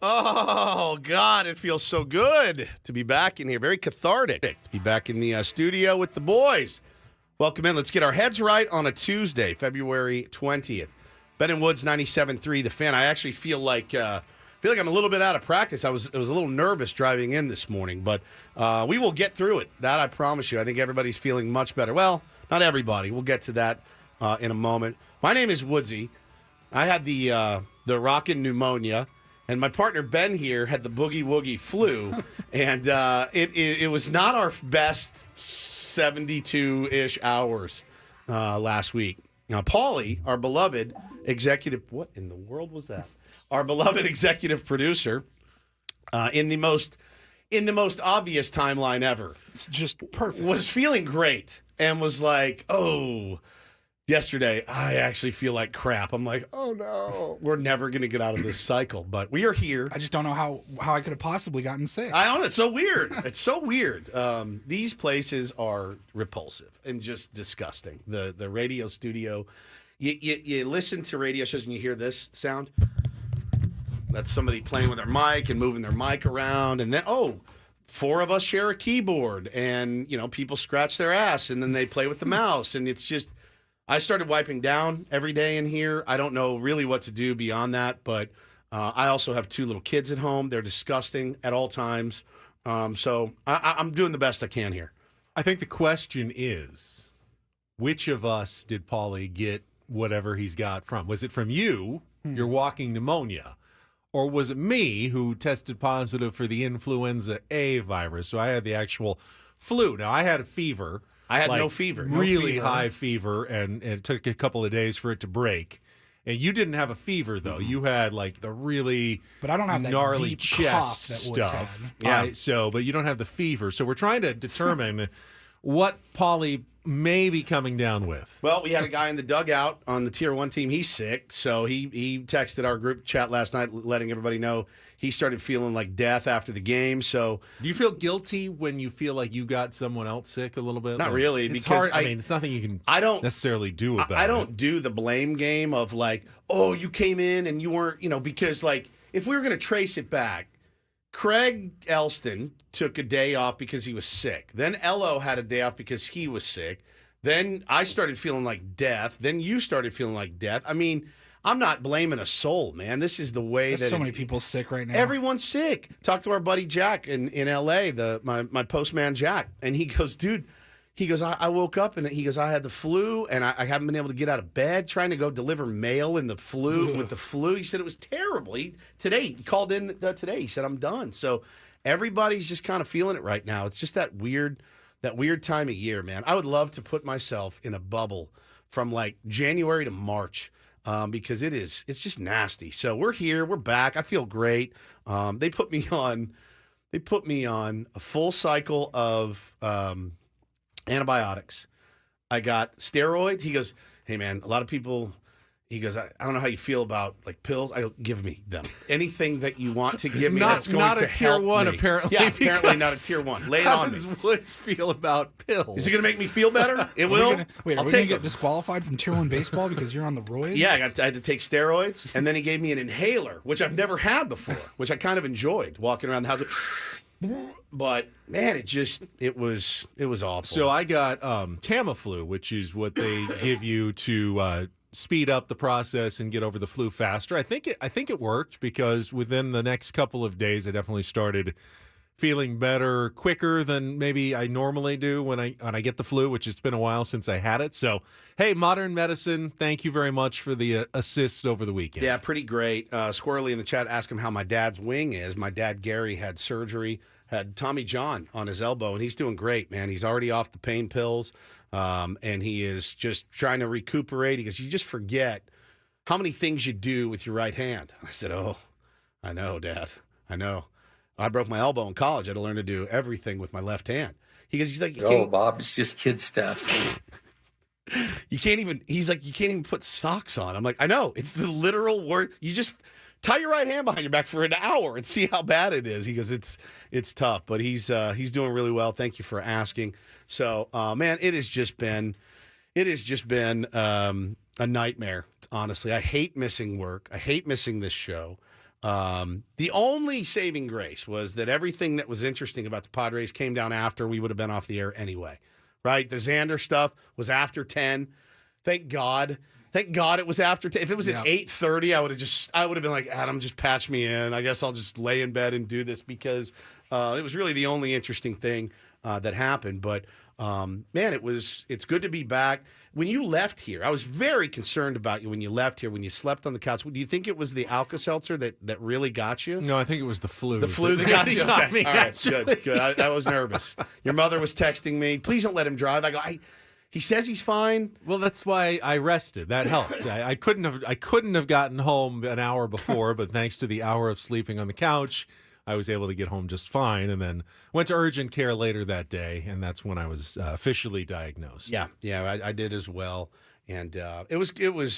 Oh, God, it feels so good to be back in here. Very cathartic to be back in the studio with the boys. Welcome in. Let's get our heads right on a Tuesday, February 20th. Ben and Woods, 97.3, The Fan. I actually feel like I'm a little bit out of practice. I was a little nervous driving in this morning, but we will get through it. That I promise you. I think everybody's feeling much better. Well, not everybody. We'll get to that in a moment. My name is Woodsy. I had the rockin' pneumonia. And my partner, Ben, here, had the boogie-woogie flu, and it was not our best 72-ish hours last week. Now, Paulie, our beloved executive... What in the world was that? Our beloved executive producer, in the most obvious timeline ever. It's just perfect. Was feeling great and was like, oh... Yesterday, I actually feel like crap. I'm like, oh no, we're never going to get out of this cycle, but we are here. I just don't know how I could have possibly gotten sick. I don't know. It's so weird. It's so weird. These places are repulsive and just disgusting. The radio studio, you listen to radio shows and you hear this sound. That's somebody playing with their mic and moving their mic around. And then, four of us share a keyboard and, people scratch their ass and then they play with the mouse. And it's just... I started wiping down every day in here. I don't know really what to do beyond that, but I also have two little kids at home. They're disgusting at all times. So I'm doing the best I can here. I think the question is, which of us did Paulie get whatever he's got from? Was it from you, your walking pneumonia, or was it me who tested positive for the influenza A virus? So I had the actual flu. Now, I had a fever. I had no fever. Really high fever, and it took a couple of days for it to break. And you didn't have a fever, though. You had, the really but I don't have gnarly that deep chest cough that stuff. Yeah. But you don't have the fever. So we're trying to determine what Paulie may be coming down with. Well, we had a guy in the dugout on the Tier 1 team. He's sick, so he texted our group chat last night letting everybody know he started feeling like death after the game. So, do you feel guilty when you feel like you got someone else sick a little bit? Not really, it's because hard. It's nothing you can necessarily do about it. I don't do the blame game of you came in and you weren't, because if we were going to trace it back, Craig Elston took a day off because he was sick. Then Ello had a day off because he was sick. Then I started feeling like death. Then you started feeling like death. I mean, I'm not blaming a soul, man. This is the way There's so many people sick right now. Everyone's sick. Talk to our buddy Jack in L.A., my postman Jack. And he goes, dude, I woke up and he goes, I had the flu and I haven't been able to get out of bed trying to go deliver mail with the flu. He said it was terrible. He called in today. He said, I'm done. So everybody's just kind of feeling it right now. It's just that weird time of year, man. I would love to put myself in a bubble from January to March because it's just nasty. So we're here. We're back. I feel great. They put me on a full cycle of antibiotics. I got steroids. He goes, hey, man, a lot of people... He goes, I don't know how you feel about pills. I go, give me them. Anything that you want to give me that's going to help me. Not a tier 1, apparently. Yeah, apparently not a tier 1. Lay it on me. How does Woods feel about pills? Is it going to make me feel better? It will. Are we going to get disqualified from Tier 1 baseball because you're on the roids? Yeah, I had to take steroids, and then he gave me an inhaler, which I've never had before, which I kind of enjoyed, walking around the house. But man, it was awful. So I got Tamiflu, which is what they give you to speed up the process and get over the flu faster. I think it worked because within the next couple of days, I definitely started feeling better quicker than maybe I normally do when I get the flu, which it's been a while since I had it. So, hey, modern medicine, thank you very much for the assist over the weekend. Yeah, pretty great. Squirrely in the chat asked him how my dad's wing is. My dad, Gary, had surgery, had Tommy John on his elbow, and he's doing great, man. He's already off the pain pills, and he is just trying to recuperate. He goes, you just forget how many things you do with your right hand. I said, oh, I know, Dad. I know. I broke my elbow in college. I had to learn to do everything with my left hand. He's like, Bob, it's just kid stuff. You can't even put socks on. I'm like, I know. It's the literal word. You just tie your right hand behind your back for an hour and see how bad it is. He goes, it's tough, but he's doing really well. Thank you for asking. So, man, it has just been a nightmare. Honestly, I hate missing work. I hate missing this show. The only saving grace was that everything that was interesting about the Padres came down after we would have been off the air anyway, right? The Xander stuff was after 10. Thank God. Thank God it was after 10. If it was at 8:30, I would have been like, Adam, just patch me in. I guess I'll just lay in bed and do this because it was really the only interesting thing that happened. But man, it's good to be back. When you left here, I was very concerned about you when you left here, when you slept on the couch. Do you think it was the Alka-Seltzer that really got you? No, I think it was the flu. The flu that got you? got Okay. me, All right, actually. good. I was nervous. Your mother was texting me, please don't let him drive. I go, he says he's fine. Well, that's why I rested. That helped. I couldn't have gotten home an hour before, but thanks to the hour of sleeping on the couch, I was able to get home just fine, and then went to urgent care later that day, and that's when I was officially diagnosed. Yeah, I did as well, and it was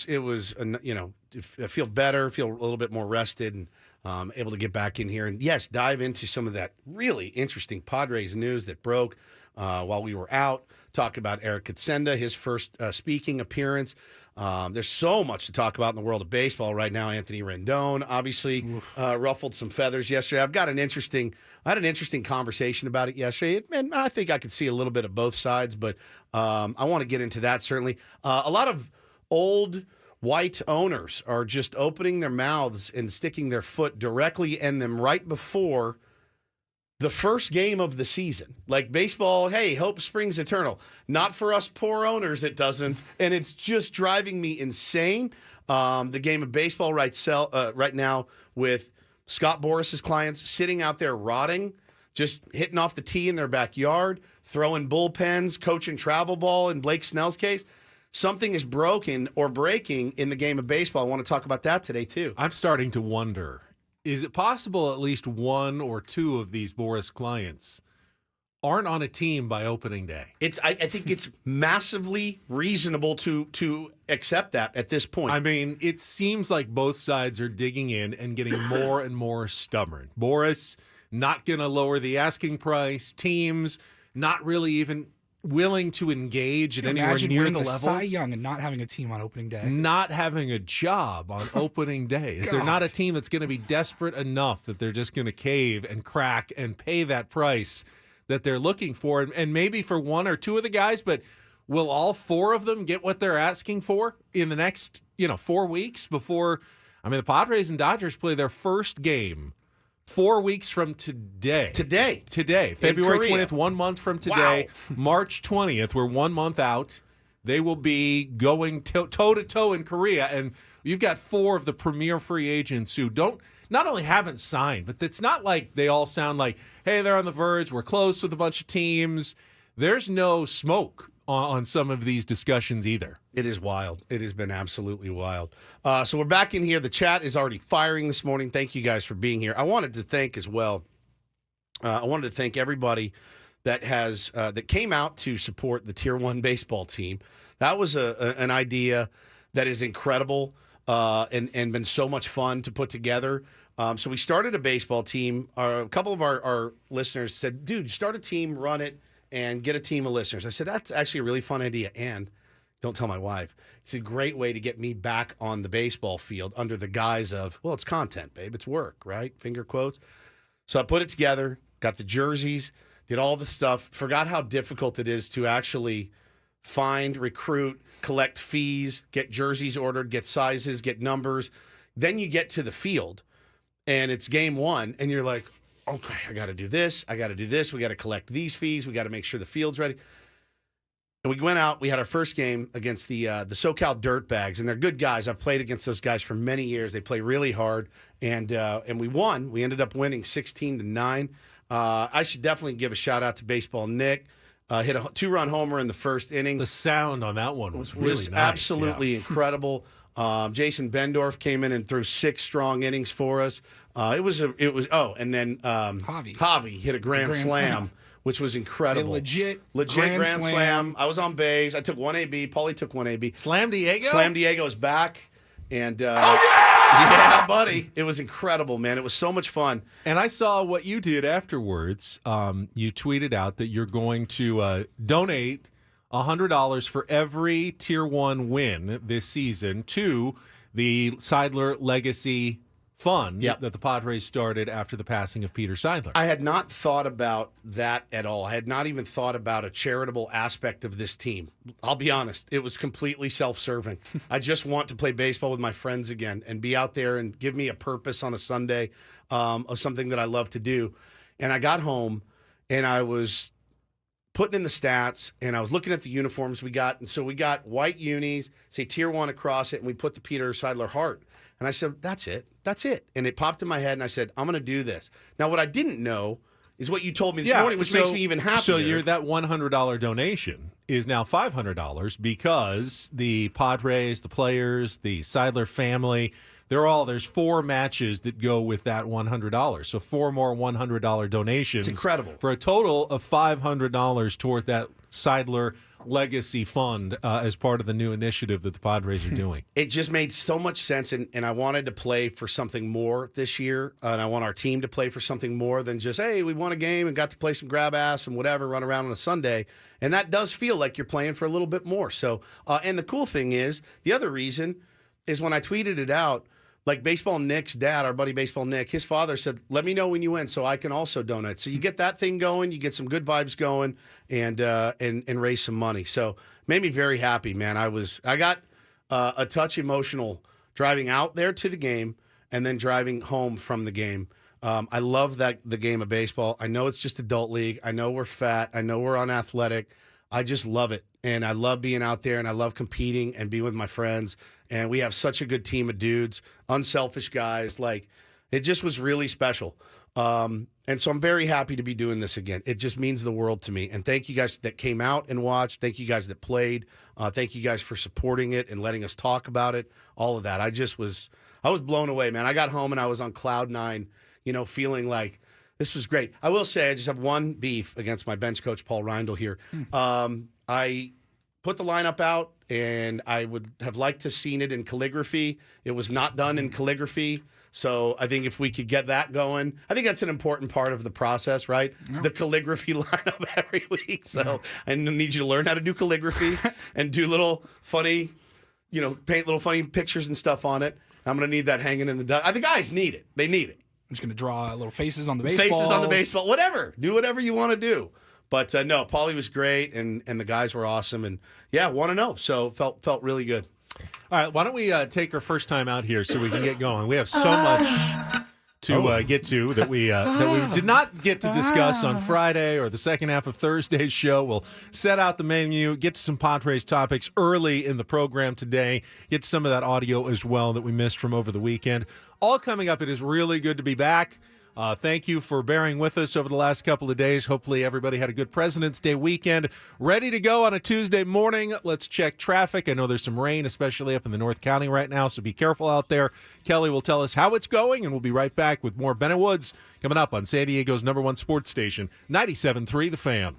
I feel better, feel a little bit more rested, and able to get back in here, and yes, dive into some of that really interesting Padres news that broke while we were out. Talk about Eric Kutsenda, his first speaking appearance. There's so much to talk about in the world of baseball right now. Anthony Rendon obviously ruffled some feathers yesterday. I had an interesting conversation about it yesterday, and I think I could see a little bit of both sides, but I want to get into that certainly. A lot of old white owners are just opening their mouths and sticking their foot directly in them right before the first game of the season. Like baseball, hey, hope springs eternal. Not for us poor owners, it doesn't. And it's just driving me insane. The game of baseball right now with Scott Boris's clients sitting out there rotting, just hitting off the tee in their backyard, throwing bullpens, coaching travel ball in Blake Snell's case. Something is broken or breaking in the game of baseball. I want to talk about that today, too. I'm starting to wonder, is it possible at least one or two of these Boris clients aren't on a team by opening day? I think it's massively reasonable to accept that at this point. I mean, it seems like both sides are digging in and getting more and more stubborn. Boris not going to lower the asking price. Teams not really even willing to engage at anywhere near the levels. Cy Young and not having a team on opening day. Not having a job on opening day. Is there not a team that's going to be desperate enough that they're just going to cave and crack and pay that price that they're looking for? And maybe for one or two of the guys, but will all four of them get what they're asking for in the next 4 weeks before? I mean, the Padres and Dodgers play their first game 4 weeks from today. Today. February 20th, 1 month from today. Wow. March 20th, we're 1 month out. They will be going toe-to-toe in Korea, and you've got four of the premier free agents who not only haven't signed, but it's not like they all sound like, hey, they're on the verge, we're close with a bunch of teams. There's no smoke on some of these discussions either. It is wild. It has been absolutely wild. So we're back in here. The chat is already firing this morning. Thank you guys for being here. I wanted to thank as well. I wanted to thank everybody that came out to support the Tier 1 baseball team. That was an idea that is incredible and been so much fun to put together. So we started a baseball team. A couple of our listeners said, dude, start a team, run it, and get a team of listeners. I said, that's actually a really fun idea. And don't tell my wife. It's a great way to get me back on the baseball field under the guise of, well, it's content, babe. It's work, right? Finger quotes. So I put it together, got the jerseys, did all the stuff, forgot how difficult it is to actually find, recruit, collect fees, get jerseys ordered, get sizes, get numbers. Then you get to the field, and it's game one, and you're like, okay, I got to do this. I got to do this. We got to collect these fees. We got to make sure the field's ready. And we went out. We had our first game against the SoCal Dirtbags, and they're good guys. I've played against those guys for many years. They play really hard, and we won. We ended up winning 16-9. I should definitely give a shout out to Baseball Nick. Hit a 2-run homer in the first inning. The sound on that one was really nice. Absolutely incredible. Jason Bendorf came in and threw 6 strong innings for us. And then Javi hit a grand slam, which was incredible. A legit grand slam. I was on base. I took 1 AB. Paulie took 1 AB. Slam Diego? Slam Diego's back. And yeah, buddy. It was incredible, man. It was so much fun. And I saw what you did afterwards. You tweeted out that you're going to donate $100 for every Tier 1 win this season to the Seidler Legacy fund Yep. that the Padres started after the passing of Peter Seidler. I had not thought about that at all. I had not even thought about a charitable aspect of this team. I'll be honest. It was completely self-serving. I just want to play baseball with my friends again and be out there and give me a purpose on a Sunday of something that I love to do. And I got home and I was putting in the stats and I was looking at the uniforms we got. And so we got white unis, say tier 1 across it, and we put the Peter Seidler heart. And I said, that's it. That's it. And it popped in my head, and I said, I'm going to do this. Now, what I didn't know is what you told me this morning, which makes me even happier. So that $100 donation is now $500 because the Padres, the players, the Seidler family, there's 4 matches that go with that $100. So 4 more $100 donations. It's incredible. For a total of $500 toward that Seidler Legacy Fund as part of the new initiative that the Padres are doing. It just made so much sense, and I wanted to play for something more this year, and I want our team to play for something more than just, hey, we won a game and got to play some grab ass and whatever, run around on a Sunday, and that does feel like you're playing for a little bit more. So, and the cool thing is, the other reason is when I tweeted it out, like Baseball Nick's dad, our buddy Baseball Nick, his father said, let me know when you win so I can also donate. So you get that thing going, you get some good vibes going, and raise some money. So made me very happy, man. I got a touch emotional driving out there to the game and then driving home from the game. I love the game of baseball. I know it's just adult league. I know we're fat. I know we're unathletic. I just love it. And I love being out there, and I love competing and being with my friends. And we have such a good team of dudes, unselfish guys. Like, it just was really special. And so I'm very happy to be doing this again. It just means the world to me. And thank you guys that came out and watched. Thank you guys that played. Thank you guys for supporting it and letting us talk about it. All of that. I was blown away, man. I got home and I was on cloud 9, feeling like this was great. I will say I just have one beef against my bench coach, Paul Reindl here. I put the lineup out, and I would have liked to seen it in calligraphy. It was not done in calligraphy. So I think if we could get that going, I think that's an important part of the process, right? No. The calligraphy lineup every week. So I need you to learn how to do calligraphy and do little funny, paint little funny pictures and stuff on it. I'm going to need that hanging in the duck. The guys need it. They need it. I'm just going to draw little faces on the baseball. Faces on the baseball. Whatever. Do whatever you want to do. But no, Paulie was great, and the guys were awesome, and yeah, 1-0, so felt really good. All right, why don't we take our first time out here so we can get going? We have so much to get to that we did not get to discuss on Friday or the second half of Thursday's show. We'll set out the menu, get to some Padres topics early in the program today, get some of that audio as well that we missed from over the weekend. All coming up. It is really good to be back. Thank you for bearing with us over the last couple of days. Hopefully everybody had a good President's Day weekend. Ready to go on a Tuesday morning. Let's check traffic. I know there's some rain, especially up in the North County right now, so be careful out there. Kelly will tell us how it's going, and we'll be right back with more Bennett Woods coming up on San Diego's #1 sports station, 97.3 The Fan.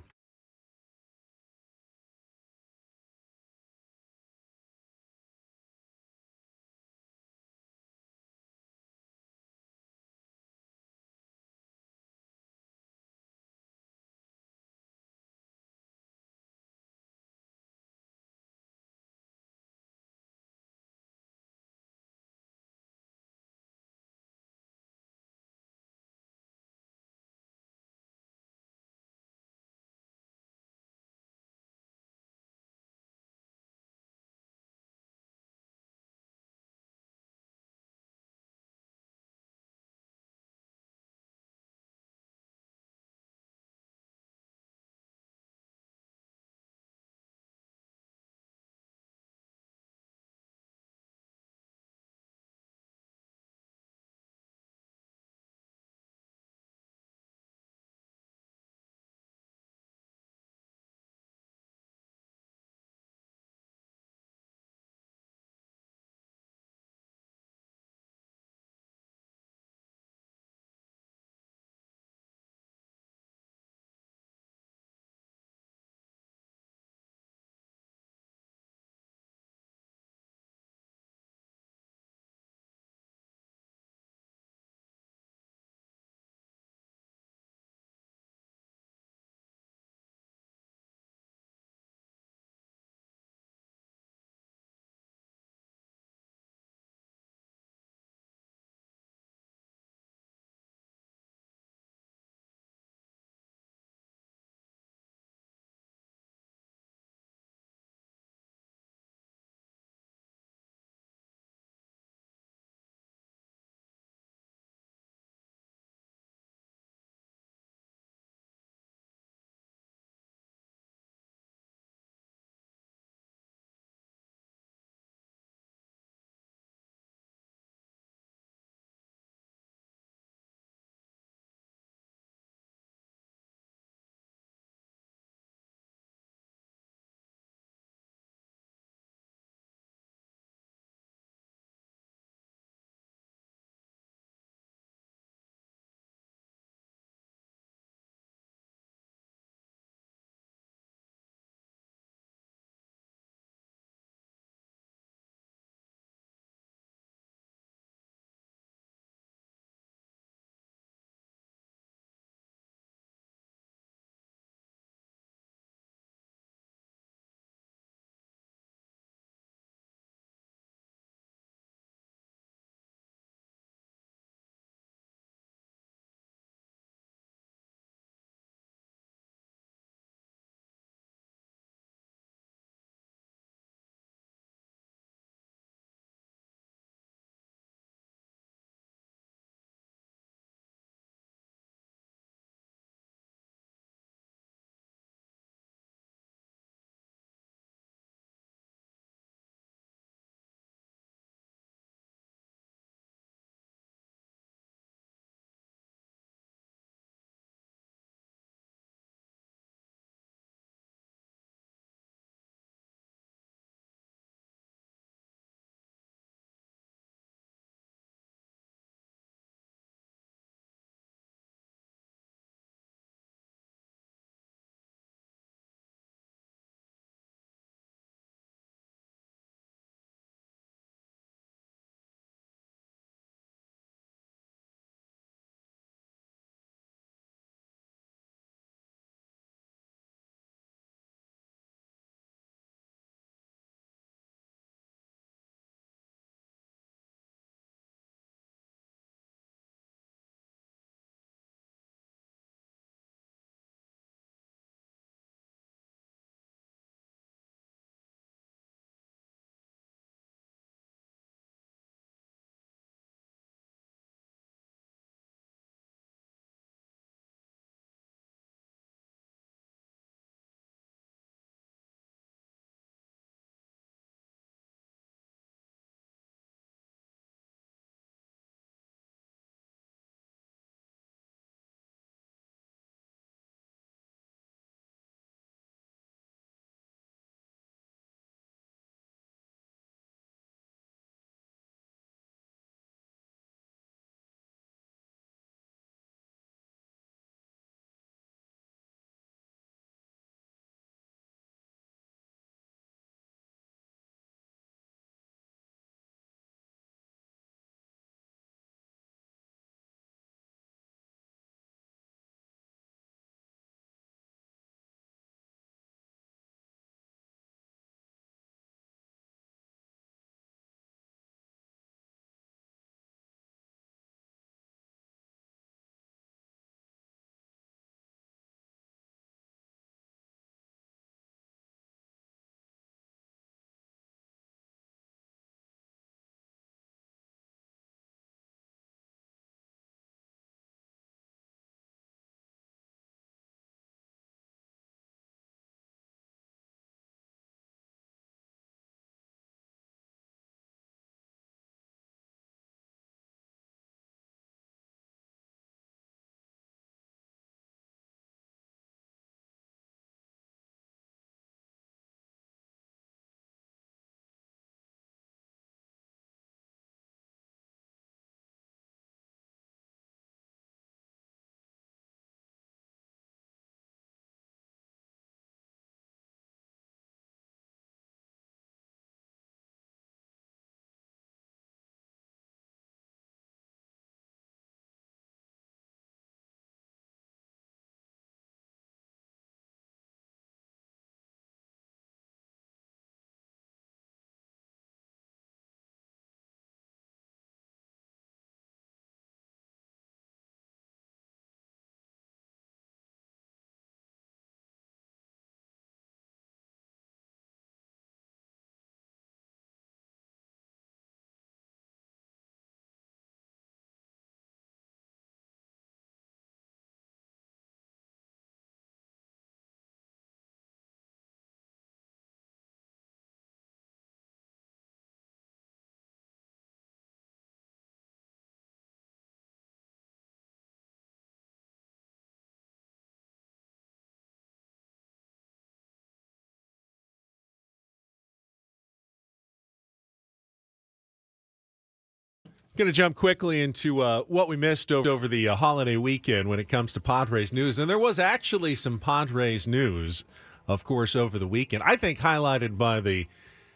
Going to jump quickly into what we missed over the holiday weekend when it comes to Padres news. And there was actually some Padres news, of course, over the weekend. I think highlighted by the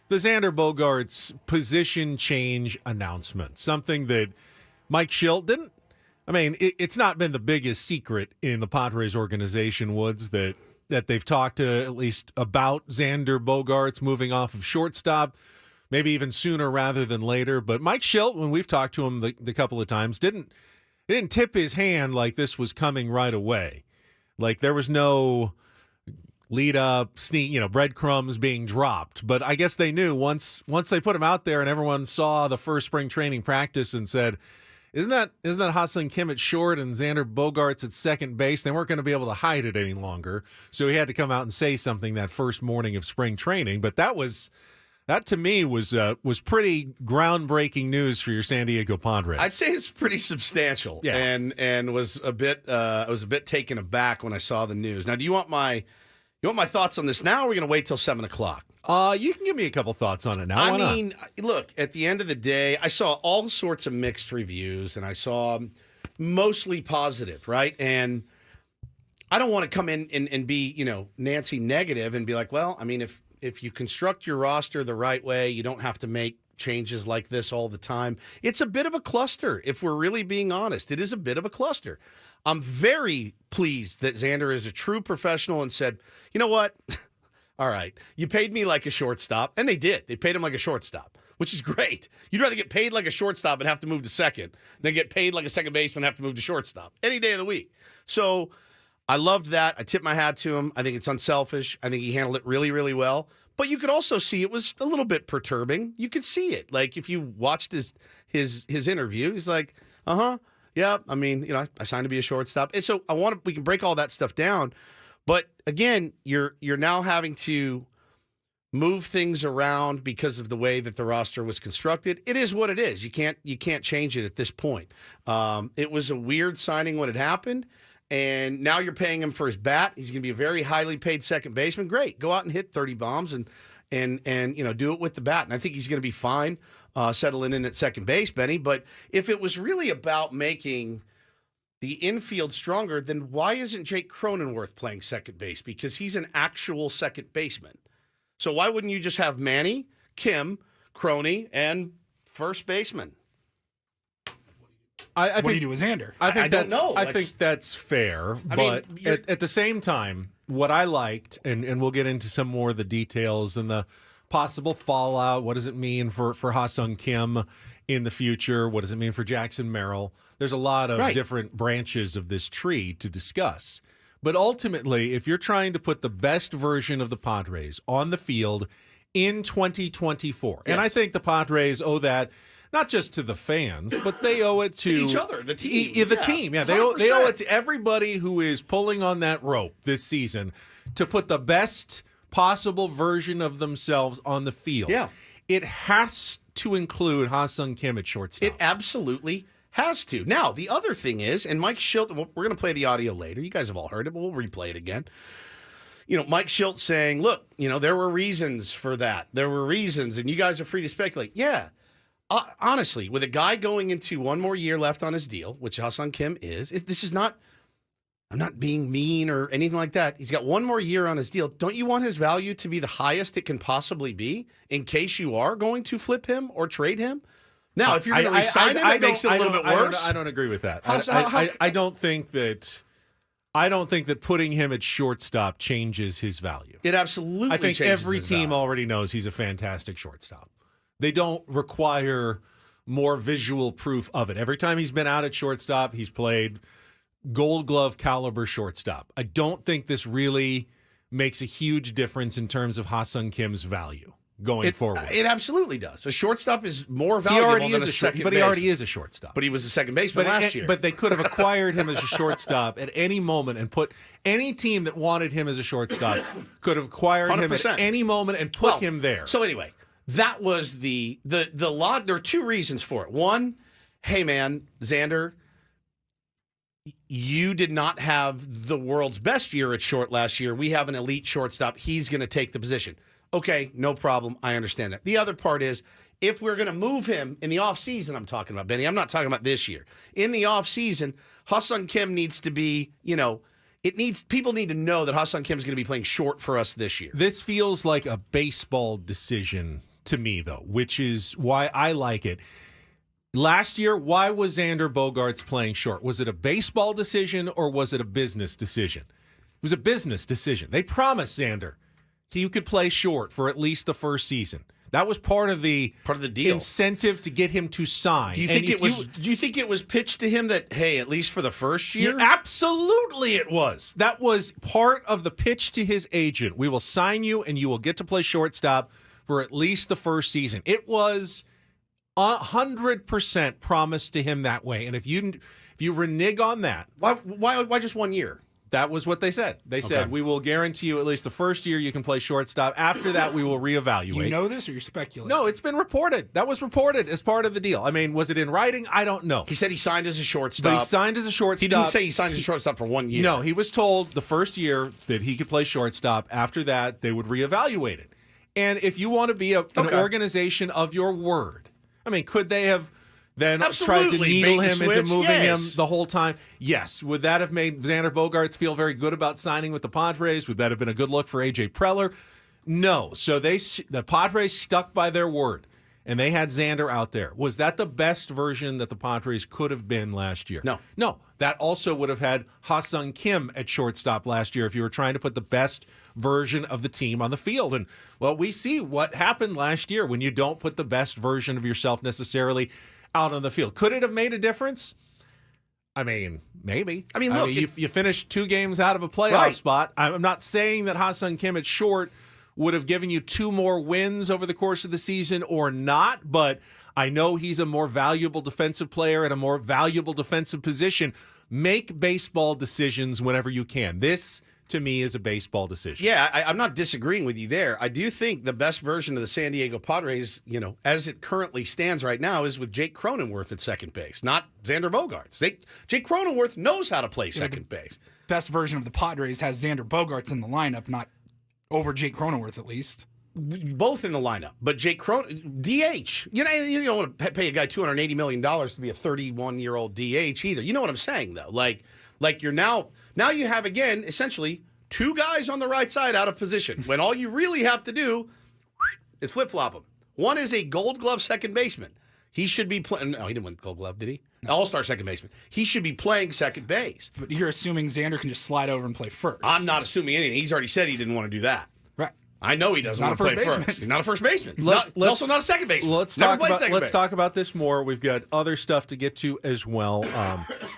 Xander Bogaerts position change announcement, something that Mike Schilt didn't. I mean, it's not been the biggest secret in the Padres organization, Woods, that they've talked to at least about Xander Bogaerts moving off of shortstop, maybe even sooner rather than later. But Mike Schilt, when we've talked to him the couple of times, didn't tip his hand like this was coming right away. Like there was no lead up, breadcrumbs being dropped. But I guess they knew once they put him out there and everyone saw the first spring training practice and said, Isn't that Ha-Seong Kim at short and Xander Bogaerts at second base? They weren't going to be able to hide it any longer. So he had to come out and say something that first morning of spring training. But that to me was pretty groundbreaking news for your San Diego Padres. I'd say it's pretty substantial. Yeah. And was a bit I was a bit taken aback when I saw the news. Now, do you want my thoughts on this now, or are we going to wait till 7:00? You can give me a couple thoughts on it now. I mean, look, at the end of the day, I saw all sorts of mixed reviews, and I saw mostly positive, right? And I don't want to come in and be, Nancy negative and be like, well, I mean, if you construct your roster the right way, you don't have to make changes like this all the time. It's a bit of a cluster, if we're really being honest. It is a bit of a cluster. I'm very pleased that Xander is a true professional and said, you know what? All right, you paid me like a shortstop, and they did. They paid him like a shortstop, which is great. You'd rather get paid like a shortstop and have to move to second than get paid like a second baseman and have to move to shortstop any day of the week. So I loved that. I tip my hat to him. I think it's unselfish. I think he handled it really, really well. But you could also see it was a little bit perturbing. You could see it. Like if you watched his interview, he's like, yeah, I mean, I signed to be a shortstop. And so we can break all that stuff down. But again, you're now having to move things around because of the way that the roster was constructed. It is what it is. You can't change it at this point. It was a weird signing when it happened, and now you're paying him for his bat. He's going to be a very highly paid second baseman. Great, go out and hit 30 bombs and do it with the bat. And I think he's going to be fine settling in at second base, Benny. But if it was really about making the infield stronger, then why isn't Jake Cronenworth playing second base? Because he's an actual second baseman. So why wouldn't you just have Manny, Kim, Croney, and first baseman? What do you do with Xander? I don't know. I think that's fair. But at the same time, what I liked, and we'll get into some more of the details and the possible fallout. What does it mean for Ha-Seong Kim in the future? What does it mean for Jackson Merrill? There's a lot of different branches of this tree to discuss. But ultimately, if you're trying to put the best version of the Padres on the field in 2024, and I think the Padres owe that not just to the fans, but they owe it to each other, the team. The team, yeah. They owe it to everybody who is pulling on that rope this season to put the best possible version of themselves on the field. Yeah. It has to include Ha-Seong Kim at shortstop. It absolutely has to. Now, the other thing is, and Mike Schilt, we're going to play the audio later. You guys have all heard it, but we'll replay it again. Mike Schilt saying, look, there were reasons for that. There were reasons, and you guys are free to speculate. Yeah. Honestly, with a guy going into one more year left on his deal, which Ha-Seong Kim this is not, I'm not being mean or anything like that. He's got one more year on his deal. Don't you want his value to be the highest it can possibly be in case you are going to flip him or trade him? Now, if you're going to resign him, it makes it a little bit worse. I don't agree with that. I don't think that putting him at shortstop changes his value. It absolutely I think changes every his team value. already knows he's a fantastic shortstop. They don't require more visual proof of it. Every time he's been out at shortstop, he's played Gold Glove caliber shortstop. I don't think this really makes a huge difference in terms of Ha-Seong Kim's value going forward. It absolutely does. A shortstop is more valuable than a second baseman. But he already is a shortstop. But he was a second baseman last year. But they could have acquired him as a shortstop at any moment and put any team that wanted him as a shortstop could have acquired 100%. him at any moment and put him there. So anyway, that was the lot. There are two reasons for it. One, hey man, Xander, you did not have the world's best year at short last year. We have an elite shortstop. He's going to take the position. Okay, no problem. I understand that. The other part is if we're going to move him in the offseason, I'm talking about, Benny, I'm not talking about this year. In the offseason, Ha-Seong Kim needs to be, people need to know that Ha-Seong Kim is going to be playing short for us this year. This feels like a baseball decision to me, though, which is why I like it. Last year, why was Xander Bogaerts playing short? Was it a baseball decision or was it a business decision? It was a business decision. They promised Xander he could play short for at least the first season. That was part of the deal. Incentive to get him to sign. Do you think it was pitched to him that, hey, at least for the first year? Yeah, absolutely it was. That was part of the pitch to his agent. We will sign you and you will get to play shortstop for at least the first season. It was 100% promised to him that way. And if you renege on that, why just 1 year? That was what they said. They said, we will guarantee you at least the first year you can play shortstop. After that, we will reevaluate. You know this or you're speculating? No, it's been reported. That was reported as part of the deal. I mean, was it in writing? I don't know. He said he signed as a shortstop. But he signed as a shortstop. He didn't say he signed as a shortstop for 1 year. No, he was told the first year that he could play shortstop. After that, they would reevaluate it. And if you want to be an organization of your word, I mean, could they have then tried to needle him into moving him the whole time? Yes. Would that have made Xander Bogaerts feel very good about signing with the Padres? Would that have been a good look for A.J. Preller? No. So the Padres stuck by their word, and they had Xander out there. Was that the best version that the Padres could have been last year? No. No. That also would have had Ha-Seong Kim at shortstop last year if you were trying to put the best version of the team on the field. And, well, we see what happened last year when you don't put the best version of yourself necessarily out on the field. Could it have made a difference? I mean, maybe. I mean, look, you finished 2 games out of a playoff spot. I'm not saying that Ha-Seong Kim at short would have given you 2 more wins over the course of the season or not, but I know he's a more valuable defensive player at a more valuable defensive position. Make baseball decisions whenever you can. This, to me, is a baseball decision. Yeah, I'm not disagreeing with you there. I do think the best version of the San Diego Padres, as it currently stands right now, is with Jake Cronenworth at second base, not Xander Bogaerts. Jake Cronenworth knows how to play second base. Best version of the Padres has Xander Bogaerts in the lineup, not over Jake Cronenworth at least. Both in the lineup, but Jake DH. You don't want to pay a guy $280 million to be a 31-year-old DH either. You know what I'm saying, though? Like you're now you have, again, essentially 2 guys on the right side out of position when all you really have to do is flip-flop them. One is a Gold Glove second baseman. He should be playing. No, he didn't win the Gold Glove, did he? No. All-Star second baseman. He should be playing second base. But you're assuming Xander can just slide over and play first. I'm not assuming anything. He's already said he didn't want to do that. Right. I know he doesn't want to play first. He's not a first baseman. Also not a second baseman. Let's talk about this more. We've got other stuff to get to as well.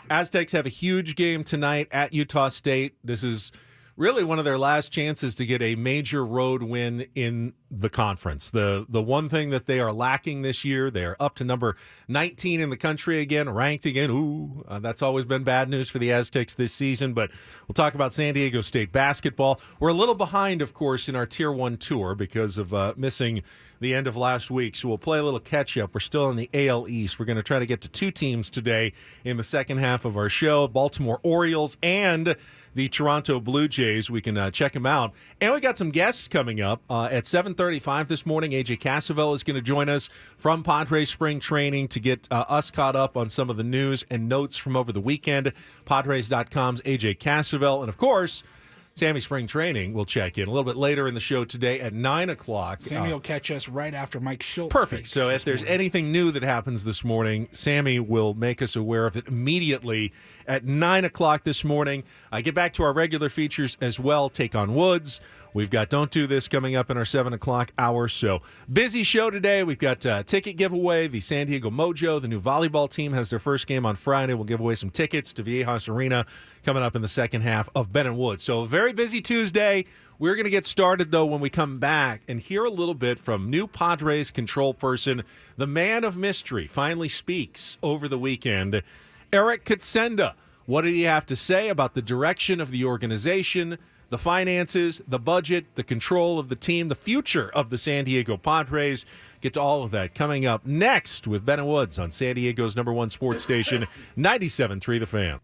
Aztecs have a huge game tonight at Utah State. This is really one of their last chances to get a major road win in the conference. The one thing that they are lacking this year, they are up to number 19 in the country again, ranked again. That's always been bad news for the Aztecs this season, but we'll talk about San Diego State basketball. We're a little behind, of course, in our Tier 1 tour because of missing the end of last week, so we'll play a little catch-up. We're still in the AL East. We're going to try to get to 2 teams today in the second half of our show, Baltimore Orioles and the Toronto Blue Jays. We can check them out. And we got some guests coming up at 7:35 this morning. AJ Cassavell is going to join us from Padres spring training to get us caught up on some of the news and notes from over the weekend. Padres.com's AJ Cassavell. And, of course, Sammy Spring Training will check in a little bit later in the show today at 9 o'clock. Sammy will catch us right after Mike Schultz. Perfect. So if there's anything new that happens this morning, Sammy will make us aware of it immediately at 9 o'clock this morning. Get back to our regular features as well. Take on Woods. We've got Don't Do This coming up in our 7 o'clock hour. So busy show today. We've got ticket giveaway. The San Diego Mojo, the new volleyball team, has their first game on Friday. We'll give away some tickets to Viejas Arena coming up in the second half of Ben and Woods. So a very busy Tuesday. We're going to get started, though, when we come back and hear a little bit from new Padres control person. The man of mystery finally speaks over the weekend. Eric Kutsenda. What did he have to say about the direction of the organization, the finances, the budget, the control of the team, the future of the San Diego Padres? Get to all of that coming up next with Ben and Woods on San Diego's #1 sports station, 97.3 The Fan.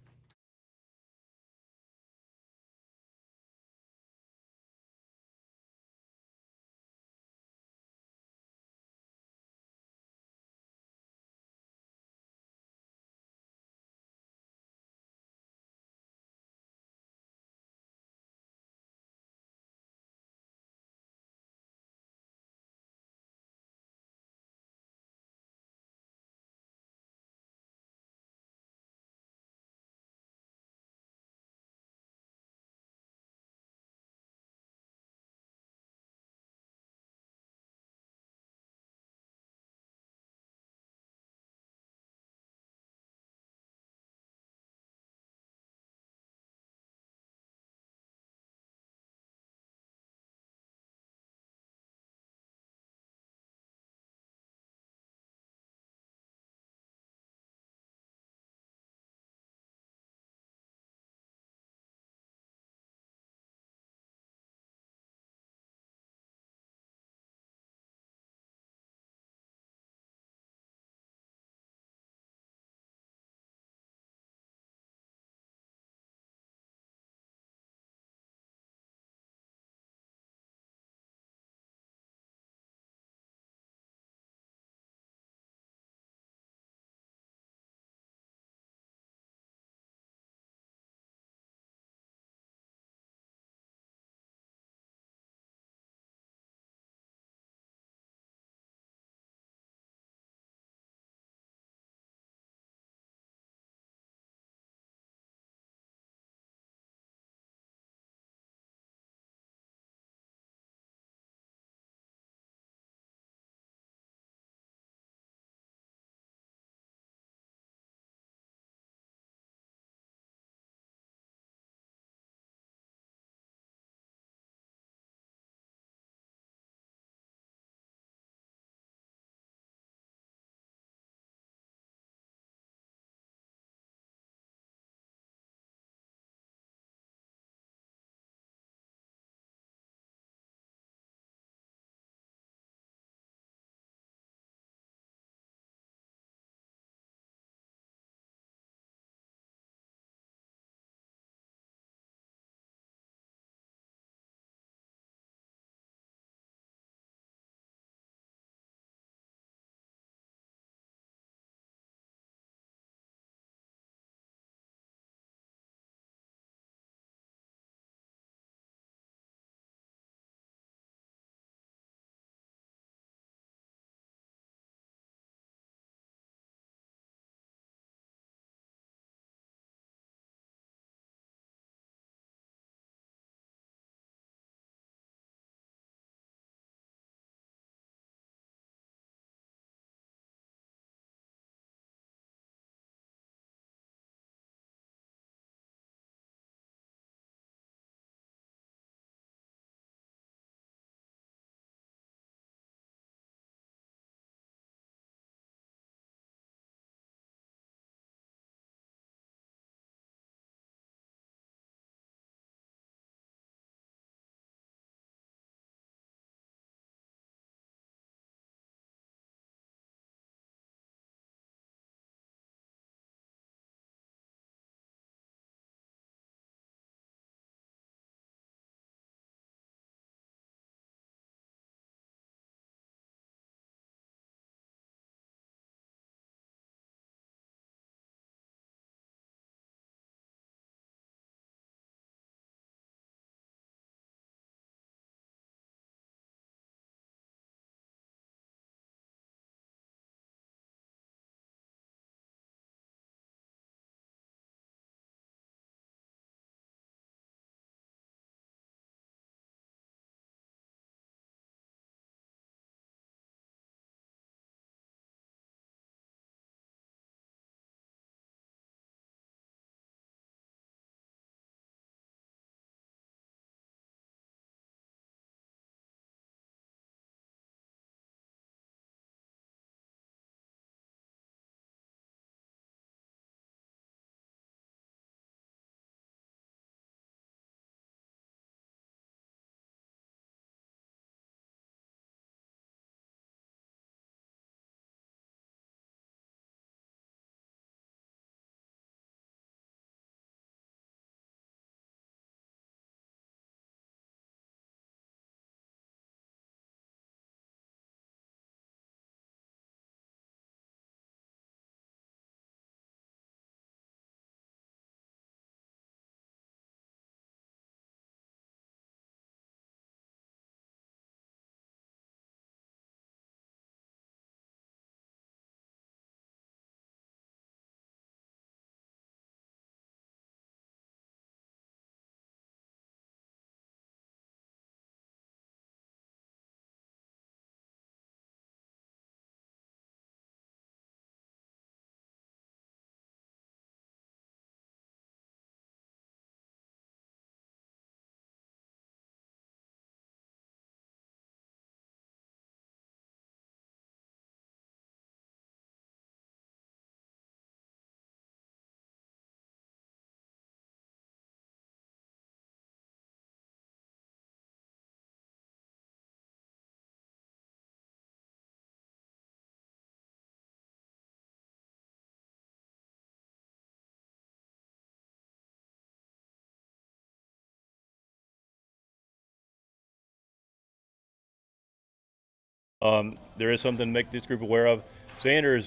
There is something to make this group aware of. Xander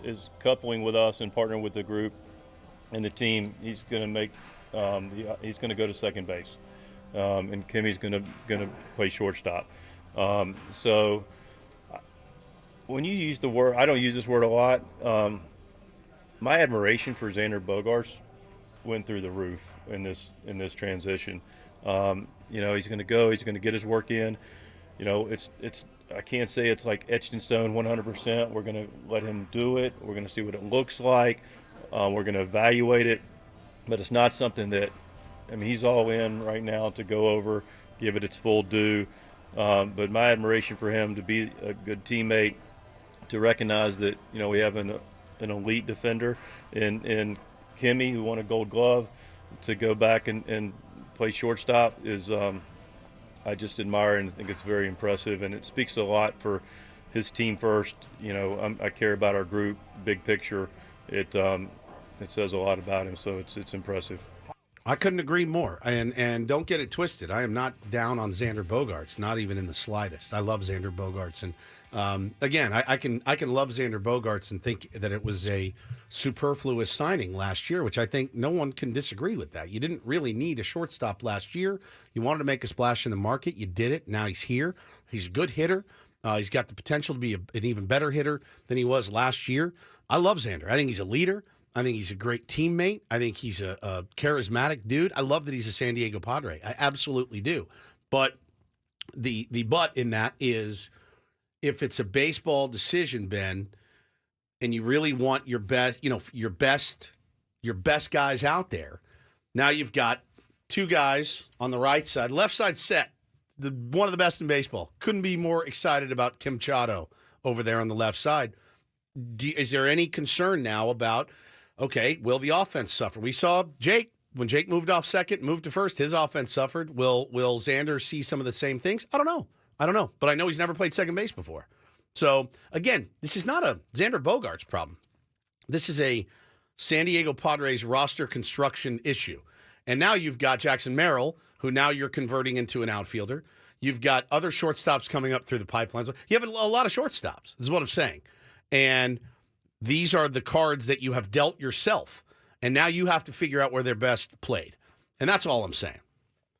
is coupling with us and partnering with the group and the team. He's going to make he's going to go to second base, and Kimmy's going to play shortstop. So when you use the word, I don't use this word a lot. My admiration for Xander Bogaerts went through the roof in this transition. He's going to go. He's going to get his work in. It's I can't say it's like etched in stone 100%. We're going to let him do it. We're going to see what it looks like. We're going to evaluate it, but it's not something that, he's all in right now to go over, give it its full due. But my admiration for him to be a good teammate, to recognize that, we have an elite defender in Kimmy, who won a Gold Glove, to go back and play shortstop is I just admire and think it's very impressive, and it speaks a lot for his team first. I care about our group, big picture. It says a lot about him, so it's impressive. I couldn't agree more. And don't get it twisted. I am not down on Xander Bogaerts, not even in the slightest. I love Xander Bogaerts, and again, I can love Xander Bogaerts and think that it was a superfluous signing last year, which I think no one can disagree with that. You didn't really need a shortstop last year. You wanted to make a splash in the market. You did it. Now he's here. He's a good hitter. He's got the potential to be an even better hitter than he was last year. I love Xander. I think he's a leader. I think he's a great teammate. I think he's a charismatic dude. I love that he's a San Diego Padre. I absolutely do. But the but in that is, if it's a baseball decision, Ben, and you really want your best, your best guys out there, now you've got two guys on the right side, left side set, one of the best in baseball. Couldn't be more excited about Kim Chado over there on the left side. Is there any concern now about, okay, will the offense suffer? We saw Jake, when Jake moved off second, moved to first, his offense suffered. Will Xander see some of the same things? I don't know. But I know he's never played second base before. So, again, this is not a Xander Bogaerts problem. This is a San Diego Padres roster construction issue. And now you've got Jackson Merrill, who now you're converting into an outfielder. You've got other shortstops coming up through the pipelines. You have a lot of shortstops, is what I'm saying. And these are the cards that you have dealt yourself. And now you have to figure out where they're best played. And that's all I'm saying.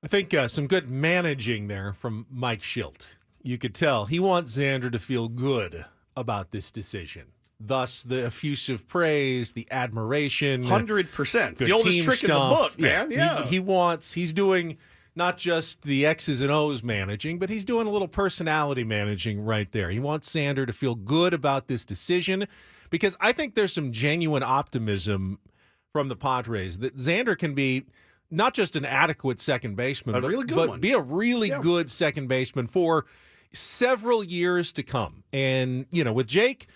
I think some good managing there from Mike Schilt. You could tell he wants Xander to feel good about this decision. Thus, the effusive praise, the admiration. 100%. The oldest trick in the book, man. Yeah. He's doing not just the X's and O's managing, but he's doing a little personality managing right there. He wants Xander to feel good about this decision, because I think there's some genuine optimism from the Padres that Xander can be not just an adequate second baseman, but be a really good second baseman for several years to come. And, with Jake,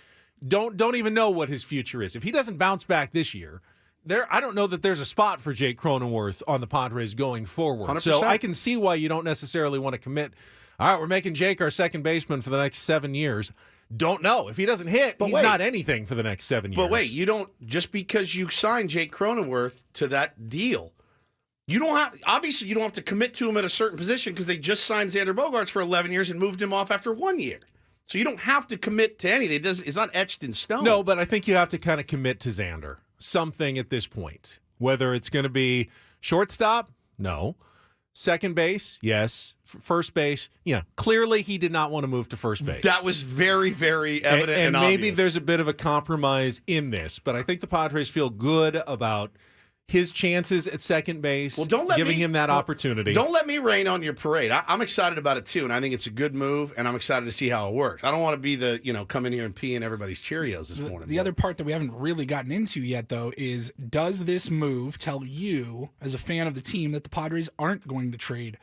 don't even know what his future is. If he doesn't bounce back this year, I don't know that there's a spot for Jake Cronenworth on the Padres going forward. 100%. So I can see why you don't necessarily want to commit, all right, we're making Jake our second baseman for the next 7 years. Don't know. If he doesn't hit, he's not anything for the next 7 years. But wait, you don't, just because you signed Jake Cronenworth to that deal, you don't have to commit to him at a certain position, because they just signed Xander Bogaerts for 11 years and moved him off after 1 year. So you don't have to commit to anything. It's not etched in stone. No, but I think you have to kind of commit to Xander. Something at this point. Whether it's going to be shortstop, no. Second base, yes. First base, clearly he did not want to move to first base. That was very, very evident and maybe obvious. There's a bit of a compromise in this, but I think the Padres feel good about his chances at second base, giving him that opportunity. Don't let me rain on your parade. I'm excited about it too, and I think it's a good move, and I'm excited to see how it works. I don't want to be the, come in here and pee in everybody's Cheerios this morning. The other part that we haven't really gotten into yet, though, is, does this move tell you, as a fan of the team, that the Padres aren't going to trade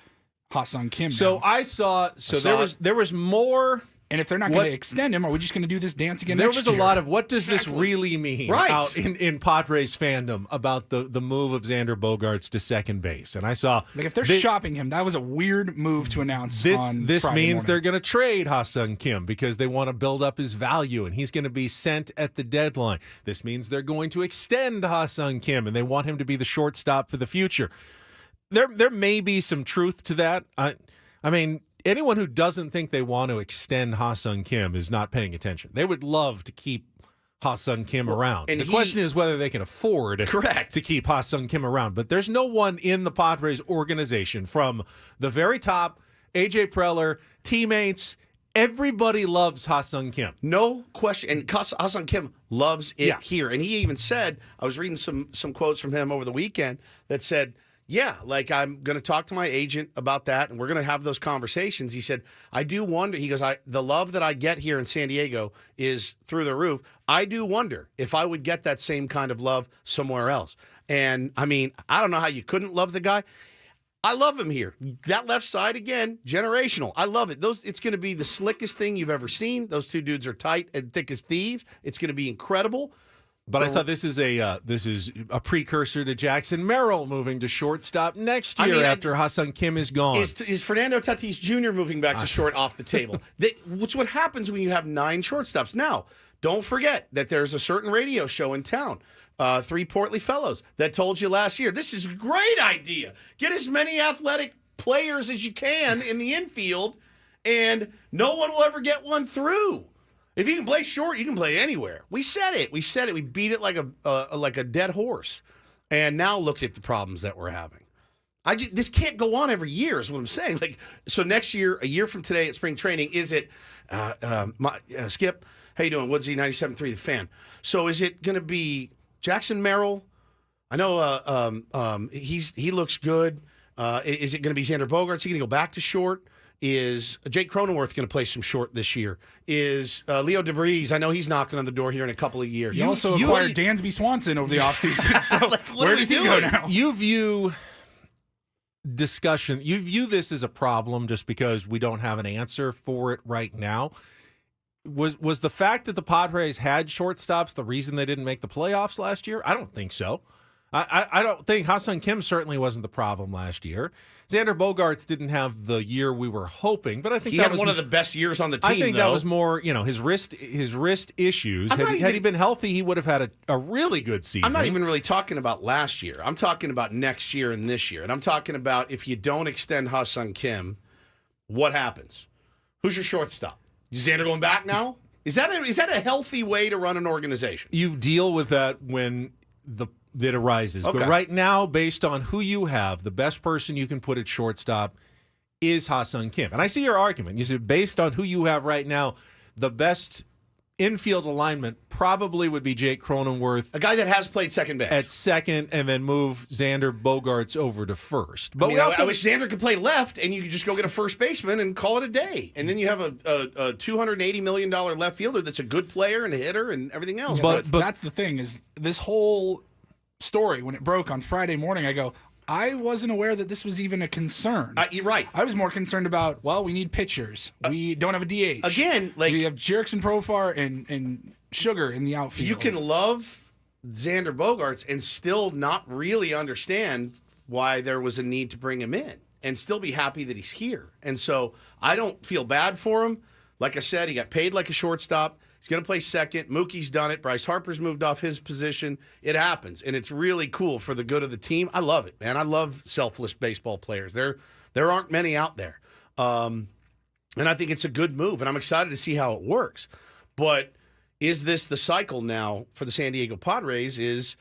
Ha-Seong Kim now? There was more. And if they're not going to extend him, are we just going to do this dance again next year? There was a lot of, what does this really mean out in Padres fandom about the move of Xander Bogaerts to second base? And I saw, if they're shopping him, that was a weird move to announce. This Friday means morning. they're going to trade Ha-Seong Kim because they want to build up his value, and he's going to be sent at the deadline. This means they're going to extend Ha-Seong Kim, and they want him to be the shortstop for the future. There may be some truth to that. I mean, anyone who doesn't think they want to extend Ha-Seong Kim is not paying attention. They would love to keep Ha-Seong Kim around. And the question is whether they can afford to keep Ha-Seong Kim around. But there's no one in the Padres organization from the very top, A.J. Preller, teammates, everybody loves Ha-Seong Kim. No question. And Ha-Seong Kim loves it here. And he even said, I was reading some quotes from him over the weekend that said, yeah, like I'm going to talk to my agent about that, and we're going to have those conversations. He said, I do wonder, he goes, the love that I get here in San Diego is through the roof. I do wonder if I would get that same kind of love somewhere else. And, I mean, I don't know how you couldn't love the guy. I love him here. That left side, again, generational. I love it. It's going to be the slickest thing you've ever seen. Those two dudes are tight and thick as thieves. It's going to be incredible. But I saw this is a precursor to Jackson Merrill moving to shortstop next year after Ha-Seong Kim is gone. Is Fernando Tatis Jr. moving back to short off the table? Which what happens when you have 9 shortstops. Now, don't forget that there's a certain radio show in town, 3 Portly Fellows, that told you last year, this is a great idea. Get as many athletic players as you can in the infield, and no one will ever get one through. If you can play short, you can play anywhere. We said it. We beat it like a dead horse. And now look at the problems that we're having. This can't go on every year is what I'm saying. So next year, a year from today at spring training, is it Skip, how you doing? Woodsy 97.3 The Fan. So is it going to be Jackson Merrill? I know he looks good. Is it going to be Xander Bogaerts? Is he going to go back to short? Is Jake Cronenworth going to play some short this year? Is Leo DeBreeze? I know he's knocking on the door here in a couple of years. You also acquired Dansby Swanson over the offseason. So where does he go now? You view this as a problem just because we don't have an answer for it right now. Was the fact that the Padres had shortstops the reason they didn't make the playoffs last year? I don't think so. I don't think Ha-Seong Kim certainly wasn't the problem last year. Xander Bogaerts didn't have the year we were hoping, but I think he had one of the best years on the team. I think that was more, his wrist issues. Had he been healthy, he would have had a really good season. I'm not even really talking about last year. I'm talking about next year and this year. And I'm talking about if you don't extend Ha-Seong Kim, what happens? Who's your shortstop? Is Xander going back now? Is that a healthy way to run an organization? You deal with that when that arises. Okay. But right now, based on who you have, the best person you can put at shortstop is Ha-Seong Kim. And I see your argument. You said based on who you have right now, the best infield alignment probably would be Jake Cronenworth. A guy that has played second base. At second, and then move Xander Bogaerts over to first. But I wish Xander could play left, and you could just go get a first baseman and call it a day. And then you have a $280 million left fielder that's a good player and a hitter and everything else. Yeah, but that's the thing is this whole story, when it broke on Friday morning, I wasn't aware that this was even a concern. You're right. I was more concerned about, we need pitchers. We don't have a DH. Again, we have Jerickson Profar and Sugar in the outfield. You can love Xander Bogaerts and still not really understand why there was a need to bring him in and still be happy that he's here. And so I don't feel bad for him. Like I said, he got paid like a shortstop. He's going to play second. Mookie's done it. Bryce Harper's moved off his position. It happens, and it's really cool for the good of the team. I love it, man. I love selfless baseball players. There aren't many out there, and I think it's a good move, and I'm excited to see how it works. But is this the cycle now for the San Diego Padres? Is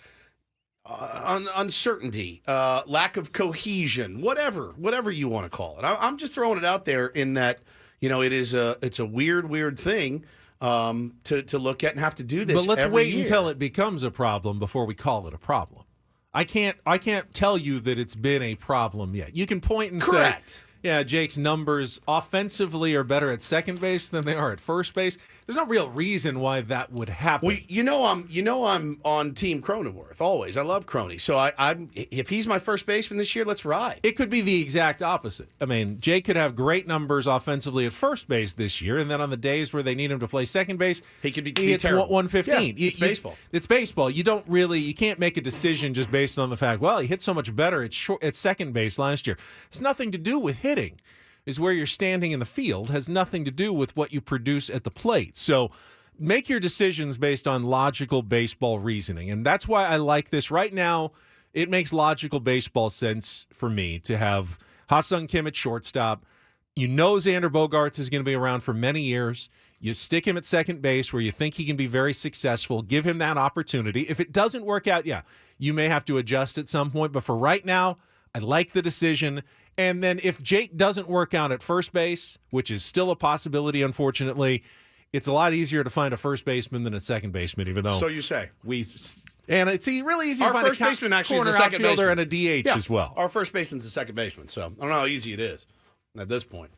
uncertainty, lack of cohesion, whatever you want to call it. I'm just throwing it out there in that it's a weird thing. To look at and have to do this. But let's every wait year. until it becomes a problem before we call it a problem. I can't tell you that it's been a problem yet. You can point and Correct. say, Jake's numbers offensively are better at second base than they are at first base. There's no real reason why that would happen. Well, I'm on Team Cronenworth always. I love Croney. So I'm if he's my first baseman this year, let's ride. It could be the exact opposite. I mean, Jake could have great numbers offensively at first base this year, and then on the days where they need him to play second base, he could be hits terrible. 115. Yeah, it's baseball. It's baseball. You can't make a decision just based on the fact, he hit so much better at second base last year. It's nothing to do with hitting. Is where you're standing in the field, has nothing to do with what you produce at the plate. So make your decisions based on logical baseball reasoning. And that's why I like this. Right now, it makes logical baseball sense for me to have Ha-Seong Kim at shortstop, You know Xander Bogaerts is going to be around for many years. You stick him at second base where you think he can be very successful. Give him that opportunity. If it doesn't work out, yeah, you may have to adjust at some point. But for right now, I like the decision. And then if Jake doesn't work out at first base, which is still a possibility, unfortunately, it's a lot easier to find a first baseman than a second baseman, even though. So you say. And it's really easy Our to find first a baseman actually corner is a second outfielder baseman. and a DH as well. Our first baseman's the second baseman, so I don't know how easy it is at this point.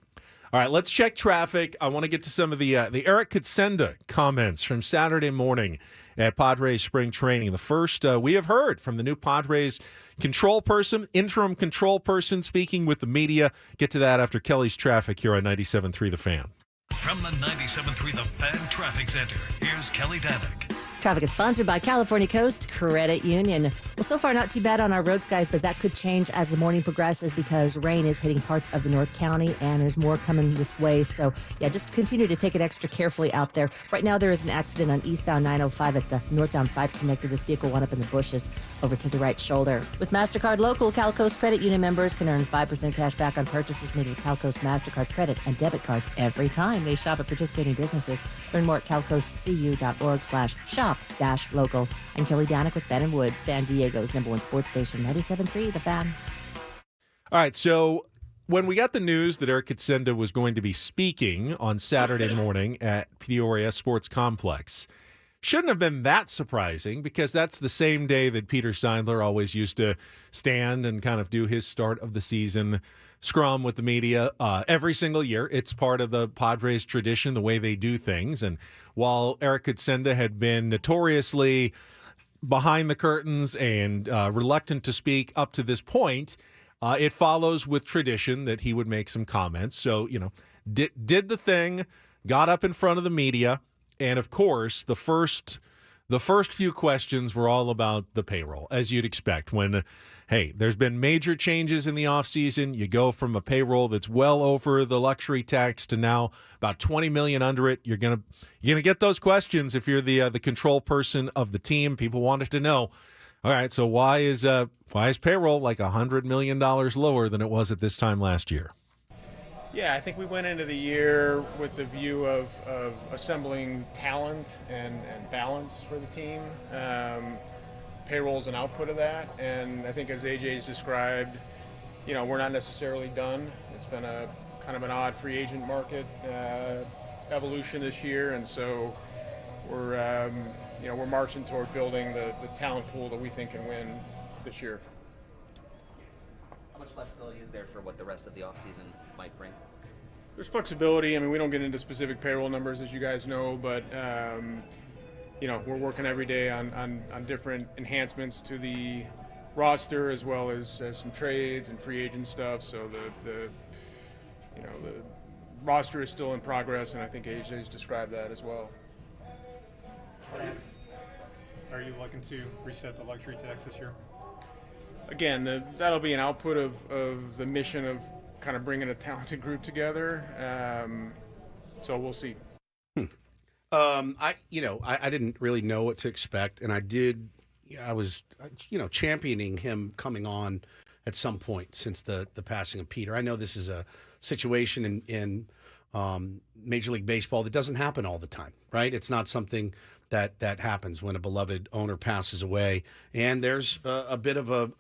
All right, let's check traffic. I want to get to some of the Eric Kutsenda comments from Saturday morning at Padres spring training. The first we have heard from the new Padres interim control person speaking with the media. Get to that after Kelly's traffic here on 97.3 The Fan. From the 97.3 The Fan Traffic Center, here's Kelly Danick. Traffic is sponsored by California Coast Credit Union. Well, so far not too bad on our roads, guys, but that could change as the morning progresses because rain is hitting parts of the North County and there's more coming this way. So, yeah, just continue to take it extra carefully out there. Right now, there is an accident on eastbound 905 at the northbound 5 connector. This vehicle went up in the bushes over to the right shoulder. With MasterCard Local, Cal Coast Credit Union members can earn 5% cash back on purchases made with Cal Coast MasterCard credit and debit cards every time they shop at participating businesses. Learn more at calcoastcu.org/shop-local. I'm Kelly Danick with Ben & Wood, San Diego's #1 sports station, 97.3 The Fan. All right, so when we got the news that Eric Kutsenda was going to be speaking on Saturday morning at Peoria Sports Complex, shouldn't have been that surprising because that's the same day that Peter Seidler always used to stand and kind of do his start of the season scrum with the media every single year. It's part of the Padres tradition, the way they do things. And while Eric Kutsenda had been notoriously behind the curtains and reluctant to speak up to this point, it follows with tradition that he would make some comments. So, did the thing, got up in front of the media, and of course, the first few questions were all about the payroll, as you'd expect when, hey, there's been major changes in the offseason. You go from a payroll that's well over the luxury tax to now about $20 million under it. You're gonna get those questions if you're the control person of the team. People wanted to know, all right, so why is payroll like $100 million lower than it was at this time last year? Yeah, I think we went into the year with the view of assembling talent and balance for the team. Payroll is an output of that, and I think as AJ's described, we're not necessarily done. It's been a kind of an odd free agent market evolution this year, and so we're marching toward building the talent pool that we think can win this year. How much flexibility is there for what the rest of the offseason might bring? There's flexibility. I mean, we don't get into specific payroll numbers, as you guys know, but we're working every day on different enhancements to the roster as well as some trades and free agent stuff. So the roster is still in progress, and I think AJ's described that as well. Are you looking to reset the luxury tax this year? Again, that'll be an output of the mission of kind of bringing a talented group together. So we'll see. I didn't really know what to expect, and I was championing him coming on at some point since the passing of Peter. I know this is a situation in Major League Baseball that doesn't happen all the time, right? It's not something that happens when a beloved owner passes away, and there's a bit of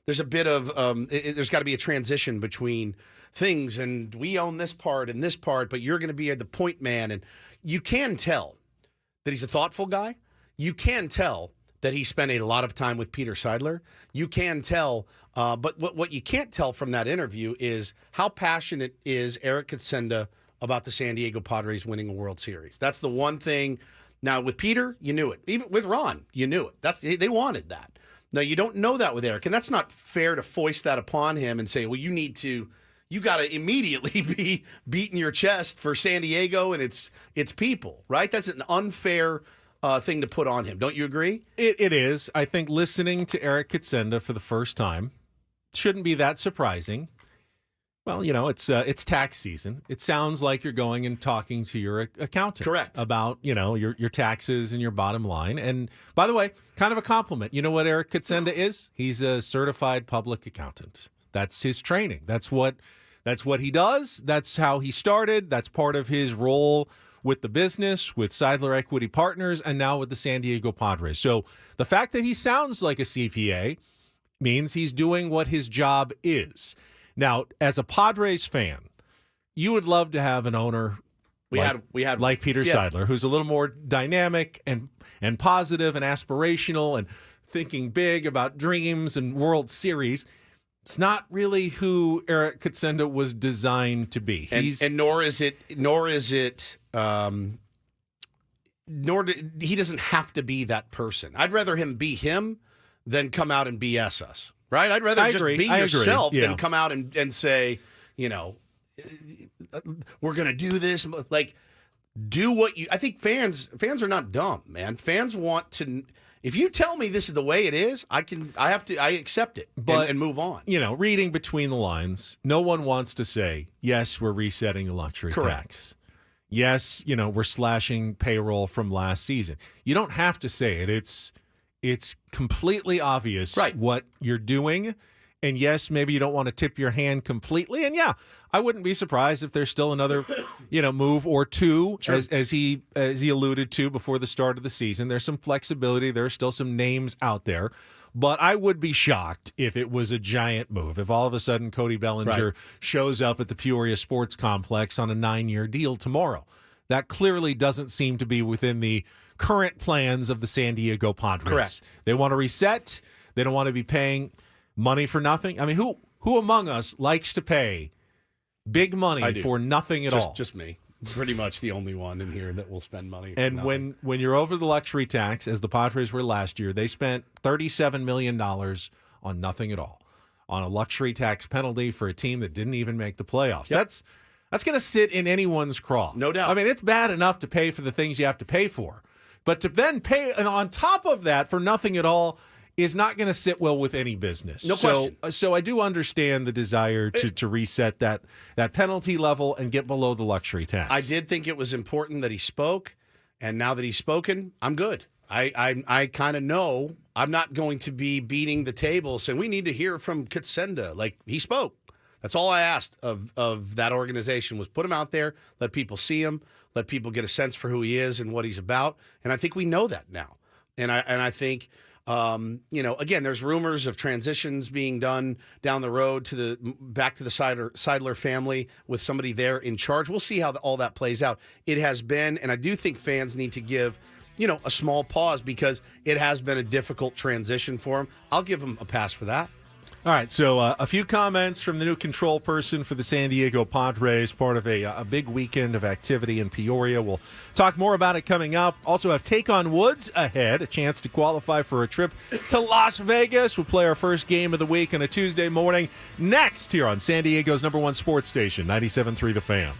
there's got to be a transition between things, and we own this part and this part, but you're going to be the point man. And you can tell that he's a thoughtful guy. You can tell that he spent a lot of time with Peter Seidler. You can tell, but what you can't tell from that interview is how passionate is Eric Kutsenda about the San Diego Padres winning a World Series. That's the one thing. Now, with Peter, you knew it. Even with Ron, you knew it. They wanted that. Now, you don't know that with Eric, and that's not fair to foist that upon him and say, well, you got to immediately be beating your chest for San Diego and its people, right? That's an unfair thing to put on him. Don't you agree? It is. I think listening to Eric Kutsenda for the first time shouldn't be that surprising. Well, it's tax season. It sounds like you're going and talking to your accountant. Correct. About, your taxes and your bottom line. And by the way, kind of a compliment. You know what Eric Kutsenda is? He's a certified public accountant. That's his training. That's what That's what he does. That's how he started. That's part of his role with the business, with Seidler Equity Partners, and now with the San Diego Padres. So the fact that he sounds like a CPA means he's doing what his job is. Now, as a Padres fan, you would love to have an owner we had like Peter Seidler, who's a little more dynamic and positive and aspirational and thinking big about dreams and World Series. It's not really who Eric Kutsenda was designed to be. He doesn't have to be that person. I'd rather him be him than come out and BS us, right? I'd rather just be yourself than come out and say, we're going to do this. Like, do what you. I think fans are not dumb, man. Fans want to. If you tell me this is the way it is, I accept it and move on. Reading between the lines, no one wants to say, yes, we're resetting the luxury tax. Yes, we're slashing payroll from last season. You don't have to say it. It's completely obvious what you're doing. And yes, maybe you don't want to tip your hand completely. And yeah, I wouldn't be surprised if there's still another, move or two, as he alluded to before the start of the season. There's some flexibility. There are still some names out there. But I would be shocked if it was a giant move. If all of a sudden Cody Bellinger shows up at the Peoria Sports Complex on a 9-year deal tomorrow. That clearly doesn't seem to be within the current plans of the San Diego Padres. Correct. They want to reset. They don't want to be paying money for nothing. I mean, who among us likes to pay big money for nothing at all? Just me. Pretty much the only one in here that will spend money. And when you're over the luxury tax, as the Padres were last year, they spent $37 million on nothing at all, on a luxury tax penalty for a team that didn't even make the playoffs. Yep. That's going to sit in anyone's craw. No doubt. I mean, it's bad enough to pay for the things you have to pay for, but to then pay on top of that for nothing at all is not going to sit well with any business. No question. So I do understand the desire to reset that penalty level and get below the luxury tax. I did think it was important that he spoke, and now that he's spoken, I'm good. I kind of know I'm not going to be beating the table saying we need to hear from Kutsenda. Like, he spoke. That's all I asked of that organization was put him out there, let people see him, let people get a sense for who he is and what he's about. And I think we know that now. And I think again, there's rumors of transitions being done down the road back to the Seidler family with somebody there in charge. We'll see how all that plays out. It has been, and I do think fans need to give, a small pause because it has been a difficult transition for him. I'll give him a pass for that. All right, so a few comments from the new control person for the San Diego Padres, part of a big weekend of activity in Peoria. We'll talk more about it coming up. Also have Take on Woods ahead, a chance to qualify for a trip to Las Vegas. We'll play our first game of the week on a Tuesday morning. Next here on San Diego's #1 sports station, 97.3 The Fan.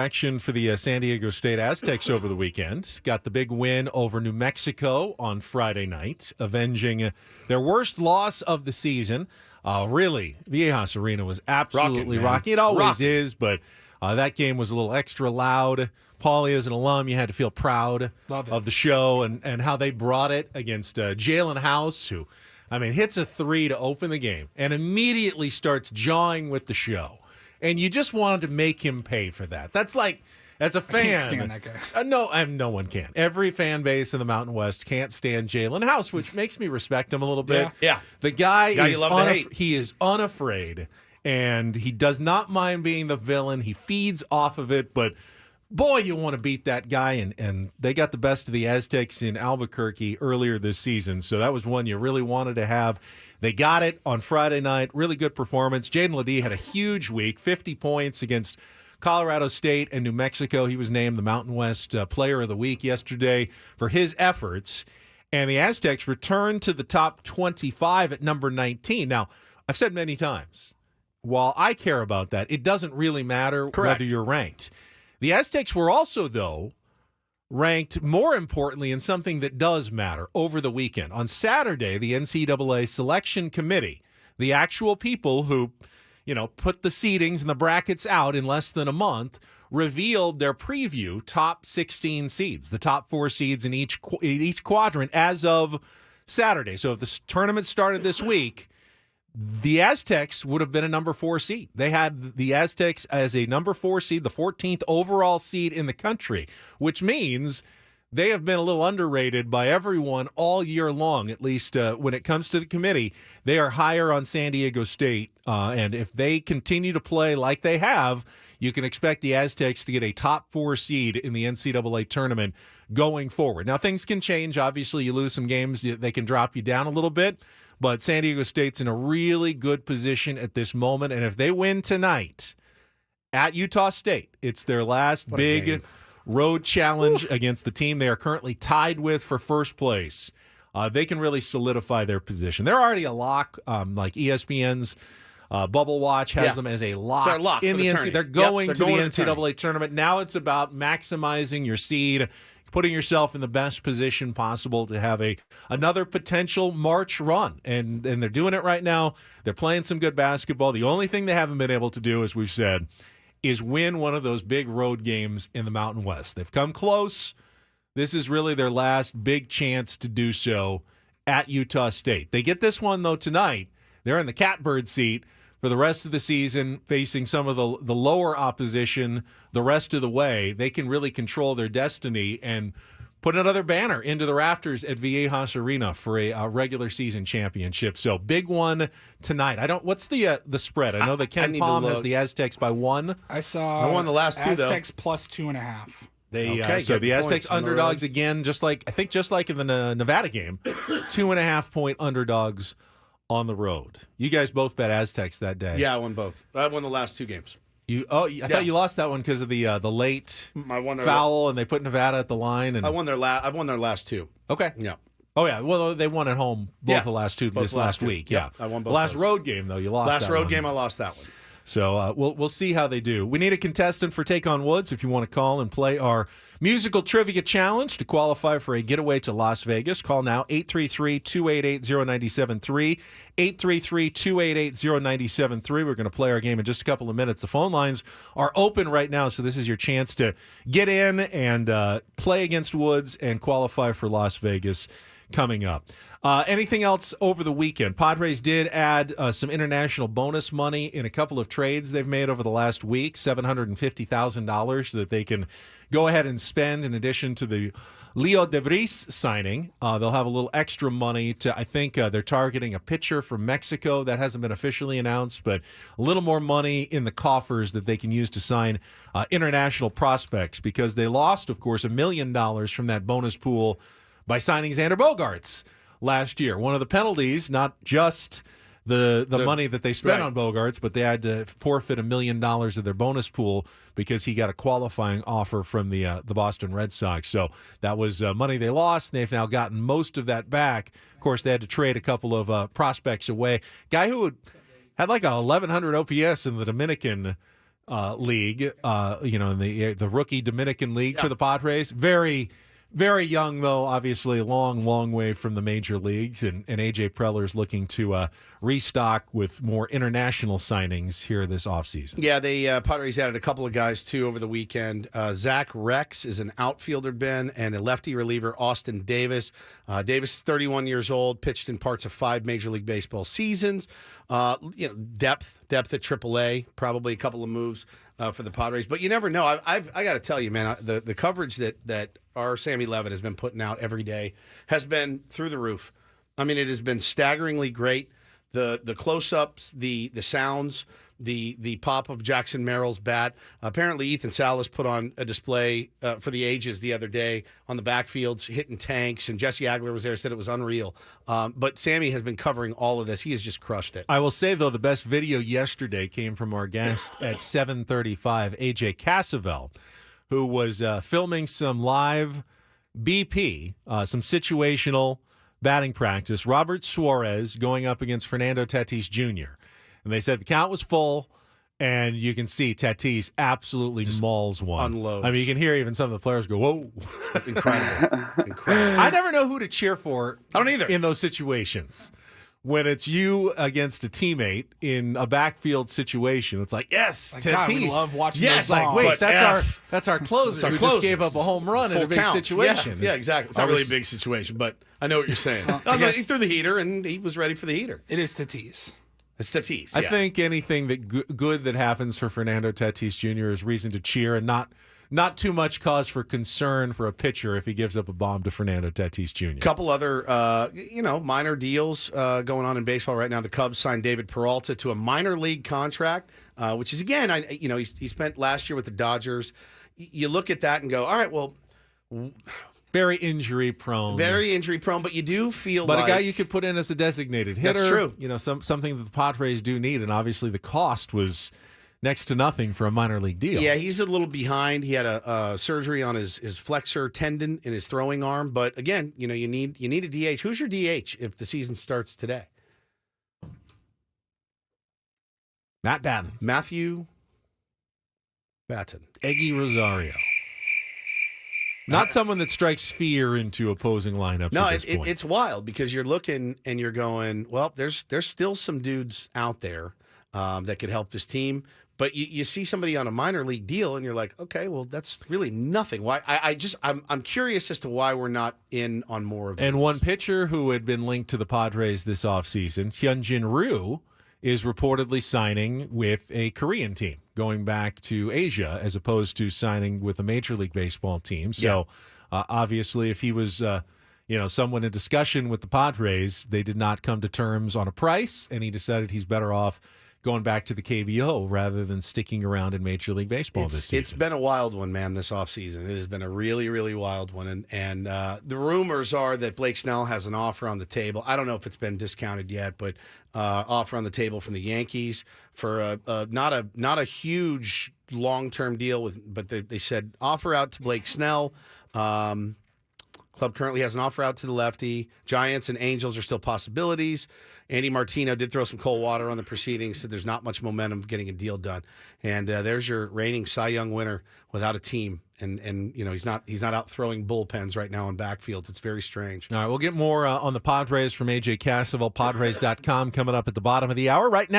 action for the San Diego State Aztecs over the weekend. Got the big win over New Mexico on Friday night, avenging their worst loss of the season. Really, Viejas Arena was absolutely rocking. It always is, but that game was a little extra loud. Paulie, as an alum, you had to feel proud of the show and how they brought it against Jalen House, who, hits a 3 to open the game and immediately starts jawing with the show. And you just wanted to make him pay for that. That's like, as a fan. I can't stand that guy. No one can. Every fan base in the Mountain West can't stand Jalen House, which makes me respect him a little bit. Yeah. The guy you love to hate. He is unafraid, and he does not mind being the villain. He feeds off of it, but boy, you want to beat that guy, and they got the best of the Aztecs in Albuquerque earlier this season, so that was one you really wanted to have. They got it on Friday night. Really good performance. Jaden Ledee had a huge week, 50 points against Colorado State and New Mexico. He was named the Mountain West Player of the Week yesterday for his efforts, and the Aztecs returned to the top 25 at number 19. Now, I've said many times, while I care about that, it doesn't really matter whether you're ranked. The Aztecs were also, though, ranked more importantly in something that does matter over the weekend. On Saturday, the NCAA Selection Committee, the actual people who, put the seedings and the brackets out in less than a month, revealed their preview top 16 seeds, the top 4 seeds in each quadrant as of Saturday. So if the tournament started this week, the Aztecs would have been a number 4 seed. They had the Aztecs as a number 4 seed, the 14th overall seed in the country, which means they have been a little underrated by everyone all year long, at least when it comes to the committee. They are higher on San Diego State, and if they continue to play like they have, you can expect the Aztecs to get a top 4 seed in the NCAA tournament going forward. Now, things can change. Obviously, you lose some games, they can drop you down a little bit. But San Diego State's in a really good position at this moment. And if they win tonight at Utah State, it's their last big road challenge against the team they are currently tied with for first place. They can really solidify their position. They're already a lock, like ESPN's Bubble Watch has them as a lock. They're locked in for the the NCAA. They're going to the NCAA tournament. Now it's about maximizing your seed, putting yourself in the best position possible to have another potential March run. And they're doing it right now. They're playing some good basketball. The only thing they haven't been able to do, as we've said, is win one of those big road games in the Mountain West. They've come close. This is really their last big chance to do so at Utah State. They get this one, though, tonight. They're in the catbird seat for the rest of the season, facing some of the lower opposition the rest of the way. They can really control their destiny and put another banner into the rafters at Viejas Arena for a regular season championship. So big one tonight. What's the spread? I know that Ken Palm has the Aztecs by 1. I won the last two, though. Aztecs plus 2.5. So the Aztecs underdogs again, just like in the Nevada game, 2.5 point underdogs on the road. You guys both bet Aztecs that day. Yeah, I won both. I won the last 2 games. I thought you lost that one because of the late foul, and they put Nevada at the line. And I won their last 2. Okay. Yeah. Oh yeah. Well, they won at home both the last 2 this last week. Yeah. I won both. The last those. road game though, you lost. Last that road one. game, I lost that one. So we'll see how they do. We need a contestant for Take on Woods. If you want to call and play our musical trivia challenge to qualify for a getaway to Las Vegas, call now 833-288-0973, 833-288-0973. We're going to play our game in just a couple of minutes. The phone lines are open right now, so this is your chance to get in and play against Woods and qualify for Las Vegas coming up. Anything else over the weekend? Padres did add some international bonus money in a couple of trades they've made over the last week, $750,000 that they can go ahead and spend in addition to the Leo De Vries signing. They'll have a little extra money to, I think they're targeting a pitcher from Mexico. That hasn't been officially announced, but a little more money in the coffers that they can use to sign international prospects, because they lost, of course, $1 million from that bonus pool by signing Xander Bogaerts last year. One of the penalties, not just the money that they spent on Bogaerts, but they had to forfeit $1 million of their bonus pool because he got a qualifying offer from the Boston Red Sox. So that was money they lost, and they've now gotten most of that back. Of course, they had to trade a couple of prospects away. Guy who had like a 1,100 OPS in the Dominican league, in the rookie Dominican League for the Padres. Very, very young, though, obviously a long, long way from the major leagues. And A.J. Preller's looking to restock with more international signings here this offseason. Yeah, the Padres added a couple of guys, too, over the weekend. Zach Rex is an outfielder, Ben, and a lefty reliever, Austin Davis. Davis is 31 years old, pitched in parts of 5 Major League Baseball seasons. Depth at AAA, probably a couple of moves for the Padres. But you never know. I got to tell you, man, the coverage that our Sammy Levitt has been putting out every day has been through the roof. I mean, it has been staggeringly great. The close-ups, the sounds, the pop of Jackson Merrill's bat. Apparently, Ethan Salas put on a display for the ages the other day on the backfields, hitting tanks, and Jesse Agler was there, said it was unreal. But Sammy has been covering all of this. He has just crushed it. I will say, though, the best video yesterday came from our guest at 7:35, AJ Cassavell, who was filming some live BP, some situational batting practice. Robert Suarez going up against Fernando Tatis Jr. And they said the count was full, and you can see Tatis absolutely mauls one. Unloads. I mean, you can hear even some of the players go, whoa. Incredible. I never know who to cheer for I don't either. in those situations. When it's you against a teammate in a backfield situation, it's like, yes, Like, Tatis. God, we love watching Yes, those like, songs. Wait, But that's our closer It's our who closer. just gave up a home run in Full a big count. situation. Yeah, exactly. It's not really a big situation, but I know what you're saying. He threw the heater, and he was ready for the heater. It is Tatis. It's Tatis. I think anything that good that happens for Fernando Tatis Jr. is reason to cheer, and not too much cause for concern for a pitcher if he gives up a bomb to Fernando Tatis Jr. Couple other, minor deals going on in baseball right now. The Cubs signed David Peralta to a minor league contract, which is, again, he spent last year with the Dodgers. You look at that and go, all right, well, very injury prone. But you do feel But like a guy you could put in as a designated hitter. That's true. Something that the Padres do need, and obviously the cost was next to nothing for a minor league deal. Yeah, he's a little behind. He had a surgery on his flexor tendon in his throwing arm. But again, you need a DH. Who's your DH if the season starts today? Matt Batten. Matthew Batten. Eggy Rosario. Not someone that strikes fear into opposing lineups No, at this point. it's wild because you're looking and you're going, well, there's still some dudes out there that could help this team. But you see somebody on a minor league deal, and you're like, okay, well, that's really nothing. Why? I'm curious as to why we're not in on more of those. And one pitcher who had been linked to the Padres this offseason, Hyunjin Ryu, is reportedly signing with a Korean team, going back to Asia as opposed to signing with a Major League Baseball team. So obviously, if he was someone in discussion with the Padres, they did not come to terms on a price, and he decided he's better off going back to the KBO rather than sticking around in Major League Baseball this season. It's been a wild one, man, this offseason. It has been a really, really wild one. And the rumors are that Blake Snell has an offer on the table. I don't know if it's been discounted yet, but offer on the table from the Yankees for not a huge long-term deal, but they said offer out to Blake Snell. Club currently has an offer out to the lefty. Giants and Angels are still possibilities. Andy Martino did throw some cold water on the proceedings, said there's not much momentum getting a deal done. And there's your reigning Cy Young winner without a team. And he's not out throwing bullpens right now on backfields. It's very strange. All right, we'll get more on the Padres from AJ Cassavell, Padres.com, coming up at the bottom of the hour. Right now,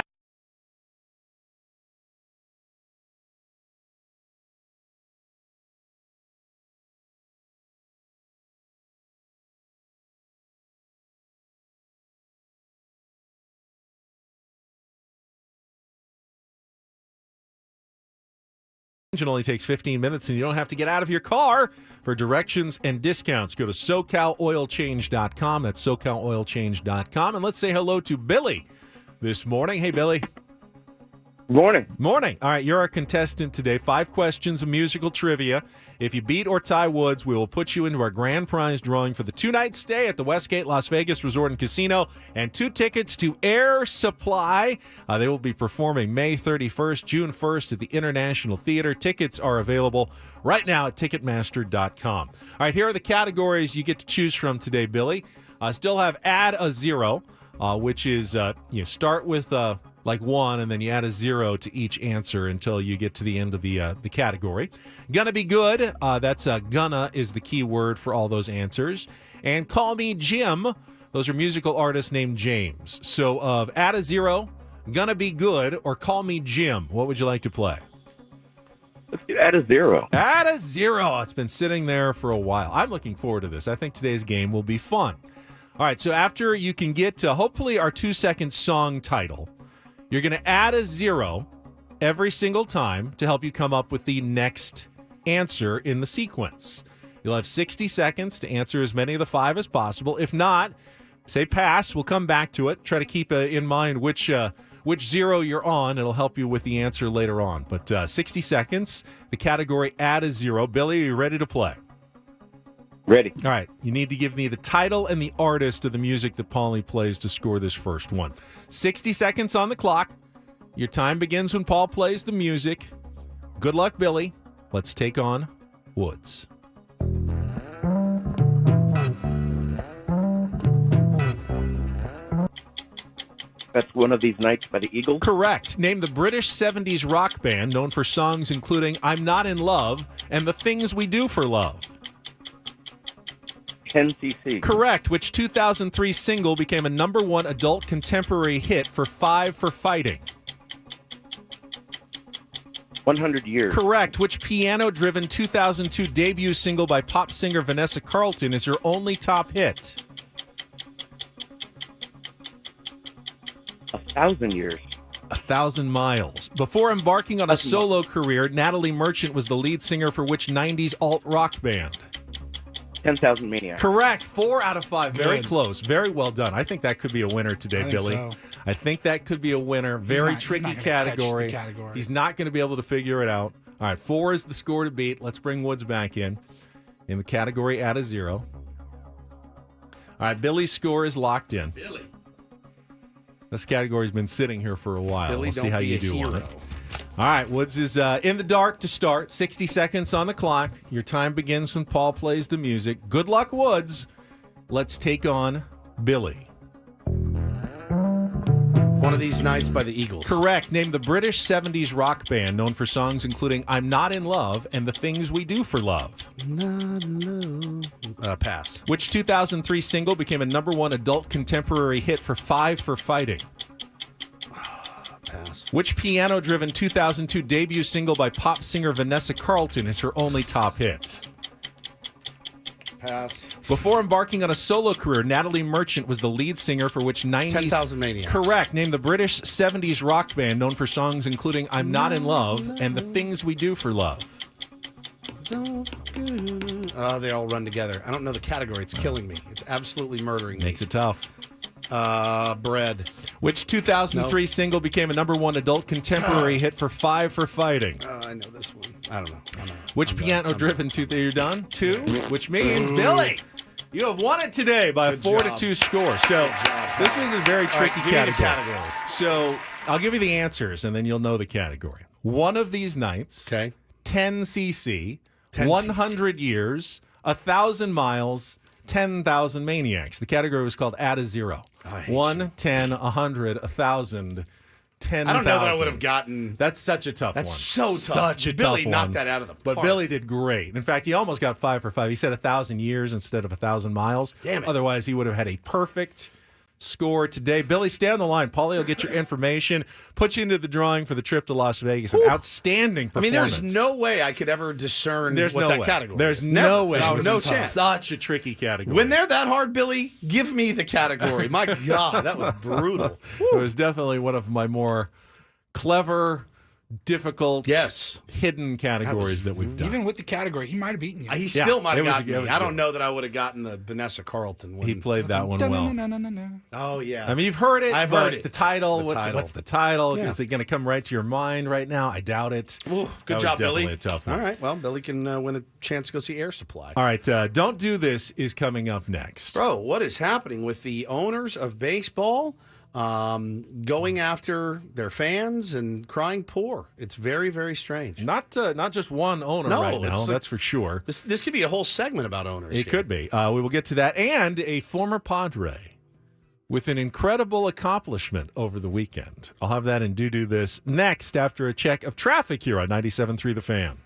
it only takes 15 minutes, and you don't have to get out of your car. For directions and discounts, go to SoCalOilChange.com. That's SoCalOilChange.com. And let's say hello to Billy this morning. Hey, Billy. Morning. Morning. All right, you're our contestant today. 5 questions of musical trivia. If you beat or tie Woods, we will put you into our grand prize drawing for the 2-night stay at the Westgate Las Vegas Resort and Casino and 2 tickets to Air Supply. They will be performing May 31st, June 1st at the International Theater. Tickets are available right now at Ticketmaster.com. All right, here are the categories you get to choose from today, Billy. Still have add a zero, which is start with like 1, and then you add a 0 to each answer until you get to the end of the category. Gonna be good. That's gonna is the key word for all those answers. And call me Jim. Those are musical artists named James. So add a 0, gonna be good, or call me Jim. What would you like to play? Let's do add a 0. Add a 0. It's been sitting there for a while. I'm looking forward to this. I think today's game will be fun. All right, so after you can get to hopefully our 2-second song title, you're going to add a 0 every single time to help you come up with the next answer in the sequence. You'll have 60 seconds to answer as many of the 5 as possible. If not, say pass. We'll come back to it. Try to keep in mind which 0 you're on. It'll help you with the answer later on. But 60 seconds, the category add a 0. Billy, are you ready to play? Ready. All right. You need to give me the title and the artist of the music that Paulie plays to score this first one. 60 seconds on the clock. Your time begins when Paul plays the music. Good luck, Billy. Let's take on Woods. That's One of These Nights by the Eagles? Correct. Name the British 70s rock band known for songs including I'm Not in Love and The Things We Do for Love. 10cc. Correct. Which 2003 single became a #1 adult contemporary hit for 5 for Fighting? 100 Years. Correct. Which piano-driven 2002 debut single by pop singer Vanessa Carlton is her only top hit? 1,000 Years. 1,000 Miles. Before embarking on a solo career, Natalie Merchant was the lead singer for which 90s alt-rock band? 10,000 Maniacs. Correct. 4 out of 5. That's Very good. close. Very well done. I think that could be a winner today, I think Billy. so. I think that could be a winner. Very tricky he's not gonna catch the category. category. He's not going to be able to figure it out. All right, 4 is the score to beat. Let's bring Woods back in the category add a 0. All right, Billy's score is locked in. Billy. This category's been sitting here for a while. Billy, We'll see don't how be you a do on hero. it. All right, Woods is in the dark to start. 60 seconds on the clock. Your time begins when Paul plays the music. Good luck, Woods. Let's take on Billy. One of These Nights by the Eagles. Correct. Name the British 70s rock band known for songs including I'm Not in Love and The Things We Do for Love. Not in love. Pass. Which 2003 single became a #1 adult contemporary hit for 5 for Fighting? Pass. Which piano-driven 2002 debut single by pop singer Vanessa Carlton is her only top hit? Pass. Before embarking on a solo career, Natalie Merchant was the lead singer for which 90s... 10,000 Maniacs. Correct. Name the British 70s rock band known for songs including I'm Not in Love and The Things We Do for Love. They all run together. I don't know the category. It's killing me. It's absolutely murdering me. Makes it tough. Bread. Which 2003 single became a #1 adult contemporary hit for 5 for Fighting? I know this one. I don't know. Which piano-driven you're done? 2, which means Billy, you have won it today by a 4-2 score. So this was a very tricky category. So I'll give you the answers, and then you'll know the category. One of These Nights. Okay. 10cc. 10cc. 100 Years. 1,000 Miles. 10,000 Maniacs. The category was called Add a 0. 1, 10, 100, 1,000, 10,000. I don't know that I would have gotten. That's such a tough one. That's so tough. Such a Billy tough knocked one. that out of the But park. Billy did great. In fact, he almost got 5 for 5. He said 1,000 years instead of 1,000 miles. Damn it. Otherwise, he would have had a perfect score today. Billy, stay on the line. Paulie will get your information, put you into the drawing for the trip to Las Vegas. An outstanding performance. there's no way I could ever discern There's what no that way. category There's is. no Never. way. No, This no is chance. Such a tricky category. When they're that hard, Billy, give me the category. My God, that was brutal. It was definitely one of my more clever, difficult, hidden categories that we've done. Even with the category, he might have beaten you. He still might have gotten me. I don't good. know that I would have gotten the Vanessa Carlton one. He played that one well. No. Oh, yeah. I mean, you've heard it. I've but heard it. The title. The What's title. the title? Yeah. Is it going to come right to your mind right now? I doubt it. Ooh, good That job, was definitely Billy. a tough one. All right. Well, Billy can win a chance to go see Air Supply. All right. Don't Do This is coming up next. Bro, what is happening with the owners of baseball going after their fans and crying poor? It's very, very strange. Not just one owner right now, that's for sure. This could be a whole segment about owners. It could be. We will get to that. And a former Padre with an incredible accomplishment over the weekend. I'll have that in Do This next after a check of traffic here on 97.3 The Fan.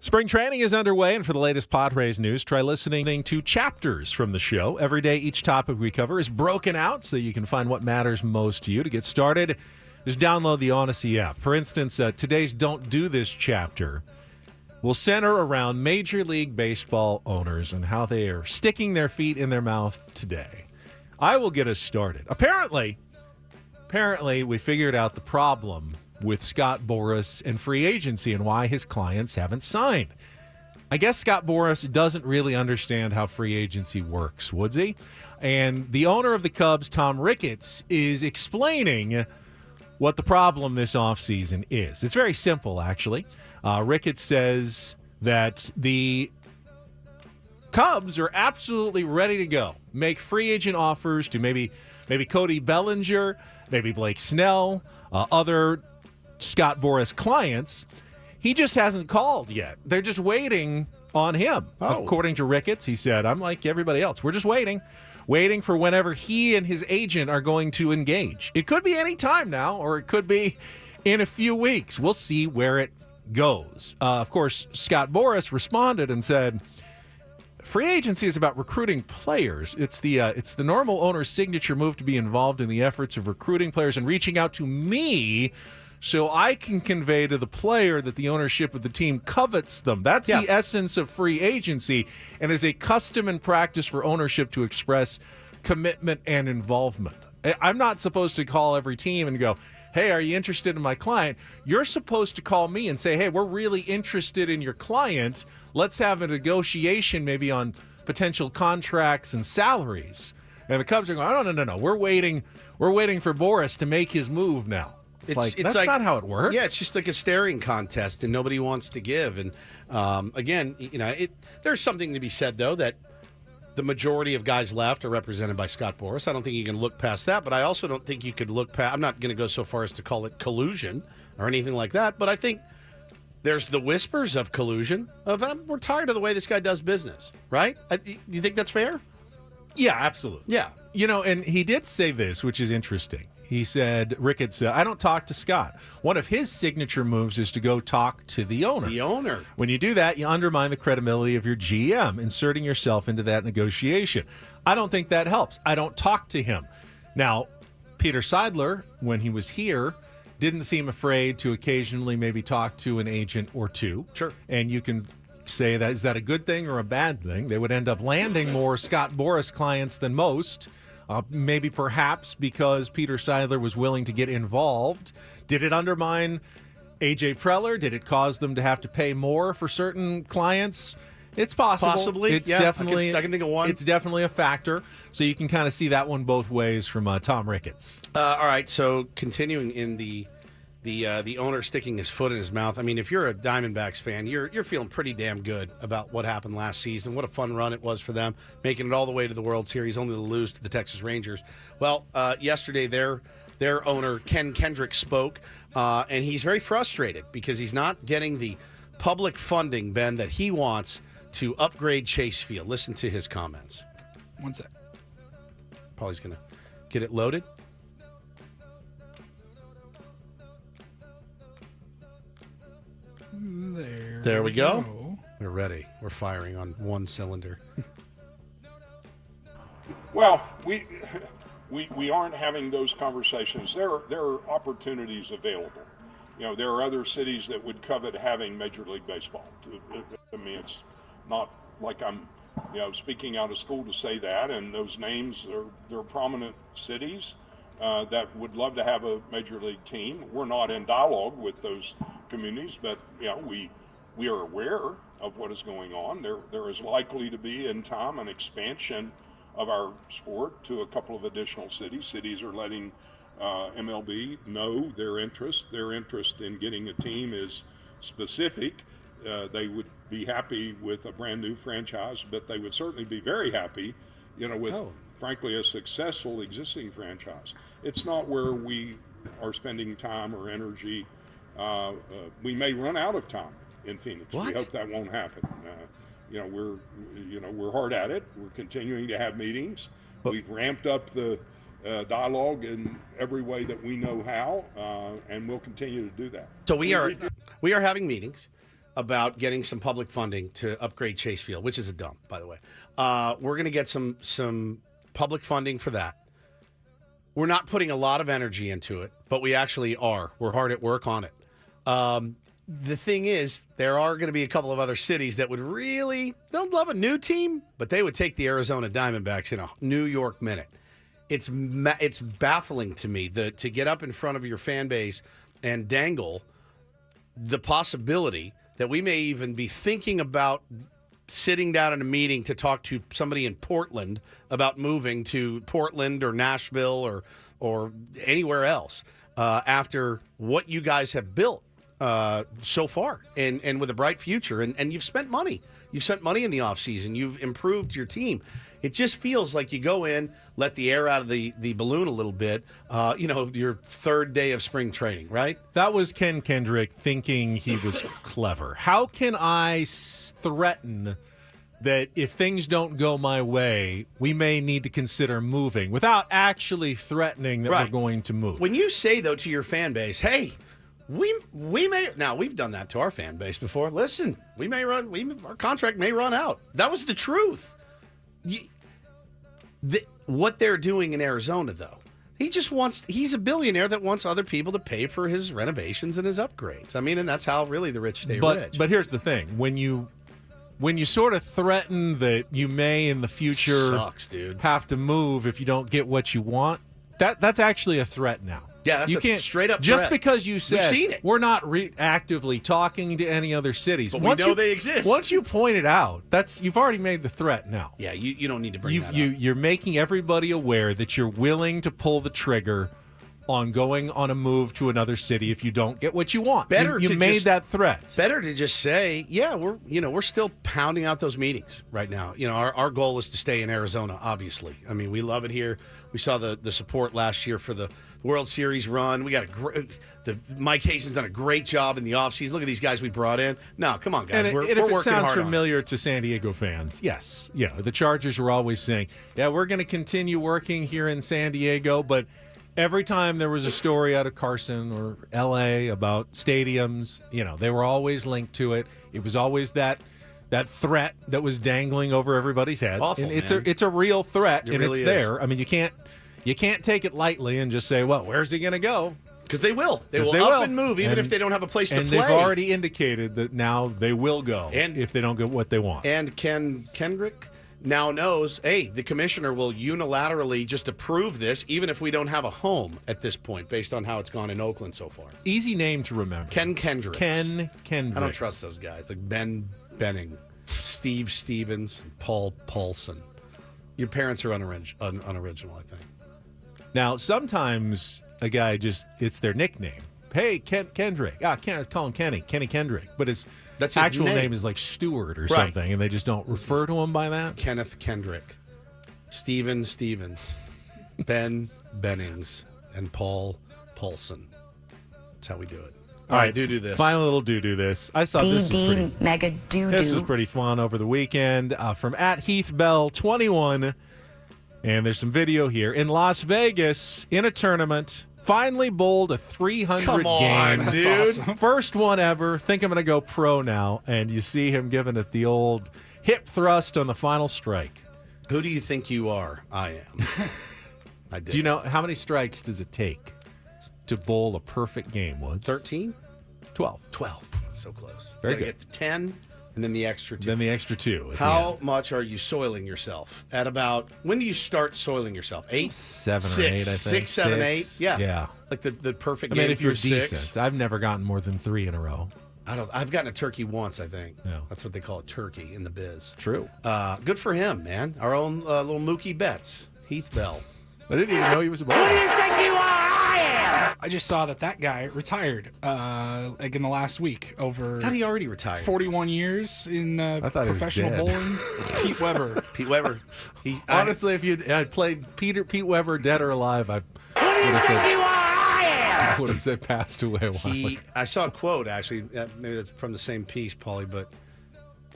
Spring training is underway, and for the latest Padres news, try listening to chapters from the show. Every day, each topic we cover is broken out so you can find what matters most to you. To get started, just download the Odyssey app. For instance, today's Don't Do This chapter will center around Major League Baseball owners and how they are sticking their feet in their mouth today. I will get us started. Apparently, we figured out the problem with Scott Boras and free agency and why his clients haven't signed. I guess Scott Boras doesn't really understand how free agency works, would he? And the owner of the Cubs, Tom Ricketts, is explaining what the problem this offseason is. It's very simple, actually. Ricketts says that the Cubs are absolutely ready to go. Make free agent offers to maybe Cody Bellinger, maybe Blake Snell, other Scott Boras clients. He just hasn't called yet. They're just waiting on him. According to Ricketts, he said, I'm like everybody else. We're just waiting for whenever he and his agent are going to engage. It could be any time now, or it could be in a few weeks. We'll see where it goes. Of course, Scott Boras responded and said, free agency is about recruiting players. It's the normal owner's signature move to be involved in the efforts of recruiting players and reaching out to me so I can convey to the player that the ownership of the team covets them. That's the essence of free agency, and is a custom and practice for ownership to express commitment and involvement. I'm not supposed to call every team and go, hey, are you interested in my client? You're supposed to call me and say, hey, we're really interested in your client. Let's have a negotiation maybe on potential contracts and salaries. And the Cubs are going, oh, no. We're waiting for Boras to make his move now. That's not how it works. Yeah, it's just like a staring contest, and nobody wants to give. And again, there's something to be said, though, that the majority of guys left are represented by Scott Boras. I don't think you can look past that, but I also don't think you could look past. I'm not going to go so far as to call it collusion or anything like that, but I think there's the whispers of collusion. We're tired of the way this guy does business, right? Do you think that's fair? Yeah, absolutely. Yeah. And he did say this, which is interesting. He said, Ricketts, I don't talk to Scott. One of his signature moves is to go talk to the owner. The owner. When you do that, you undermine the credibility of your GM, inserting yourself into that negotiation. I don't think that helps. I don't talk to him. Now, Peter Seidler, when he was here, didn't seem afraid to occasionally maybe talk to an agent or two. Sure. And you can say, is that a good thing or a bad thing? They would end up landing more Scott Boras clients than most. Maybe perhaps because Peter Seidler was willing to get involved. Did it undermine A.J. Preller? Did it cause them to have to pay more for certain clients? It's possible. Possibly. It's definitely. I can think of one. It's definitely a factor. So you can kind of see that one both ways from Tom Ricketts. All right. So continuing in the owner sticking his foot in his mouth. I mean, if you're a Diamondbacks fan, you're feeling pretty damn good about what happened last season. What a fun run it was for them, making it all the way to the World Series, only to lose to the Texas Rangers. Well, yesterday their owner Ken Kendrick spoke, and he's very frustrated because he's not getting the public funding, Ben, that he wants to upgrade Chase Field. Listen to his comments. One sec. Paulie's going to get it loaded. There we go. We're ready. We're firing on one cylinder. Well, we aren't having those conversations. There are opportunities available. There are other cities that would covet having Major League Baseball. I mean, it's not like I'm, speaking out of school to say that. And those names they're prominent cities that would love to have a Major League team. We're not in dialogue with those communities, but we are aware of what is going on. There is likely to be in time an expansion of our sport to a couple of additional cities. Cities are letting MLB know their interest. Their interest in getting a team is specific. They would be happy with a brand new franchise, but they would certainly be very happy, with frankly a successful existing franchise. It's not where we are spending time or energy. We may run out of time in Phoenix. What? We hope that won't happen. We're hard at it. We're continuing to have meetings. We've ramped up the dialogue in every way that we know how, and we'll continue to do that. So we are having meetings. about getting some public funding to upgrade Chase Field, which is a dump, by the way. We're going to get some public funding for that. We're not putting a lot of energy into it, but we actually are. We're hard at work on it. The thing is, there are going to be a couple of other cities that would they'll love a new team, but they would take the Arizona Diamondbacks in a New York minute. It's baffling to me to get up in front of your fan base and dangle the possibility that we may even be thinking about sitting down in a meeting to talk to somebody in Portland about moving to Portland or Nashville or anywhere else after what you guys have built so far and with a bright future. And you've spent money. You've spent money in the offseason. You've improved your team. It just feels like you go in, let the air out of the balloon a little bit, your third day of spring training, right? That was Ken Kendrick thinking he was clever. How can I threaten that if things don't go my way, we may need to consider moving without actually threatening that we're going to move? When you say, though, to your fan base, hey, we may now we've done that to our fan base before. Listen, our contract may run out. That was the truth. What they're doing in Arizona, though, he's a billionaire that wants other people to pay for his renovations and his upgrades. I mean, and that's how really the rich stay rich. But here's the thing: when you sort of threaten that you may in the future have to move if you don't get what you want, that's actually a threat now. Yeah, that's can't straight up just threat. Because you said We've seen it. We're not actively talking to any other cities. But we know they exist. Once you point it out, you've already made the threat now. Yeah, you don't need to bring that up. You're making everybody aware that you're willing to pull the trigger on going on a move to another city if you don't get what you want. You made that threat. Better to just say, yeah, we're still pounding out those meetings right now. Our goal is to stay in Arizona, obviously. I mean, we love it here. We saw the support last year for the World Series run. We got Mike Hazen's done a great job in the offseason. Look at these guys we brought in. No, come on, guys. We're if working it sounds hard familiar to San Diego fans, yes. The Chargers were always saying, yeah, we're going to continue working here in San Diego, but every time there was a story out of Carson or L.A. about stadiums, they were always linked to it. It was always that threat that was dangling over everybody's head. Awful, and it's a real threat, and really it's there. I mean, you can't take it lightly and just say, well, where's he going to go? Because they will. They will up and move, even if they don't have a place to play. And they've already indicated that now they will go if they don't get what they want. And Ken Kendrick now knows, hey, the commissioner will unilaterally just approve this, even if we don't have a home at this point, based on how it's gone in Oakland so far. Easy name to remember. Ken Kendrick. Ken Kendrick. I don't trust those guys. Like Ben Benning, Steve Stevens, and Paul Paulson. Your parents are unoriginal, I think. Now, sometimes a guy it's their nickname. Hey, Kendrick. Call him Kenny Kendrick. But his actual name is like Stewart or something, and they just don't refer to him by that. Kenneth Kendrick, Steven Stevens, Ben Bennings, and Paul Paulson. That's how we do it. All right, do this. Final little do this. I saw this was pretty mega do. This was pretty fun over the weekend from @HeathBell21. And there's some video here. In Las Vegas, in a tournament, finally bowled a 300 Come on, game. dude. Awesome. First one ever. Think I'm going to go pro now. And you see him giving it the old hip thrust on the final strike. Who do you think you are? I am. I did. Do you know how many strikes does it take to bowl a perfect game, Woods? 13? 12. 12. So close. Very good. good. Get the 10. And then the extra 2. Then the extra 2. How much are you soiling yourself? At about, when do you start soiling yourself? 8? 7 6, or 8, I think. 6, 7, 8? Yeah. Yeah. Like the perfect I game mean, if you're through 6. decent. I've never gotten more than 3 in a row. I've gotten a turkey once, I think. Yeah. That's what they call a turkey in the biz. True. Good for him, man. Our own little Mookie Betts, Heath Bell. I didn't even know he was a bowler. Who do you think you are? I am. I just saw that guy retired like in the last week over. I thought he already retired. 41 years in professional bowling. Pete Weber. Pete Weber. Honestly, if you had played Pete Weber, dead or alive, I Who do you think you are? I am. would have said passed away a while ago. I saw a quote, actually. Maybe that's from the same piece, Paulie, but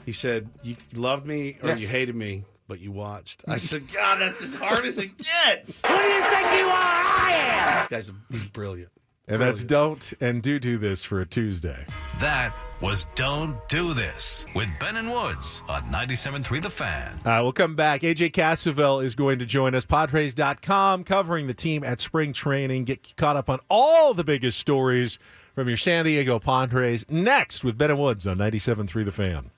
he said, you loved me or you hated me, but you watched. I said, God, that's as hard as it gets. Who do you think you are? I am. He's brilliant. And that's don't and do this for a Tuesday. That was Don't Do This with Ben and Woods on 97.3 The Fan. We'll come back. AJ Cassavell is going to join us. Padres.com covering the team at spring training. Get caught up on all the biggest stories from your San Diego Padres next with Ben and Woods on 97.3 The Fan.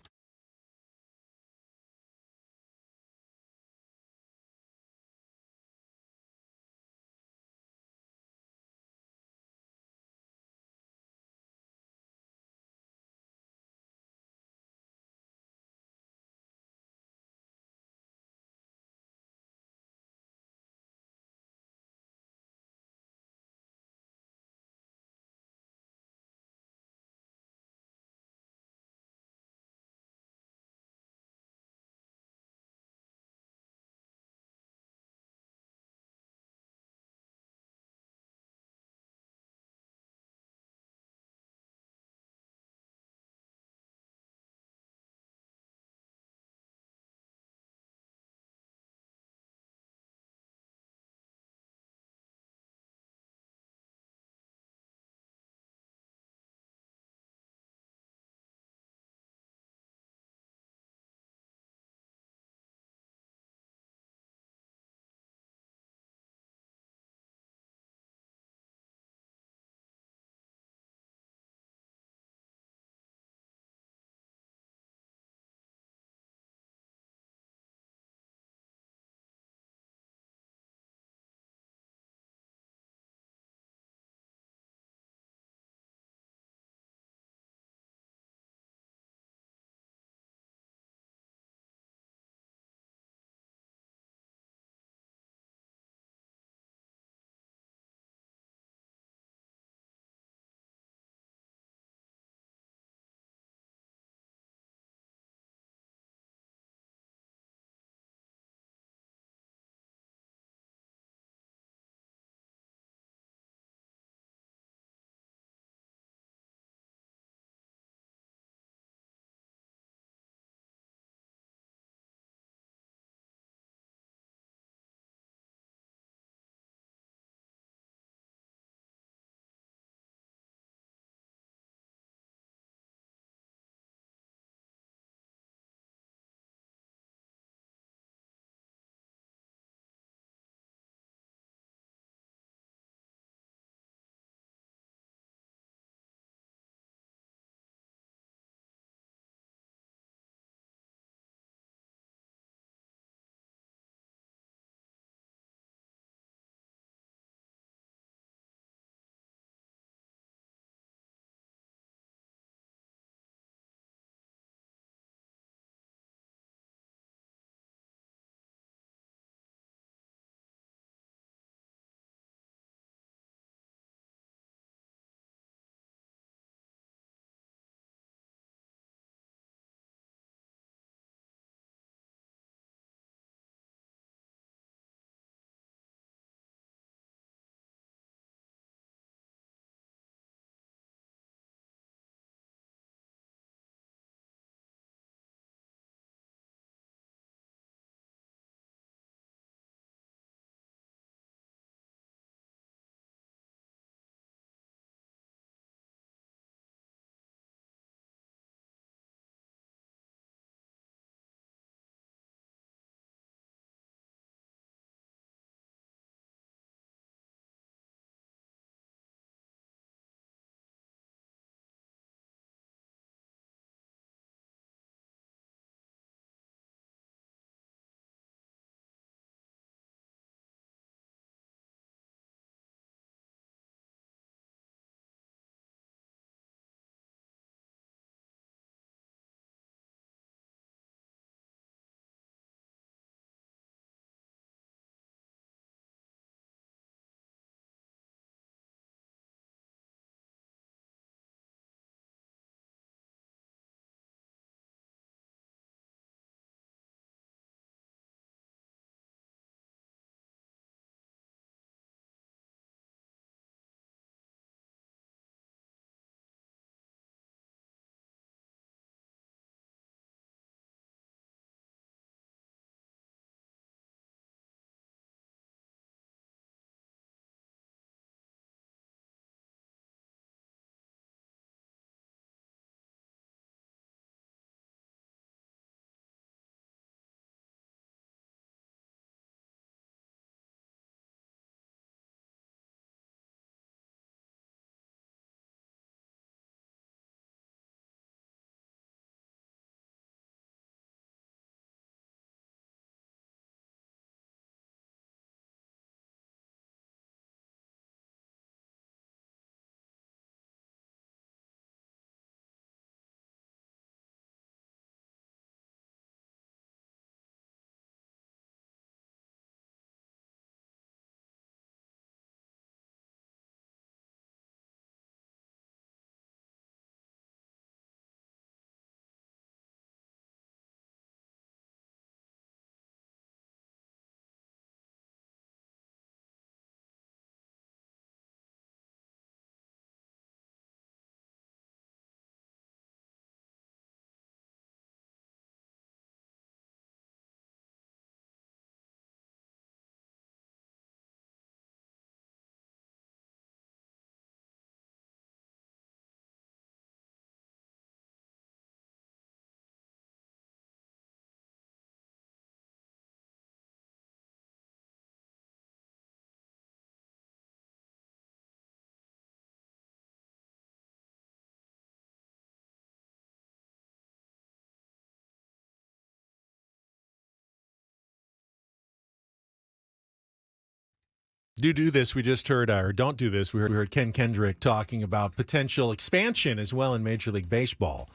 Do this. We just heard, or don't do this. We heard Ken Kendrick talking about potential expansion as well in Major League Baseball.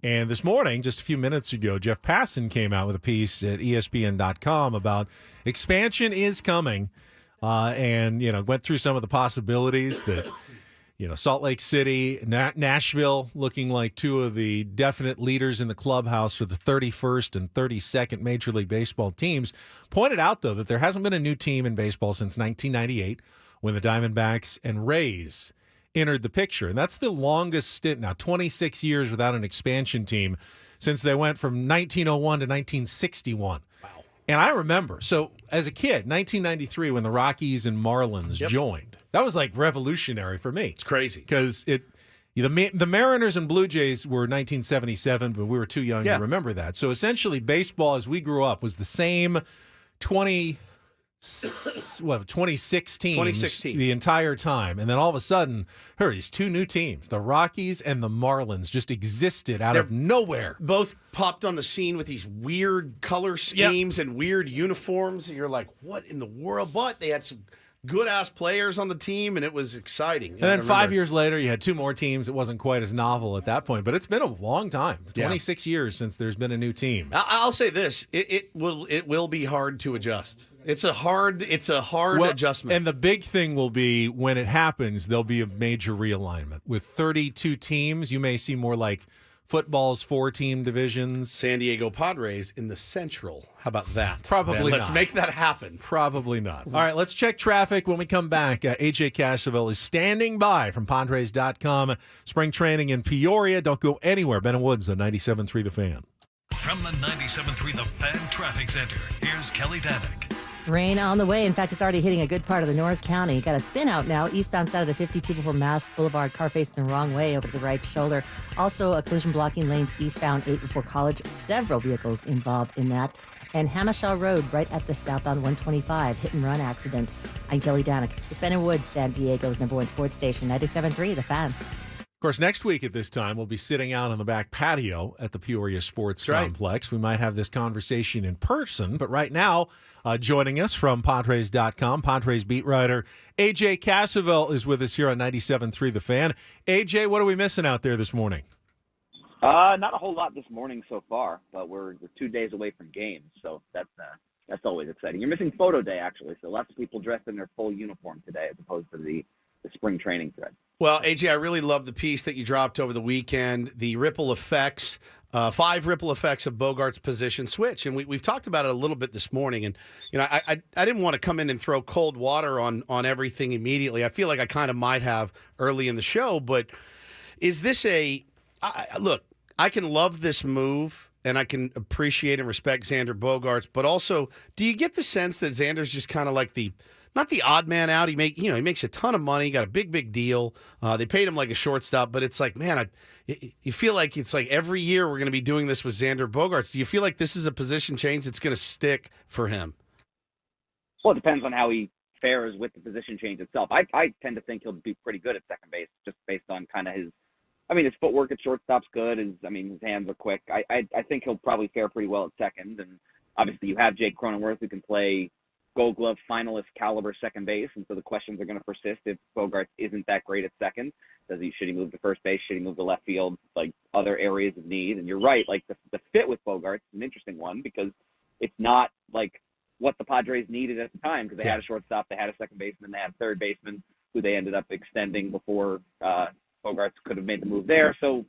And this morning, just a few minutes ago, Jeff Passan came out with a piece at ESPN.com about expansion is coming, and went through some of the possibilities that Salt Lake City, Nashville, looking like two of the definite leaders in the clubhouse for the 31st and 32nd Major League Baseball teams. Pointed out, though, that there hasn't been a new team in baseball since 1998 when the Diamondbacks and Rays entered the picture. And that's the longest stint now, 26 years without an expansion team since they went from 1901 to 1961. Wow. And I remember, so as a kid, 1993, when the Rockies and Marlins joined, that was like revolutionary for me. It's crazy. Because the Mariners and Blue Jays were 1977, but we were too young to remember that. So essentially, baseball as we grew up was the same 26 teams the entire time. And then all of a sudden, these two new teams, the Rockies and the Marlins, just existed out of nowhere. Both popped on the scene with these weird color schemes and weird uniforms. You're like, what in the world? But they had some good-ass players on the team, and it was exciting. And then 5 years later, you had two more teams. It wasn't quite as novel at that point, but it's been a long time, 26 years since there's been a new team. I'll say this: it will be hard to adjust. It's a hard adjustment. And the big thing will be when it happens, there'll be a major realignment. With 32 teams, you may see more like football's 4-team divisions. San Diego Padres in the Central. How about that? Probably not. Let's make that happen. Probably not. All right, let's check traffic when we come back. AJ Cassavell is standing by from Padres.com. Spring training in Peoria. Don't go anywhere. Ben and Woods on 97.3 The Fan. From the 97.3 The Fan Traffic Center, here's Kelly Danick. Rain on the way. In fact, it's already hitting a good part of the North County. Got a spin out now, eastbound side of the 52 before Mask Boulevard. Car facing the wrong way over to the right shoulder. Also, a collision blocking lanes eastbound 8 before College. Several vehicles involved in that. And Hamashaw Road right at the southbound 125 hit and run accident. I'm Kelly Danick with Ben and Woods, San Diego's #1 sports station, 97.3 The Fan. Of course, next week at this time, we'll be sitting out on the back patio at the Peoria Sports Complex. We might have this conversation in person, but right now, joining us from Padres.com, Padres beat writer AJ Cassavell is with us here on 97.3 The Fan. AJ, what are we missing out there this morning? Not a whole lot this morning so far, but we're 2 days away from games, so that's always exciting. You're missing photo day, actually, so lots of people dressed in their full uniform today as opposed to the spring training thread. Well, AJ, I really love the piece that you dropped over the weekend, the ripple effects, 5 ripple effects of Bogaerts' position switch. And we've talked about it a little bit this morning. And, I didn't want to come in and throw cold water on everything immediately. I feel like I kind of might have early in the show. But is this look, I can love this move and I can appreciate and respect Xander Bogaerts. But also, do you get the sense that Xander's just kind of like not the odd man out. He makes a ton of money, got a big deal. They paid him like a shortstop, but it's like, man, you feel like it's like every year we're going to be doing this with Xander Bogaerts. Do you feel like this is a position change that's going to stick for him? Well, it depends on how he fares with the position change itself. I tend to think he'll be pretty good at second base, just based on kind of his footwork at shortstop's good. His hands are quick. I think he'll probably fare pretty well at second. And obviously you have Jake Cronenworth who can play Gold Glove finalist caliber second base, and so the questions are going to persist if Bogaerts isn't that great at second. Should he move to first base? Should he move to left field? Like other areas of need. And you're right, like the fit with Bogaerts is an interesting one because it's not like what the Padres needed at the time because they had a shortstop, they had a second baseman, they had a third baseman who they ended up extending before Bogaerts could have made the move there. So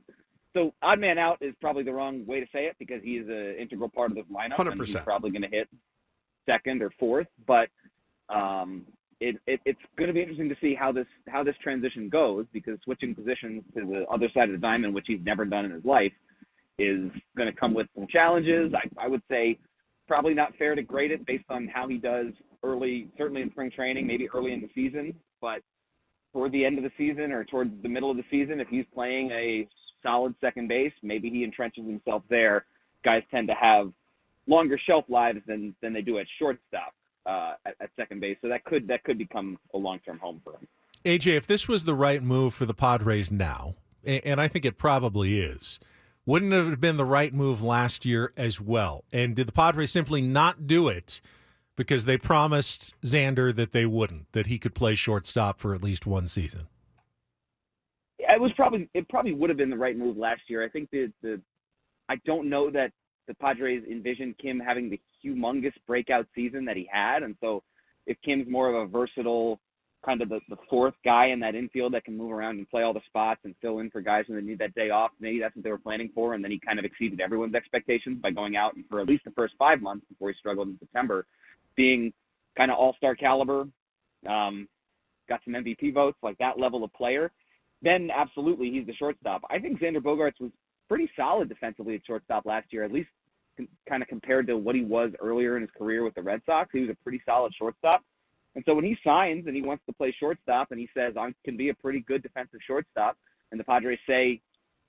odd man out is probably the wrong way to say it because he is an integral part of the lineup 100%. And he's probably going to hit second or fourth, but it's going to be interesting to see how this transition goes because switching positions to the other side of the diamond, which he's never done in his life, is going to come with some challenges. I would say probably not fair to grade it based on how he does early, certainly in spring training, maybe early in the season, but toward the end of the season or towards the middle of the season, if he's playing a solid second base, maybe he entrenches himself there. Guys tend to have longer shelf lives than they do at shortstop at second base. So that could become a long-term home for him. AJ, if this was the right move for the Padres now, and I think it probably is, wouldn't it have been the right move last year as well? And did the Padres simply not do it because they promised Xander that they wouldn't, that he could play shortstop for at least one season. It probably would have been the right move last year. I think I don't know that the Padres envisioned Kim having the humongous breakout season that he had, and so if Kim's more of a versatile kind of the fourth guy in that infield that can move around and play all the spots and fill in for guys when they need that day off, maybe that's what they were planning for, and then he kind of exceeded everyone's expectations by going out and for at least the first 5 months before he struggled in September, being kind of all-star caliber, got some MVP votes, like that level of player. Then absolutely he's the shortstop. I think Xander Bogaerts was pretty solid defensively at shortstop last year, at least kind of compared to what he was earlier in his career with the Red Sox. He was a pretty solid shortstop. And so when he signs and he wants to play shortstop and he says, I can be a pretty good defensive shortstop, and the Padres say,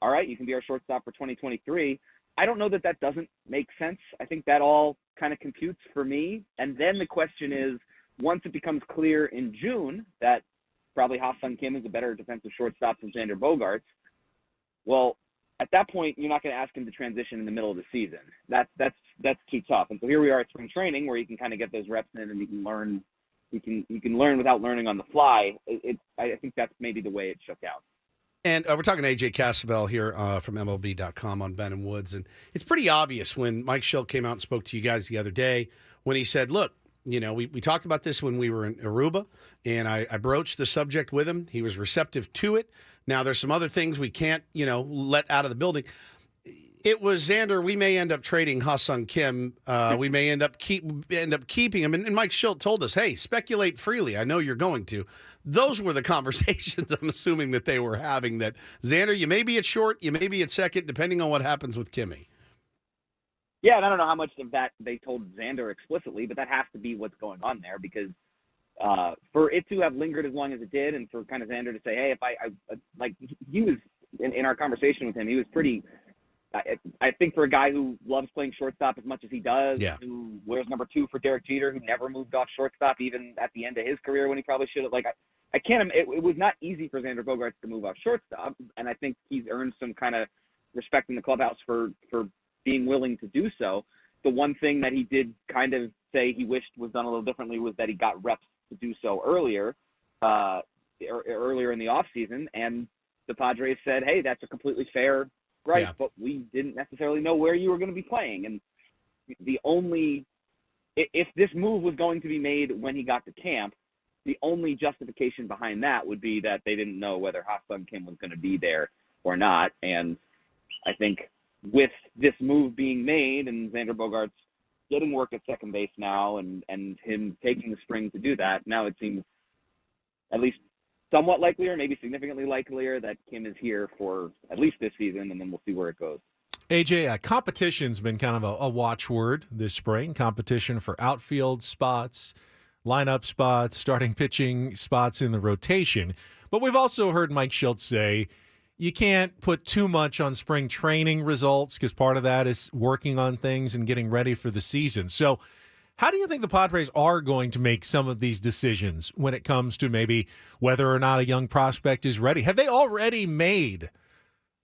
all right, you can be our shortstop for 2023, I don't know that that doesn't make sense. I think that all kind of computes for me. And then the question is, once it becomes clear in June that probably Ha-Seong Kim is a better defensive shortstop than Xander Bogaerts, well, at that point, you're not going to ask him to transition in the middle of the season. That's too tough. And so here we are at spring training where you can kind of get those reps in and you can learn. You can learn without learning on the fly. I think that's maybe the way it shook out. And we're talking to AJ Cassavell here from MLB.com on Ben and Woods. And it's pretty obvious when Mike Schilt came out and spoke to you guys the other day when he said, look, we talked about this when we were in Aruba, and I broached the subject with him. He was receptive to it. Now, there's some other things we can't, let out of the building. It was Xander. We may end up trading Ha-Seong Kim. We may end up keeping him. And Mike Schilt told us, hey, speculate freely. I know you're going to. Those were the conversations I'm assuming that they were having, that Xander, you may be at short, you may be at second, depending on what happens with Kimmy. Yeah, and I don't know how much of that they told Xander explicitly, but that has to be what's going on there, because for it to have lingered as long as it did, and for kind of Xander to say, hey, if I like, he was, in our conversation with him, he was pretty, I think for a guy who loves playing shortstop as much as he does, who wears number 2 for Derek Jeter, who never moved off shortstop even at the end of his career when he probably should have, I can't, it was not easy for Xander Bogaerts to move off shortstop, and I think he's earned some kind of respect in the clubhouse for being willing to do so. The one thing that he did kind of say he wished was done a little differently was that he got reps to do so earlier in the offseason, and the Padres said, hey, that's a completely fair right, but we didn't necessarily know where you were going to be playing. And if this move was going to be made when he got to camp, the only justification behind that would be that they didn't know whether Ha-Seong Kim was going to be there or not. And I think with this move being made and Xander Bogaerts getting work at second base now and him taking the spring to do that, now it seems at least somewhat likelier, maybe significantly likelier, that Kim is here for at least this season, and then we'll see where it goes. AJ, competition's been kind of a watchword this spring. Competition for outfield spots, lineup spots, starting pitching spots in the rotation. But we've also heard Mike Schilt say you can't put too much on spring training results because part of that is working on things and getting ready for the season. So how do you think the Padres are going to make some of these decisions when it comes to maybe whether or not a young prospect is ready? Have they already made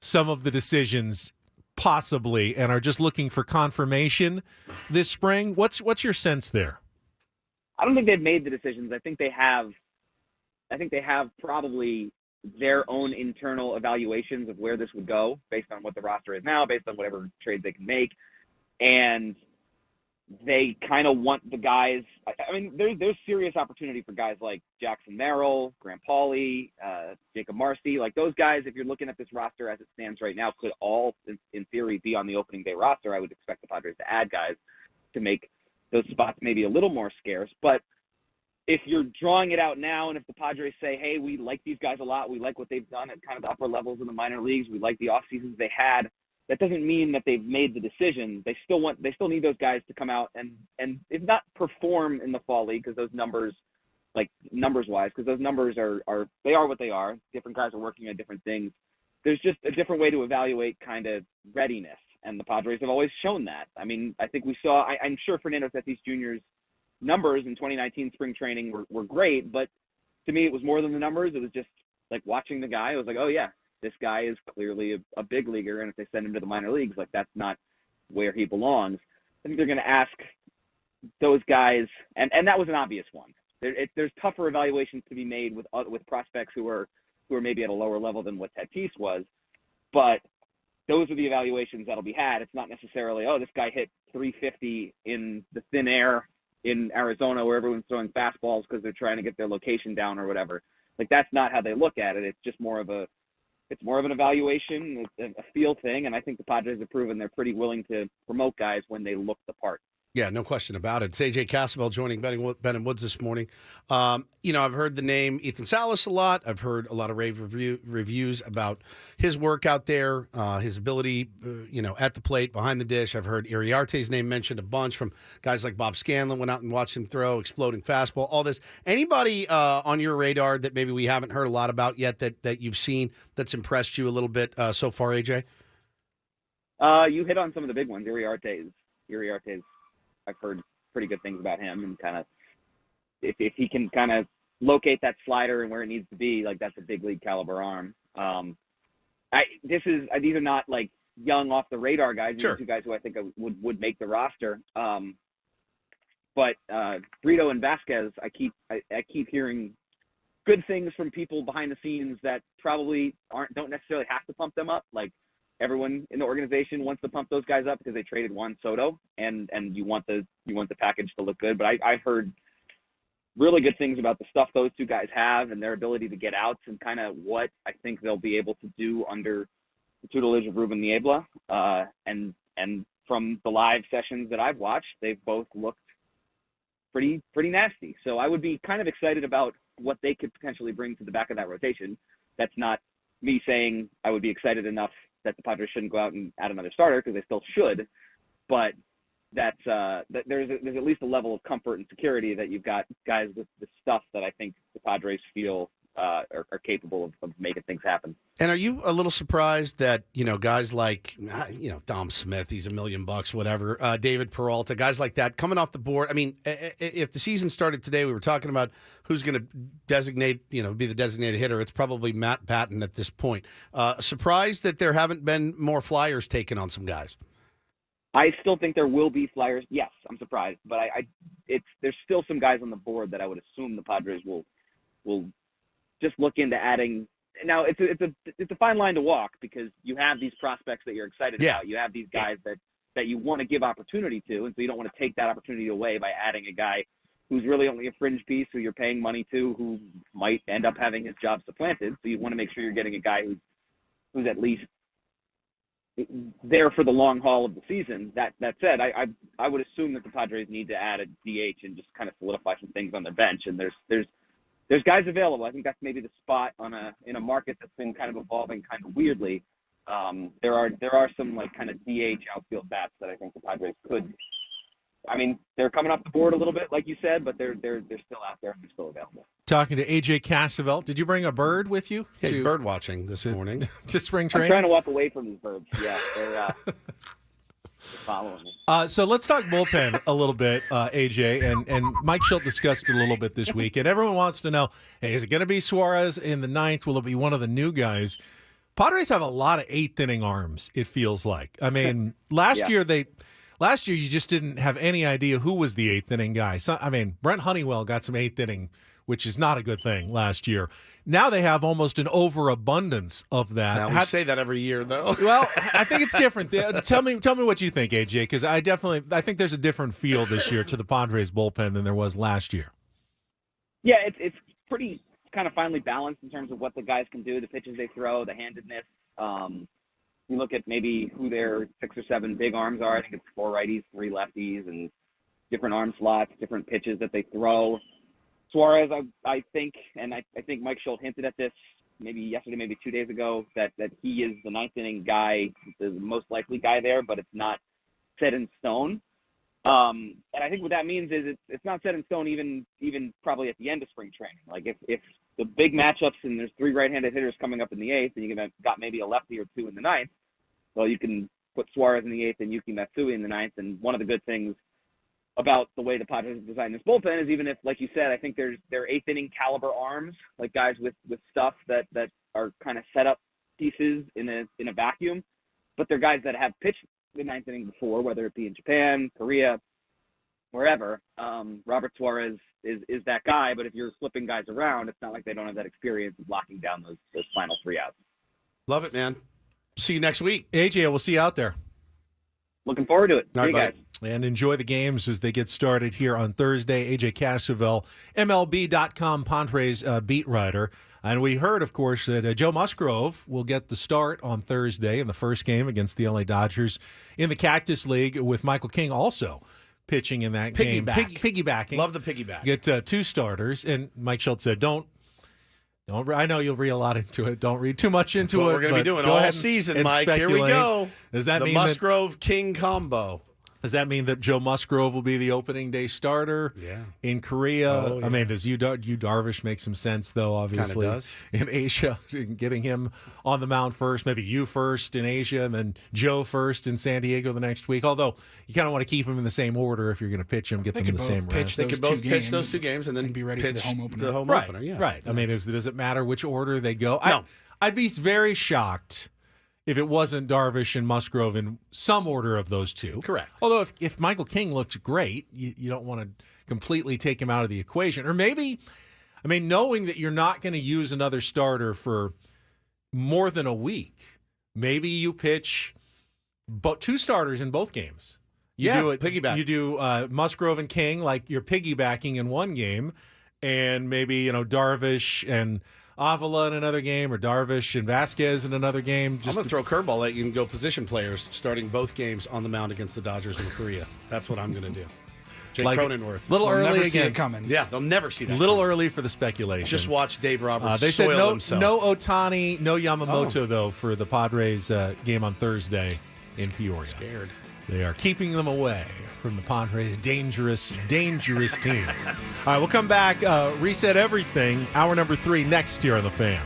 some of the decisions possibly and are just looking for confirmation this spring? What's your sense there? I don't think they've made the decisions. I think they have probably their own internal evaluations of where this would go based on what the roster is now, based on whatever trades they can make. And they kind of want the guys. I mean, there's serious opportunity for guys like Jackson Merrill, Grant Pauley, Jacob Marcy. Like those guys, if you're looking at this roster as it stands right now, could all, in theory, be on the opening day roster. I would expect the Padres to add guys to make those spots maybe a little more scarce. But if you're drawing it out now, and if the Padres say, hey, we like these guys a lot, we like what they've done at kind of the upper levels in the minor leagues, we like the off seasons they had, that doesn't mean that they've made the decision. They still need those guys to come out and if not perform in the fall league, because those numbers, like numbers-wise, because those numbers are they are what they are. Different guys are working on different things. There's just a different way to evaluate kind of readiness, and the Padres have always shown that. I mean, I think we saw. I'm sure Fernando Tatis Jr.'s numbers in 2019 spring training were great, but to me, it was more than the numbers. It was just like watching the guy. I was like, oh yeah, this guy is clearly a big leaguer, and if they send him to the minor leagues, like that's not where he belongs. I think they're going to ask those guys, and that was an obvious one. There's tougher evaluations to be made with prospects who are maybe at a lower level than what Tatis was, but those are the evaluations that'll be had. It's not necessarily, oh, this guy hit 350 in the thin air in Arizona where everyone's throwing fastballs because they're trying to get their location down or whatever. Like, that's not how they look at it. It's just more of an evaluation, a feel thing, and I think the Padres have proven they're pretty willing to promote guys when they look the part. Yeah, no question about it. It's AJ Cassavell joining Ben and Woods this morning. I've heard the name Ethan Salas a lot. I've heard a lot of rave reviews about his work out there, his ability, at the plate, behind the dish. I've heard Iriarte's name mentioned a bunch from guys like Bob Scanlon. Went out and watched him throw, exploding fastball, all this. Anybody on your radar that maybe we haven't heard a lot about yet that you've seen that's impressed you a little bit so far, AJ? You hit on some of the big ones. Iriarte's. I've heard pretty good things about him, and kind of if he can kind of locate that slider and where it needs to be, like, that's a big league caliber arm. These are not like young off the radar guys. These are two guys who I think would make the roster. But Brito and Vasquez, I keep hearing good things from people behind the scenes that probably don't necessarily have to pump them up. Like, everyone in the organization wants to pump those guys up because they traded Juan Soto, and you want the package to look good. But I've heard really good things about the stuff those two guys have and their ability to get outs, and kind of what I think they'll be able to do under the tutelage of Ruben Niebla. And from the live sessions that I've watched, they've both looked pretty nasty. So I would be kind of excited about what they could potentially bring to the back of that rotation. That's not me saying I would be excited enough that the Padres shouldn't go out and add another starter, because they still should, but that there's at least a level of comfort and security that you've got guys with the stuff that I think the Padres feel are capable of making things happen. And are you a little surprised that, guys like, Dom Smith, he's $1 million, whatever, David Peralta, guys like that coming off the board? I mean, if the season started today, we were talking about who's going to designate, be the designated hitter. It's probably Matt Patton at this point. Surprised that there haven't been more flyers taken on some guys? I still think there will be flyers. Yes, I'm surprised, but there's still some guys on the board that I would assume the Padres will just look into adding. Now, it's a fine line to walk, because you have these prospects that you're excited about. You have these guys that you want to give opportunity to, and so you don't want to take that opportunity away by adding a guy who's really only a fringe piece, who you're paying money to, who might end up having his job supplanted. So you want to make sure you're getting a guy who's at least there for the long haul of the season. That said, I would assume that the Padres need to add a DH and just kind of solidify some things on their bench, and there's guys available. I think that's maybe the spot in a market that's been kind of evolving kind of weirdly. There are some like kind of DH outfield bats that I think the Padres could. I mean, they're coming off the board a little bit, like you said, but they're still out there and they're still available. Talking to AJ Cassavell. Did you bring a bird with you? Yeah, bird watching this morning to spring training. I'm trying to walk away from these birds. Yeah, they're following me. So let's talk bullpen a little bit, AJ. And Mike Schilt discussed it a little bit this week. And everyone wants to know, hey, is it going to be Suarez in the ninth? Will it be one of the new guys? Padres have a lot of eighth-inning arms, it feels like. I mean, last year you just didn't have any idea who was the eighth-inning guy. So, I mean, Brent Honeywell got some eighth-inning, which is not a good thing last year. Now they have almost an overabundance of that. Now we say that every year, though. Well, I think it's different. Tell me what you think, AJ, because I think there's a different feel this year to the Padres bullpen than there was last year. Yeah, it's pretty kind of finely balanced in terms of what the guys can do, the pitches they throw, the handedness. You look at maybe who their 6 or 7 big arms are. I think it's 4 righties, 3 lefties, and different arm slots, different pitches that they throw. Suarez, I think, and I think Mike Schilt hinted at this maybe yesterday, maybe 2 days ago, that he is the ninth inning guy, the most likely guy there, but it's not set in stone. And I think what that means is it's not set in stone even probably at the end of spring training. Like if the big matchups and there's 3 right-handed hitters coming up in the 8th, and you're gonna got maybe a lefty or 2 in the 9th, well, you can put Suarez in the 8th and Yuki Matsui in the 9th. And one of the good things about the way the Padres have designed this bullpen is, even if, like you said, I think they're 8th inning caliber arms, like guys with stuff that are kind of set up pieces in a vacuum, but they're guys that have pitched the 9th inning before, whether it be in Japan, Korea, wherever. Robert Suarez is that guy, but if you're flipping guys around, it's not like they don't have that experience of locking down those final 3 outs. Love it, man. See you next week. AJ, we'll see you out there. Looking forward to it. All See right, you guys. And enjoy the games as they get started here on Thursday. AJ Cassavell, MLB.com Padres beat writer. And we heard, of course, that Joe Musgrove will get the start on Thursday in the first game against the LA Dodgers in the Cactus League, with Michael King also pitching in that game. Piggybacking. Love the piggyback. Get 2 starters. And Mike Schultz said, don't. I know you'll read a lot into it. Don't read too much into it. What we're going to be doing all season, Mike. Here we go. Does that mean Musgrove King combo? Does that mean that Joe Musgrove will be the opening day starter in Korea? Oh, yeah. I mean, does Yu Darvish make some sense, though, obviously, Kinda does. in Asia, getting him on the mound first, maybe you first in Asia, and then Joe first in San Diego the next week, although you kind of want to keep them in the same order if you're going to pitch them, get them in the same rest. They could both pitch those 2 games and then be ready for the home opener. Opener, yeah. Right. I mean, does it matter which order they go? No. I'd be very shocked if it wasn't Darvish and Musgrove in some order of those 2. Correct. Although if Michael King looked great, you don't want to completely take him out of the equation. Or maybe, I mean, knowing that you're not going to use another starter for more than a week, maybe you pitch 2 starters in both games. You do it, piggyback. You do Musgrove and King like you're piggybacking in one game, and maybe, Darvish and Avila in another game, or Darvish and Vasquez in another game. I'm going to throw a curveball at you and go position players starting both games on the mound against the Dodgers in Korea. That's what I'm going to do. Jake Cronenworth. Little They'll early never again. see it coming. Yeah, they'll never see that. Little early for the speculation. Just watch Dave Roberts they said soil himself. no Ohtani, no Yamamoto, though, for the Padres game on Thursday in Peoria. Scared. They are keeping them away from the Padres' dangerous team. All right, we'll come back, reset everything. Hour number 3 next here on The Fan.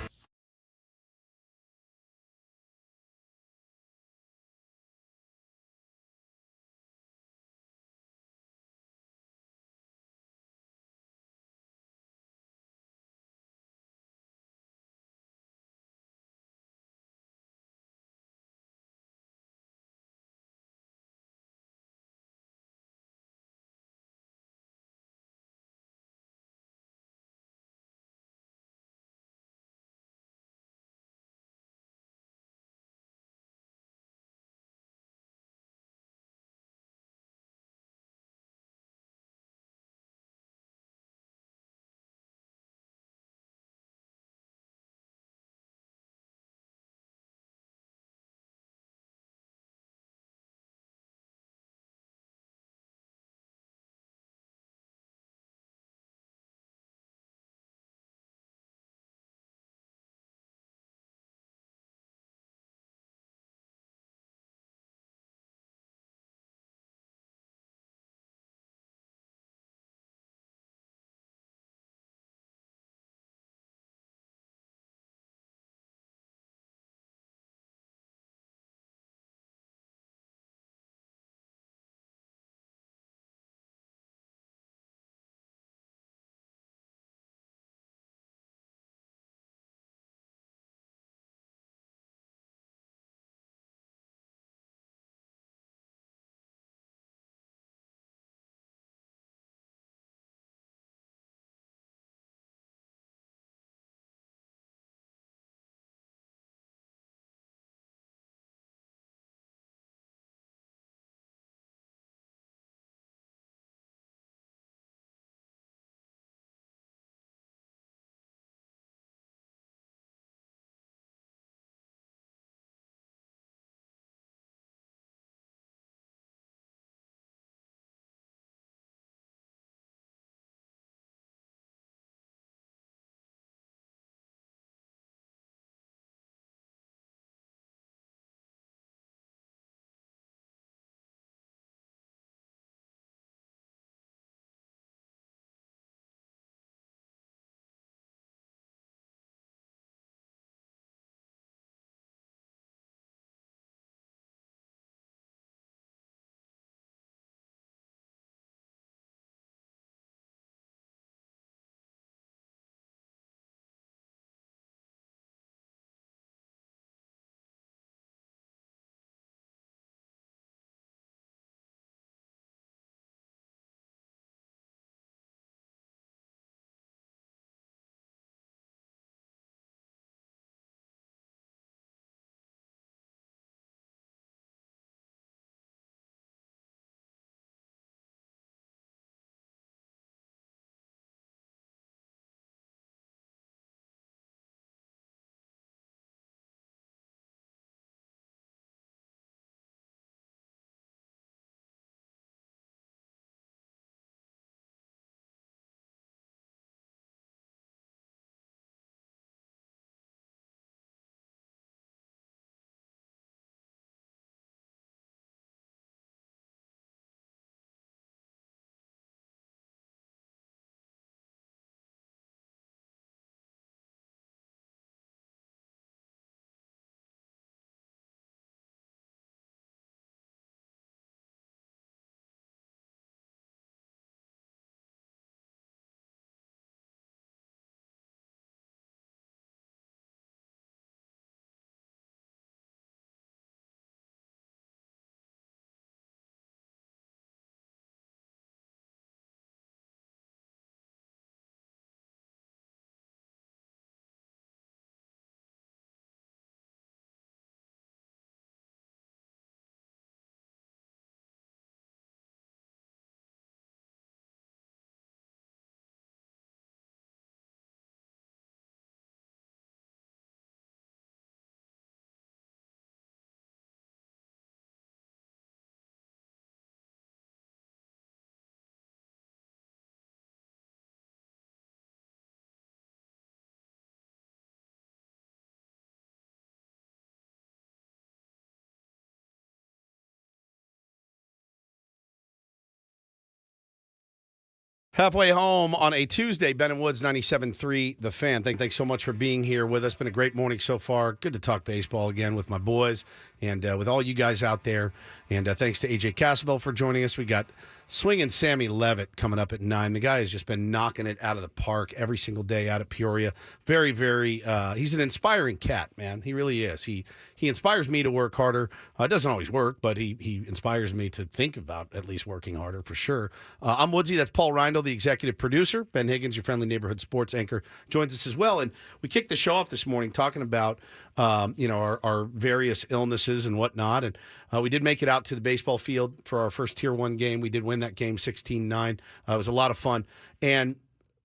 Halfway home on a Tuesday, Ben and Woods, 97.3 The Fan. Thanks so much for being here with us. Been a great morning so far. Good to talk baseball again with my boys and with all you guys out there. And thanks to AJ Cassavell for joining us. We got swinging Sammy Levitt coming up at 9. The guy has just been knocking it out of the park every single day out of Peoria. Very, very, he's an inspiring cat, man. He really is. He inspires me to work harder. It doesn't always work, but he inspires me to think about at least working harder for sure. I'm Woodsy. That's Paul Reindl, the executive producer. Ben Higgins, your friendly neighborhood sports anchor, joins us as well. And we kicked the show off this morning talking about, our various illnesses and whatnot. And we did make it out to the baseball field for our first Tier 1 game. We did win that game 16-9. It was a lot of fun. And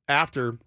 after,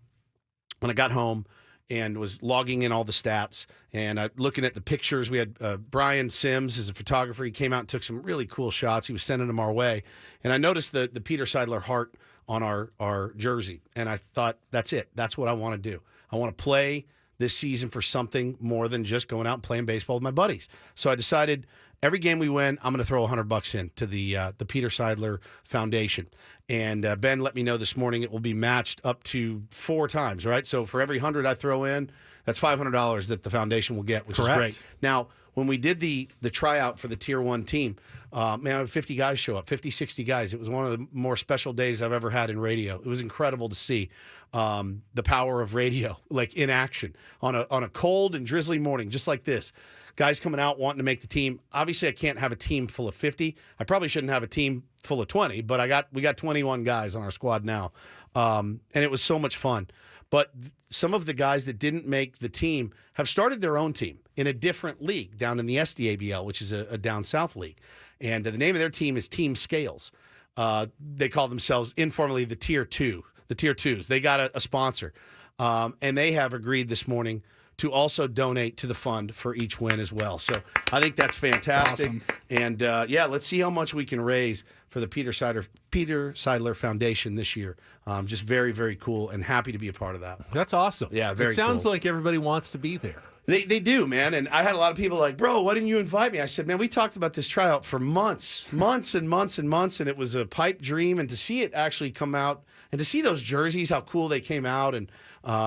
when I got home and was logging in all the stats and looking at the pictures, we had Brian Sims is a photographer. He came out and took some really cool shots. He was sending them our way. And I noticed the Peter Seidler heart on our jersey. And I thought, that's it. That's what I want to do. I want to play this season for something more than just going out and playing baseball with my buddies. So I decided every game we win, I'm going to throw $100 in to the Peter Seidler Foundation. And Ben let me know this morning it will be matched up to 4 times, right? So for every 100 I throw in, that's $500 that the foundation will get, which is great. Now, when we did the tryout for the Tier 1 team, man, 50 guys show up, 50, 60 guys. It was one of the more special days I've ever had in radio. It was incredible to see the power of radio, like in action on a cold and drizzly morning, just like this. Guys coming out wanting to make the team. Obviously, I can't have a team full of 50. I probably shouldn't have a team full of 20, but we got 21 guys on our squad now, and it was so much fun. But some of the guys that didn't make the team have started their own team in a different league down in the SDABL, which is a down south league. And the name of their team is Team Scales. They call themselves informally the Tier 2, the Tier 2s. They got a sponsor. And they have agreed this morning to also donate to the fund for each win as well. So I think that's fantastic. Awesome. And, let's see how much we can raise for the Peter Seidler Foundation this year. Just very, very cool and happy to be a part of that. That's awesome. Yeah, very It sounds cool. like everybody wants to be there. They do, man. And I had a lot of people like, bro, why didn't you invite me? I said, man, we talked about this tryout for months and months and months, and it was a pipe dream. And to see it actually come out and to see those jerseys, how cool they came out, and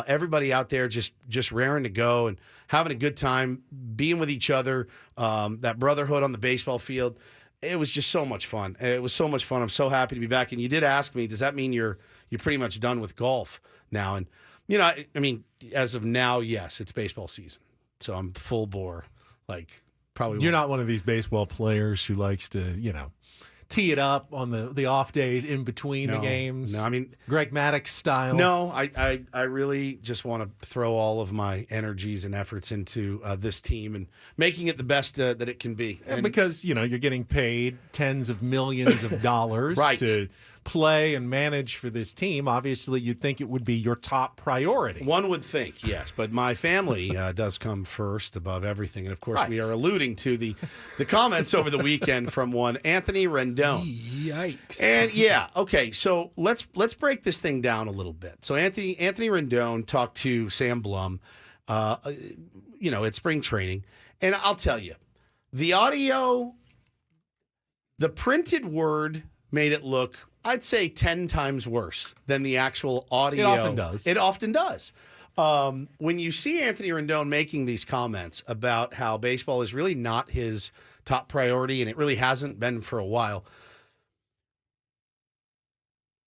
everybody out there just raring to go and having a good time, being with each other, that brotherhood on the baseball field. It was just so much fun. It was so much fun. I'm so happy to be back. And you did ask me, does that mean you're pretty much done with golf now? And, I mean, as of now, yes, it's baseball season. So I'm full bore, like probably. You're not one of these baseball players who likes to, tee it up on the off days in between the games. No, I mean Greg Maddux style. No, I really just want to throw all of my energies and efforts into this team and making it the best that it can be. And because you're getting paid tens of millions of dollars Right. to play and manage for this team. Obviously, you'd think it would be your top priority. One would think, yes, but my family does come first above everything. And, of course, we are alluding to the comments over the weekend from one Anthony Rendon. Yikes. And, okay, so let's break this thing down a little bit. So Anthony Rendon talked to Sam Blum, at spring training. And I'll tell you, the audio, the printed word made it look, I'd say 10 times worse than the actual audio. It often does. It often does. When you see Anthony Rendon making these comments about how baseball is really not his top priority, and it really hasn't been for a while,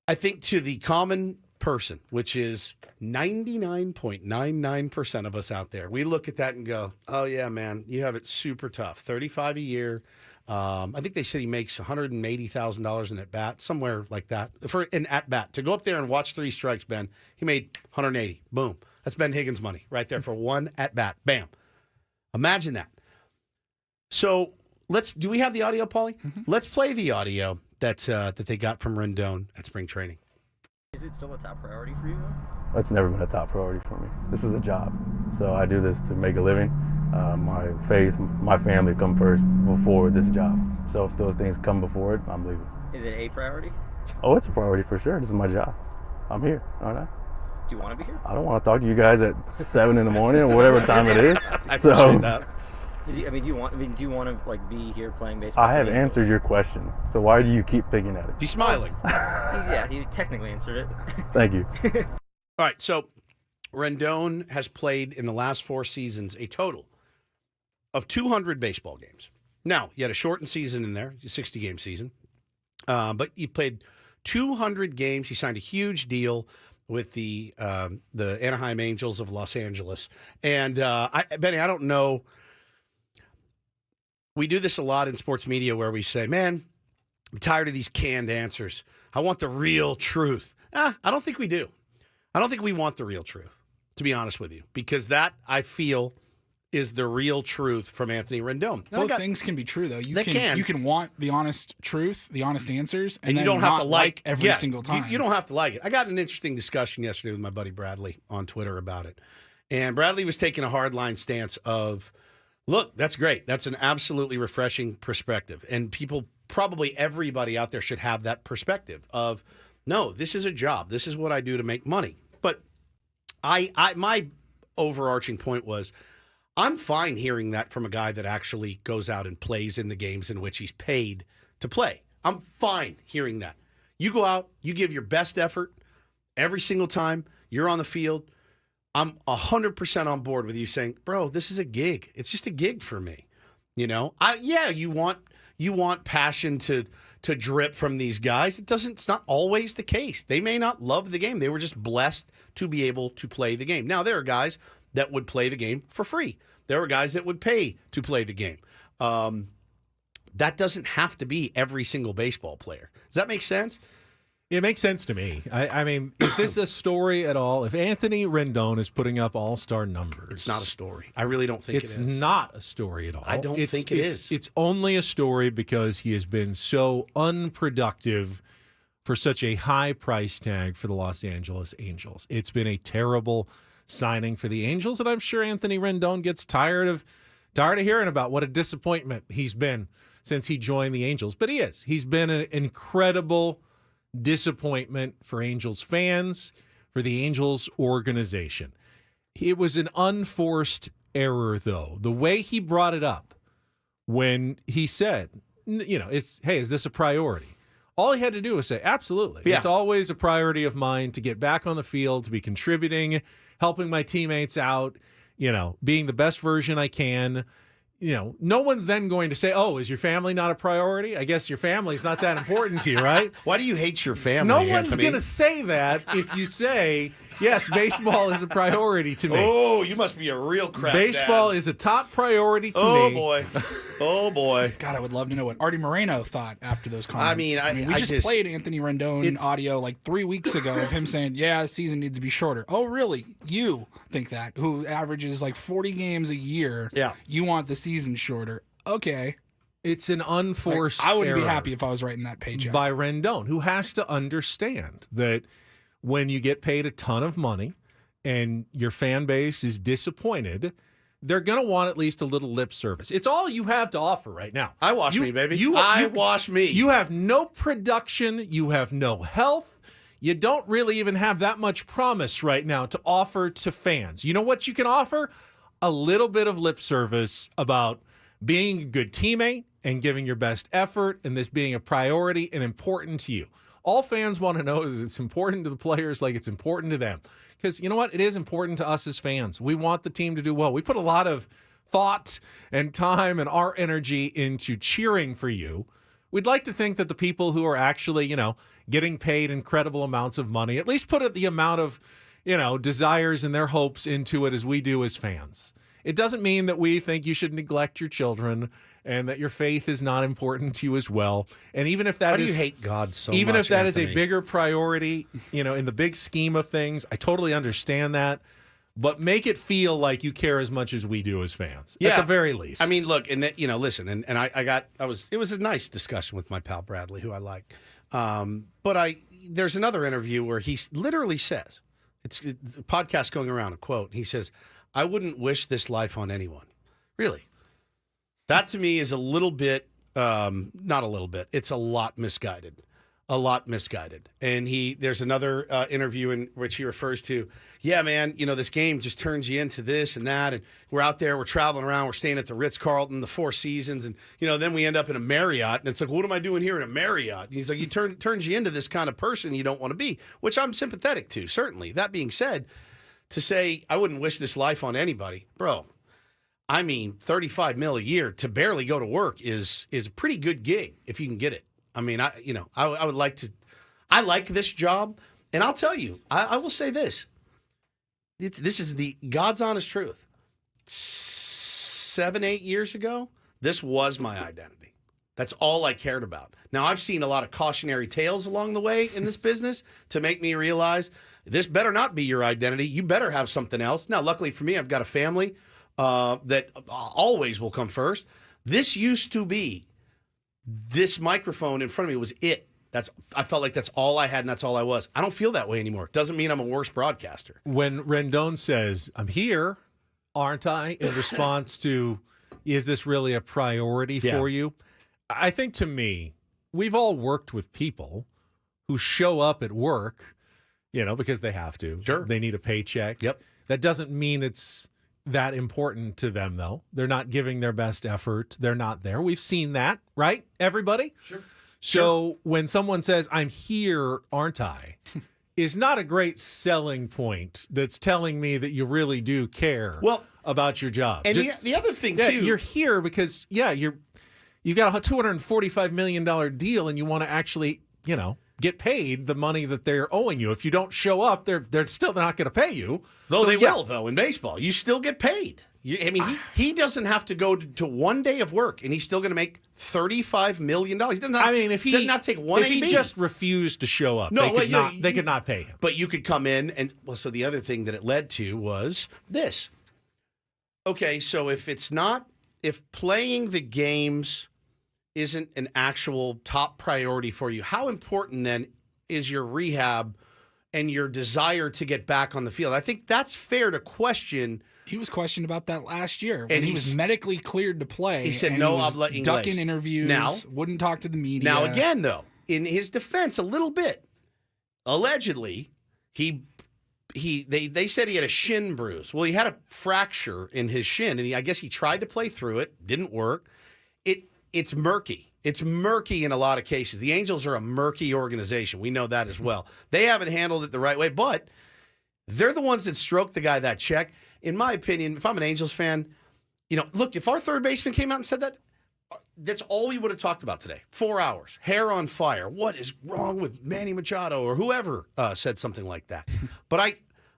I think to the common person, which is 99.99% of us out there, we look at that and go, oh, yeah, man, you have it super tough. 35 a year. I think they said he makes $180,000 in at-bat, somewhere like that, for an at-bat. To go up there and watch 3 strikes, Ben, he made 180. Boom. That's Ben Higgins' money right there for one at-bat. Bam. Imagine that. So do we have the audio, Paulie? Mm-hmm. Let's play the audio that they got from Rendon at spring training. Is it still a top priority for you, though? That's never been a top priority for me. This is a job. So I do this to make a living. My faith, my family come first before this job. So if those things come before it, I'm leaving. Is it a priority? Oh, it's a priority for sure. This is my job. I'm here, aren't I? Do you want to be here? I don't want to talk to you guys at 7 in the morning or whatever time it is. I appreciate that. Do you want to like be here playing baseball? I have answered your question, so why do you keep picking at it? He's smiling. Yeah, you technically answered it. Thank you. All right, so Rendon has played in the last 4 seasons a total of 200 baseball games. Now, you had a shortened season in there, a 60-game season, but he played 200 games. He signed a huge deal with the Anaheim Angels of Los Angeles. And, Benny, I don't know. We do this a lot in sports media where we say, man, I'm tired of these canned answers. I want the real truth. I don't think we do. I don't think we want the real truth, to be honest with you, because that, I feel, is the real truth from Anthony Rendon. Both things can be true, though. You can want the honest truth, the honest answers, and then you don't have to like every single time. You don't have to like it. I got an interesting discussion yesterday with my buddy Bradley on Twitter about it. And Bradley was taking a hardline stance of, look, that's great. That's an absolutely refreshing perspective. And people, probably everybody out there should have that perspective of, no, this is a job. This is what I do to make money. But my overarching point was, I'm fine hearing that from a guy that actually goes out and plays in the games in which he's paid to play. I'm fine hearing that. You go out, you give your best effort every single time you're on the field. I'm 100% on board with you saying, bro, this is a gig. It's just a gig for me. You know, you want passion to drip from these guys. It's not always the case. They may not love the game. They were just blessed to be able to play the game. Now, there are guys that would play the game for free. There are guys that would pay to play the game. That doesn't have to be every single baseball player. Does that make sense? It makes sense to me. I mean, is this a story at all? If Anthony Rendon is putting up all-star numbers... It's not a story. I really don't think it is. It's not a story at all. I don't think it is. It's only a story because he has been so unproductive for such a high price tag for the Los Angeles Angels. It's been a terrible signing for the Angels, and I'm sure Anthony Rendon gets tired of hearing about what a disappointment he's been since he joined the Angels. But he is. He's been an incredible disappointment for Angels fans, for the Angels organization. It was an unforced error, though. The way he brought it up when he said, is this a priority? All he had to do was say, absolutely. Yeah. It's always a priority of mine to get back on the field, to be contributing, helping my teammates out, being the best version I can. No one's then going to say, oh, is your family not a priority? I guess your family's not that important to you, right? Why do you hate your family, No one's going to say that if you say, yes, baseball is a priority to me. Oh, you must be a real crap Baseball dad. Is a top priority to me. Oh, boy. Oh, boy. God, I would love to know what Artie Moreno thought after those comments. I mean, we just played Anthony Rendon audio like 3 weeks ago of him saying, yeah, the season needs to be shorter. Oh, really? You think that? Who averages like 40 games a year. Yeah. You want the season shorter. Okay. It's an unforced I wouldn't be error happy if I was writing that page out. By Rendon, who has to understand that when you get paid a ton of money and your fan base is disappointed, they're going to want at least a little lip service. It's all you have to offer right now. I wash me, baby. Wash me. You have no production. You have no health. You don't really even have that much promise right now to offer to fans. You know what you can offer? A little bit of lip service about being a good teammate and giving your best effort and this being a priority and important to you. All fans want to know is it's important to the players like it's important to them. Because you know what? It is important to us as fans. We want the team to do well. We put a lot of thought and time and our energy into cheering for you. We'd like to think that the people who are actually, getting paid incredible amounts of money, at least put the amount of, desires and their hopes into it as we do as fans. It doesn't mean that we think you should neglect your children and that your faith is not important to you as well. And even if that Why do you hate God so much, even if that Anthony? is a bigger priority, in the big scheme of things, I totally understand that. But make it feel like you care as much as we do as fans, at the very least. I mean, look, and listen, and it was a nice discussion with my pal Bradley, who I like. But there's another interview where he literally says, it's a podcast going around, a quote. He says, I wouldn't wish this life on anyone. Really. That to me is a little bit, not a little bit, it's a lot misguided. a lot misguided. And there's another interview in which he refers to, yeah, man, this game just turns you into this and that. And we're out there, we're traveling around, we're staying at the Ritz-Carlton, the Four Seasons. And, then we end up in a Marriott. And it's like, what am I doing here in a Marriott? And he's like, turns you into this kind of person you don't want to be, which I'm sympathetic to, certainly. That being said, to say I wouldn't wish this life on anybody, bro, I mean, $35 million a year to barely go to work is a pretty good gig if you can get it. I mean, I would like to. I like this job, and I'll tell you, I will say this. This is the God's honest truth. 7-8 years ago, this was my identity. That's all I cared about. Now, I've seen a lot of cautionary tales along the way in this business to make me realize this better not be your identity. You better have something else. Now, luckily for me, I've got a family that always will come first. This used to be. This microphone in front of me was it. I felt like that's all I had and that's all I was. I don't feel that way anymore. It doesn't mean I'm a worse broadcaster. When Rendon says, I'm here, aren't I, in response to, is this really a priority for you? I think to me, we've all worked with people who show up at work, because they have to. Sure. They need a paycheck. Yep. That doesn't mean it's that important to them, though. They're not giving their best effort. They're not there. We've seen that, right, everybody? Sure. So when someone says, I'm here, aren't I, is not a great selling point that's telling me that you really do care about your job. And the other thing, too. You're here because, you got a $245 million deal and you want to actually, get paid the money that they're owing you. If you don't show up, they're still not going to pay you. Though they will, though, in baseball. You still get paid. He doesn't have to go to 1 day of work, and he's still going to make $35 million. He doesn't have, if he doesn't take one if he just refused to show up, they could not pay him. But you could come in, and so the other thing that it led to was this. Okay, so if playing the games isn't an actual top priority for you, how important then is your rehab and your desire to get back on the field? I think that's fair to question. He was questioned about that last year And when he was medically cleared to play. He said, and no, he was I'm letting ducking interviews, wouldn't talk to the media. Now, again, though, in his defense, a little bit, allegedly, they said he had a shin bruise. Well, he had a fracture in his shin, and I guess he tried to play through it, didn't work. It's murky. It's murky in a lot of cases. The Angels are a murky organization. We know that as well. They haven't handled it the right way, but they're the ones that stroked the guy that check. In my opinion, if I'm an Angels fan, look, if our third baseman came out and said that, that's all we would have talked about today. 4 hours, hair on fire. What is wrong with Manny Machado or whoever said something like that? But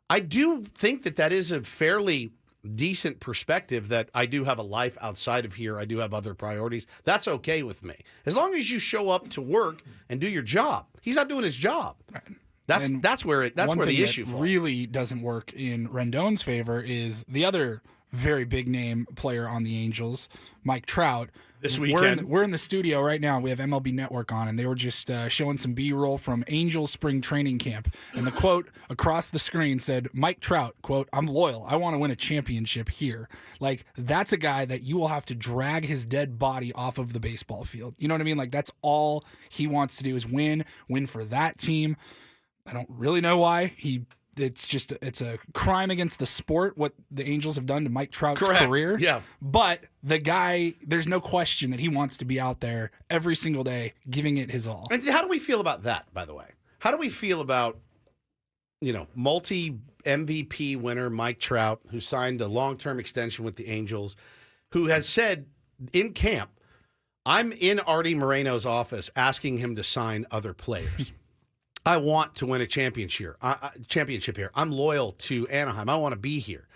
I do think that is a fairly decent perspective, that I do have a life outside of here. I do have other priorities. That's okay with me. As long as you show up to work and do your job. He's not doing his job. Right. That's where the issue falls. Really doesn't work in Rendon's favor is the other very big name player on the Angels, Mike Trout. This weekend. We're in the studio right now. We have MLB Network on, and they were just showing some B-roll from Angels spring training camp. And the quote across the screen said, Mike Trout, quote, I'm loyal. I want to win a championship here. Like, that's a guy that you will have to drag his dead body off of the baseball field. You know what I mean? Like, that's all he wants to do is win for that team. I don't really know why it's a crime against the sport what the Angels have done to Mike Trout's career. Yeah. But the guy, there's no question that he wants to be out there every single day giving it his all. And how do we feel about that, by the way? How do we feel about, multi-MVP winner Mike Trout, who signed a long-term extension with the Angels, who has said in camp, I'm in Artie Moreno's office asking him to sign other players. I want to win a championship here. I'm loyal to Anaheim. I want to be here.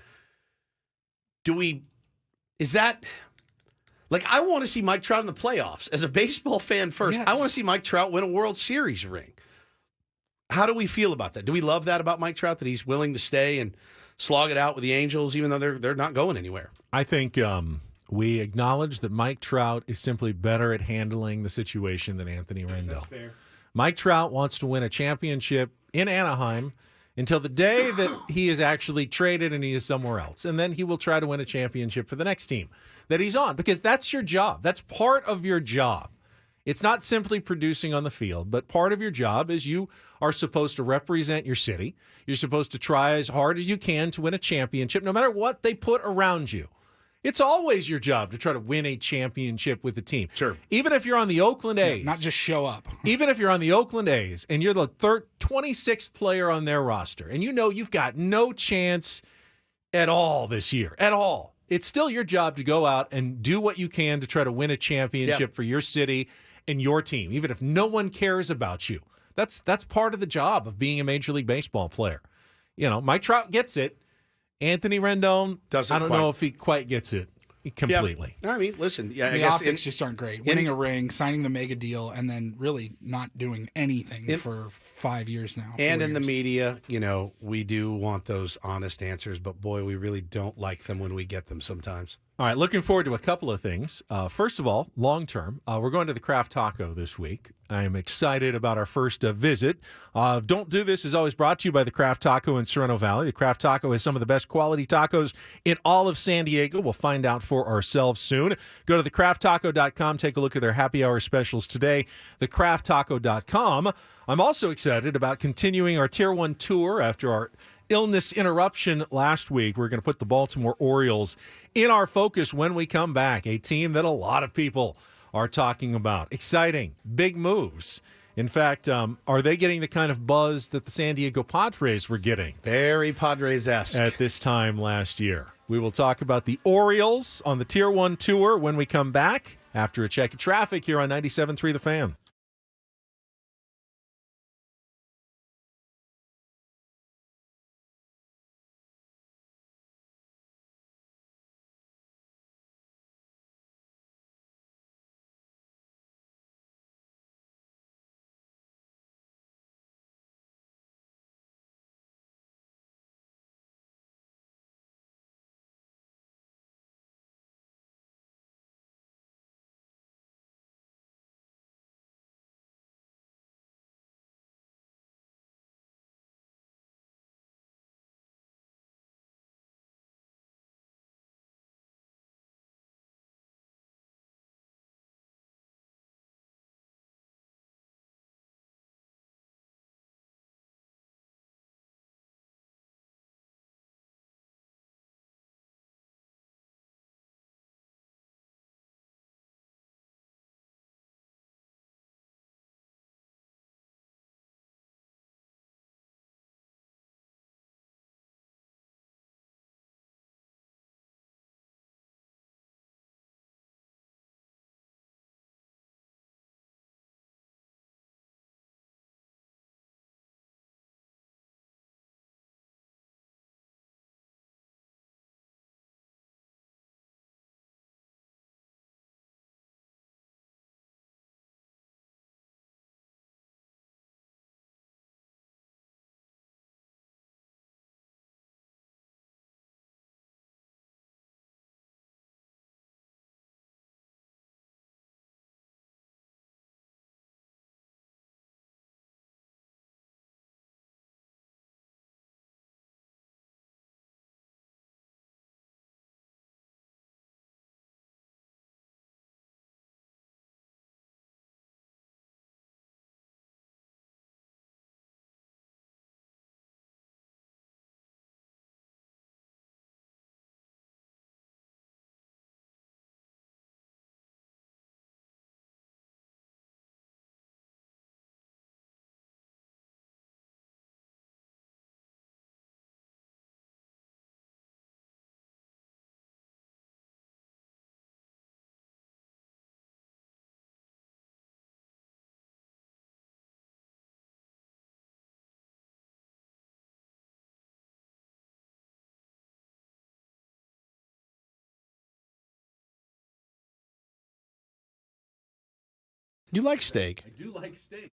I want to see Mike Trout in the playoffs. As a baseball fan first, yes. I want to see Mike Trout win a World Series ring. How do we feel about that? Do we love that about Mike Trout, that he's willing to stay and slog it out with the Angels, even though they're not going anywhere? I think we acknowledge that Mike Trout is simply better at handling the situation than Anthony Rendon. That's fair. Mike Trout wants to win a championship in Anaheim until the day that he is actually traded and he is somewhere else. And then he will try to win a championship for the next team that he's on, because that's your job. That's part of your job, It's not simply producing on the field, but part of your job is you are supposed to represent your city. You're supposed to try as hard as you can to win a championship, no matter what they put around you. It's always your job to try to win a championship with the team. Sure. Even if you're on the Oakland A's. Not just show up. Even if you're on the Oakland A's and you're the 26th player on their roster, and you know you've got no chance at all this year, at all. It's still your job to go out and do what you can to try to win a championship for your city and your team, even if no one cares about you. That's part of the job of being a Major League Baseball player. You know, Mike Trout gets it. Anthony Rendon, I don't know if he quite gets it completely. Yeah. I mean, listen. Yeah, the optics just aren't great. Winning a ring, signing the mega deal, and then really not doing anything for 5 years now. And in the media, you know, we do want those honest answers, but boy, we really don't like them when we get them sometimes. All right, looking forward to a couple of things. First of all, long term, we're going to the Craft Taco this week. I am excited about our first visit. Don't Do This is always brought to you by the Craft Taco in Sorrento Valley. The Craft Taco has some of the best quality tacos in all of San Diego. We'll find out for ourselves soon. Go to thecrafttaco.com. Take a look at their happy hour specials today. Thecrafttaco.com. I'm also excited about continuing our Tier 1 tour after our illness interruption last week. We're going to put the Baltimore Orioles in our focus when we come back, a team that a lot of people are talking about. Exciting, big moves. In fact, are they getting the kind of buzz that the San Diego Padres were getting? Very Padres-esque. At this time last year. We will talk about the Orioles on the Tier 1 tour when we come back after a check of traffic here on 97.3 The Fan. You like steak? I do like steak.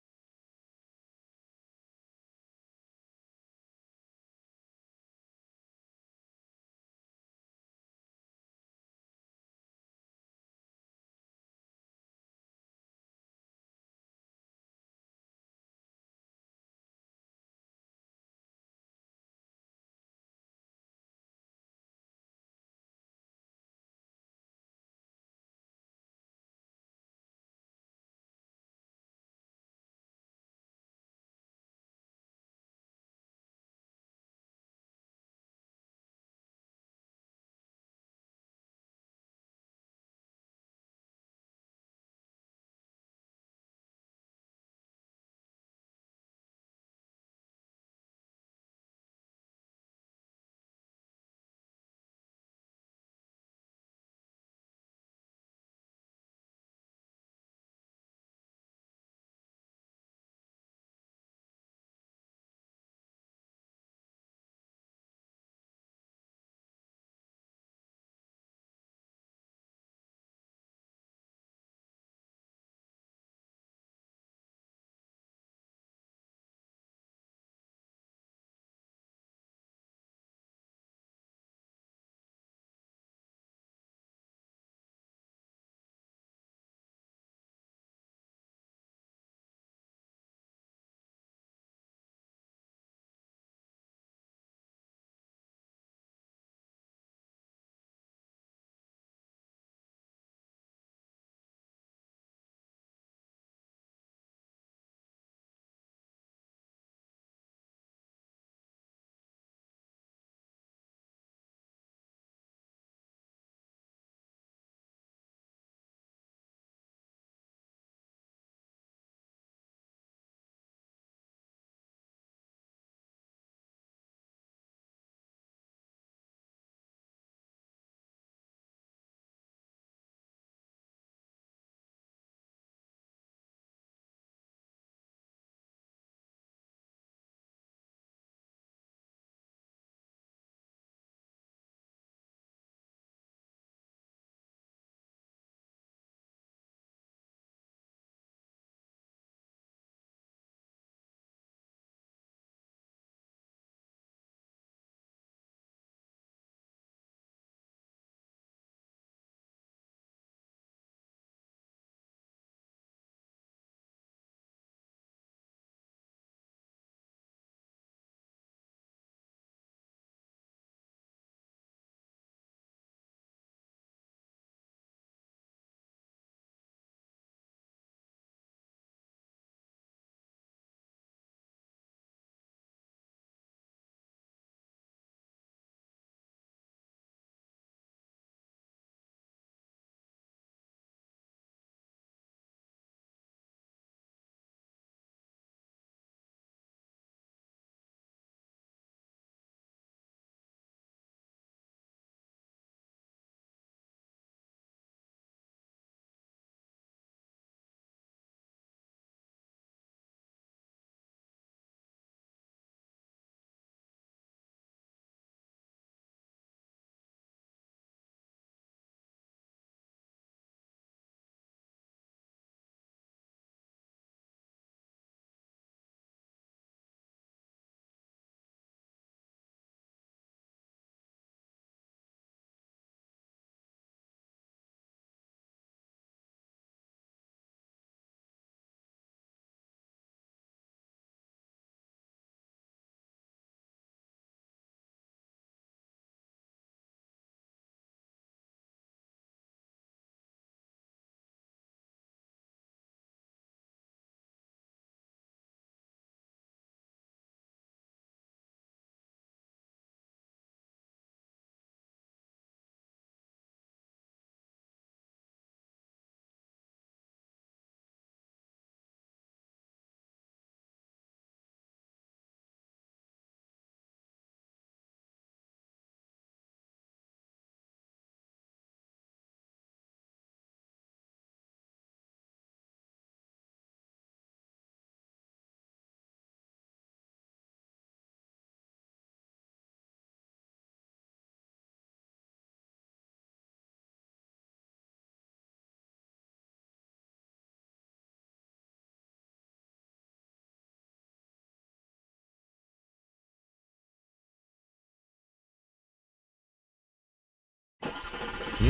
All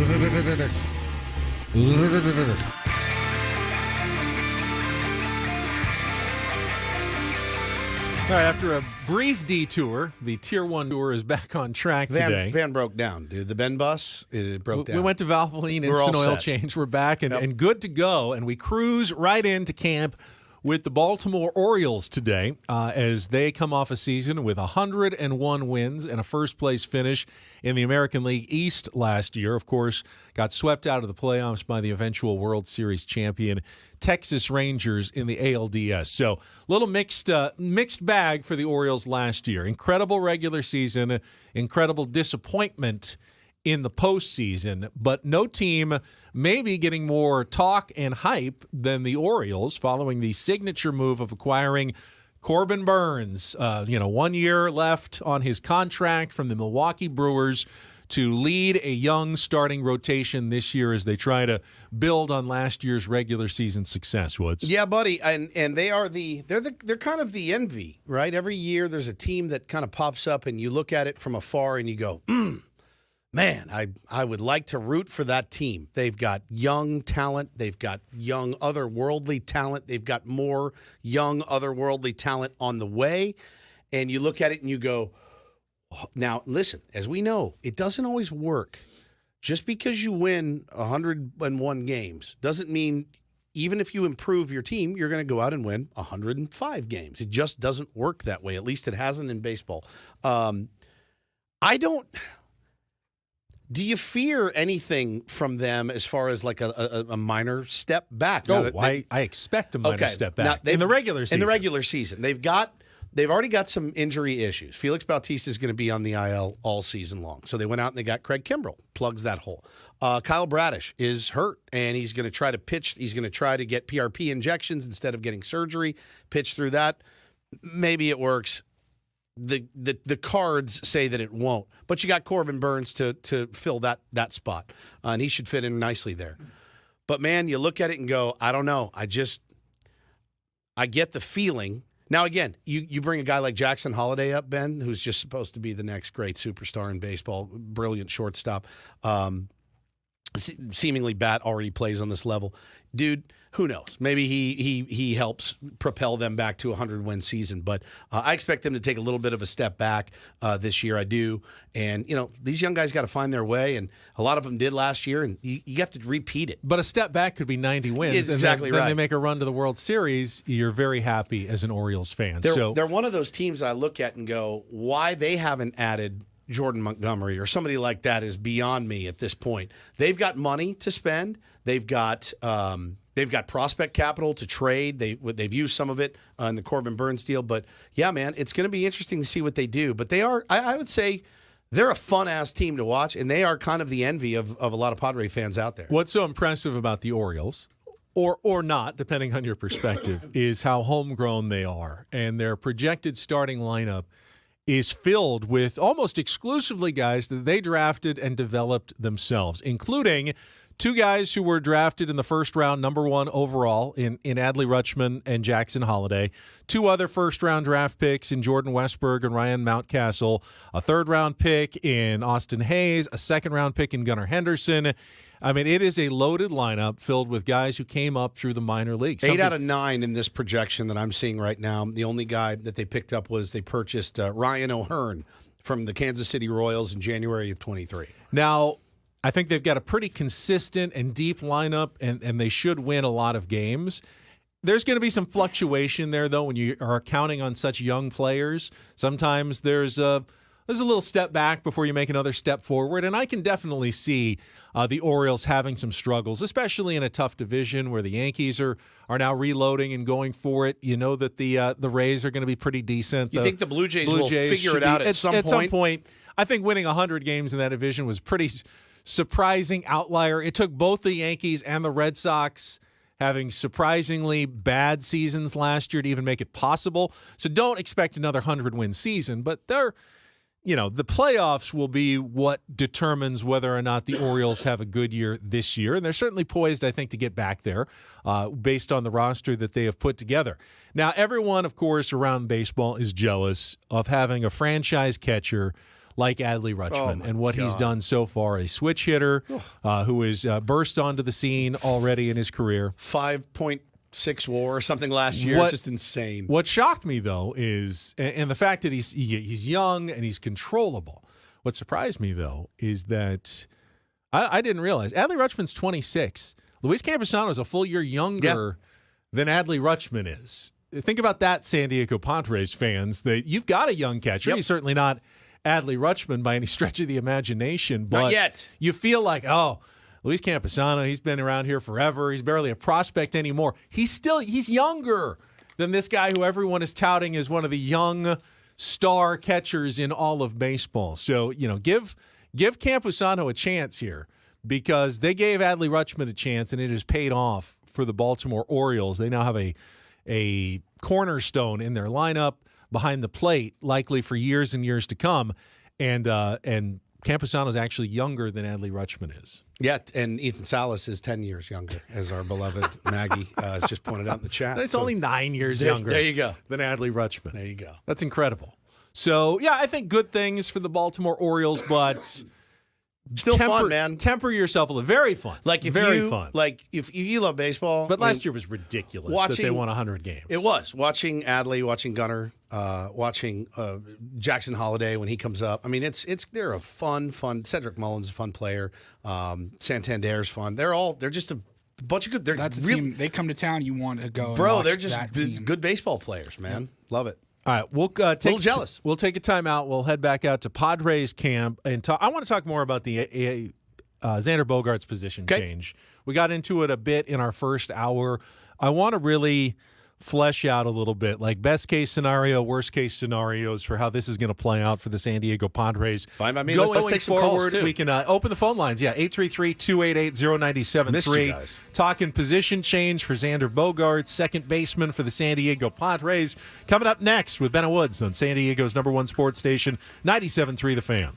right, after a brief detour, the Tier 1 tour is back on track today. Van broke down, dude. The Ben bus, it broke down. We went to Valvoline, We're instant all oil set. change. We're back and good to go. And we cruise right into camp with the Baltimore Orioles today as they come off a season with 101 wins and a first-place finish in the American League East last year. Of course, got swept out of the playoffs by the eventual World Series champion Texas Rangers in the ALDS. So a little mixed bag for the Orioles last year. Incredible regular season, incredible disappointment in the postseason, but no team maybe getting more talk and hype than the Orioles following the signature move of acquiring Corbin Burns. 1 year left on his contract from the Milwaukee Brewers to lead a young starting rotation this year as they try to build on last year's regular season success. Woods. Yeah, buddy, and they are they're kind of the envy, right? Every year there's a team that kind of pops up and you look at it from afar and you go, man, I would like to root for that team. They've got young talent. They've got young otherworldly talent. They've got more young otherworldly talent on the way. And you look at it and you go, now, listen, as we know, it doesn't always work. Just because you win 101 games doesn't mean even if you improve your team, you're going to go out and win 105 games. It just doesn't work that way. At least it hasn't in baseball. Do you fear anything from them as far as like a minor step back? I expect a minor step back in the regular season. In the regular season. They've already got some injury issues. Felix Bautista is going to be on the IL all season long. So they went out and they got Craig Kimbrell, plugs that hole. Kyle Bradish is hurt, and he's going to try to pitch. He's going to try to get PRP injections instead of getting surgery, pitch through that. Maybe it works. The cards say that it won't. But you got Corbin Burns to fill that spot, and he should fit in nicely there. But, man, you look at it and go, I don't know. I get the feeling. Now, again, you bring a guy like Jackson Holliday up, Ben, who's just supposed to be the next great superstar in baseball, brilliant shortstop. Seemingly bat already plays on this level. Dude, who knows? Maybe he helps propel them back to a 100-win season. But I expect them to take a little bit of a step back this year. I do. And, these young guys got to find their way. And a lot of them did last year. And you have to repeat it. But a step back could be 90 wins. It's exactly right. Then they make a run to the World Series. You're very happy as an Orioles fan. They're one of those teams that I look at and go, why they haven't added Jordan Montgomery or somebody like that is beyond me at this point. They've got money to spend. They've got prospect capital to trade. They've used some of it in the Corbin Burns deal. But, yeah, man, it's going to be interesting to see what they do. But they are, I would say, they're a fun-ass team to watch, and they are kind of the envy of a lot of Padre fans out there. What's so impressive about the Orioles, or not, depending on your perspective, is how homegrown they are. And their projected starting lineup is filled with almost exclusively guys that they drafted and developed themselves, including two guys who were drafted in the first round, number one overall in Adley Rutschman and Jackson Holliday, two other first-round draft picks in Jordan Westberg and Ryan Mountcastle, a third-round pick in Austin Hayes, a second-round pick in Gunnar Henderson. I mean, it is a loaded lineup filled with guys who came up through the minor leagues. 8 out of 9 in this projection that I'm seeing right now. The only guy that they picked up was they purchased Ryan O'Hearn from the Kansas City Royals in January of 23. Now, I think they've got a pretty consistent and deep lineup, and they should win a lot of games. There's going to be some fluctuation there, though, when you are counting on such young players. Sometimes there's a little step back before you make another step forward, and I can definitely see the Orioles having some struggles, especially in a tough division where the Yankees are now reloading and going for it. You know that the Rays are going to be pretty decent. You think the Blue Jays will figure it out at some point? At some point, I think winning 100 games in that division was pretty surprising outlier. It took both the Yankees and the Red Sox having surprisingly bad seasons last year to even make it possible. So don't expect another 100-win season, but the playoffs will be what determines whether or not the Orioles have a good year this year. And they're certainly poised, I think, to get back there based on the roster that they have put together. Now, everyone, of course, around baseball is jealous of having a franchise catcher like Adley Rutschman my and what he's God. done so far. A switch hitter who has burst onto the scene already in his career. 5.6 WAR or something last year. It's just insane. What shocked me, though, is and the fact that he's young and he's controllable. What surprised me, though, is that I didn't realize Adley Rutschman's 26. Luis Campusano is a full year younger than Adley Rutschman is. Think about that, San Diego Padres fans, that you've got a young catcher. He's certainly not Adley Rutschman by any stretch of the imagination. But Not yet. You feel like, Luis Campusano, he's been around here forever. He's barely a prospect anymore. He's younger than this guy who everyone is touting as one of the young star catchers in all of baseball. So, give Campusano a chance here because they gave Adley Rutschman a chance, and it has paid off for the Baltimore Orioles. They now have a cornerstone in their lineup behind the plate, likely for years and years to come. And Campusano is actually younger than Adley Rutschman is. Yeah, and Ethan Salas is 10 years younger, as our beloved Maggie has just pointed out in the chat. It's only 9 years younger. There you go. Than Adley Rutschman. There you go. That's incredible. So, yeah, I think good things for the Baltimore Orioles, but still fun, man. Temper yourself a little. Very fun. Very fun. Like if you love baseball, but last year was ridiculous that they won 100 games. It was watching Adley, watching Gunnar, watching Jackson Holiday when he comes up. I mean, they're a fun. Cedric Mullins is a fun player. Santander's fun. They're just a bunch of good. That's a team. They come to town, you want to go. Bro, and watch they're just that team. good baseball players, man. Love it. All right, we'll take a little jealous. We'll take a timeout. We'll head back out to Padres camp and talk. I want to talk more about the Xander Bogaerts position change. We got into it a bit in our first hour. I want to really flesh out a little bit, like best case scenario, worst case scenarios for how this is going to play out for the San Diego Padres. Fine by me. Going Let's take some calls, forward, too. we can open the phone lines. Yeah, 833-288-0973. Missed you guys. Talking position change for Xander Bogaerts, second baseman for the San Diego Padres. Coming up next with Ben Woods on San Diego's #1 sports station, 97.3 The Fan.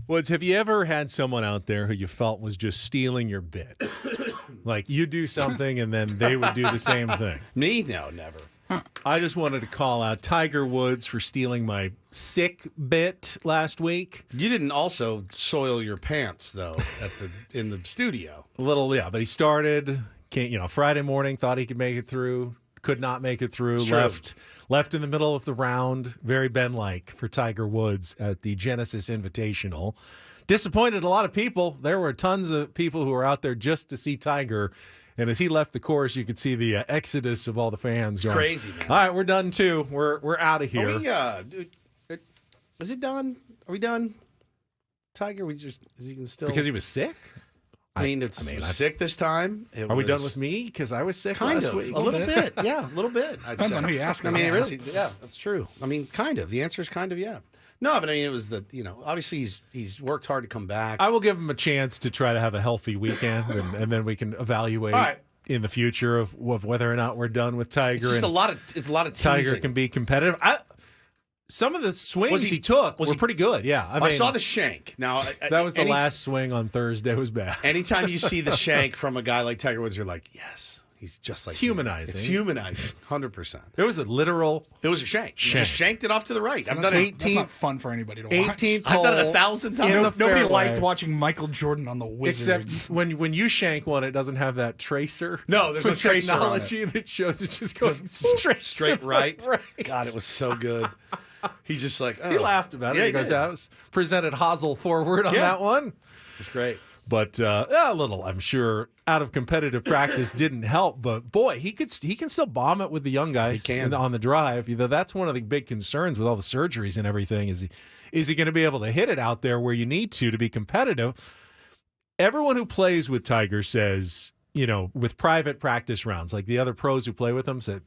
Woods, have you ever had someone out there who you felt was just stealing your bit? Like you do something and then they would do the same thing. Me? No, never. I just wanted to call out Tiger Woods for stealing my sick bit last week. You didn't also soil your pants though in the studio. A little, yeah, but he started, Friday morning, thought he could make it through, could not make it through, left in the middle of the round, very Ben-like for Tiger Woods at the Genesis Invitational. Disappointed a lot of people. There were tons of people who were out there just to see Tiger. And as he left the course, you could see the exodus of all the fans. It's crazy, man. All right, we're done too. We're out of here. Is it done? Are we done? Tiger, is he still? Because he was sick? I mean, was sick this time. Are we done with me? Because I was sick last week. A little bit. Yeah, a little bit. Depends on who you ask. I mean, really, yeah, that's true. I mean, kind of. The answer is kind of, yeah. No, but I mean, it was obviously he's worked hard to come back. I will give him a chance to try to have a healthy weekend, and then we can evaluate in the future of whether or not we're done with Tiger. It's just a lot of teasing. Tiger can be competitive. Some of the swings he took were pretty good. Yeah, I saw the shank. Now that was the last swing on Thursday. Was bad. Anytime you see the shank from a guy like Tiger Woods, you're like, yes. He's just like it's humanizing. It's humanizing, 100%. It was a literal. It was a shank. He just shanked it off to the right. So I've done it. That's not fun for anybody to watch. 18th I've done it 1,000 times. Nobody liked watching Michael Jordan on the Wizards. Except when you shank one, it doesn't have that tracer. No, there's no tracer technology on it. That shows it just going straight right. God, it was so good. He just he laughed about it. Yeah, he goes, I was presented hosel forward on that one. It was great. But a little, I'm sure, out of competitive practice didn't help. But boy, he can still bomb it with the young guys on the drive. That's one of the big concerns with all the surgeries and everything. Is he going to be able to hit it out there where you need to be competitive? Everyone who plays with Tiger says, with private practice rounds, like the other pros who play with him, said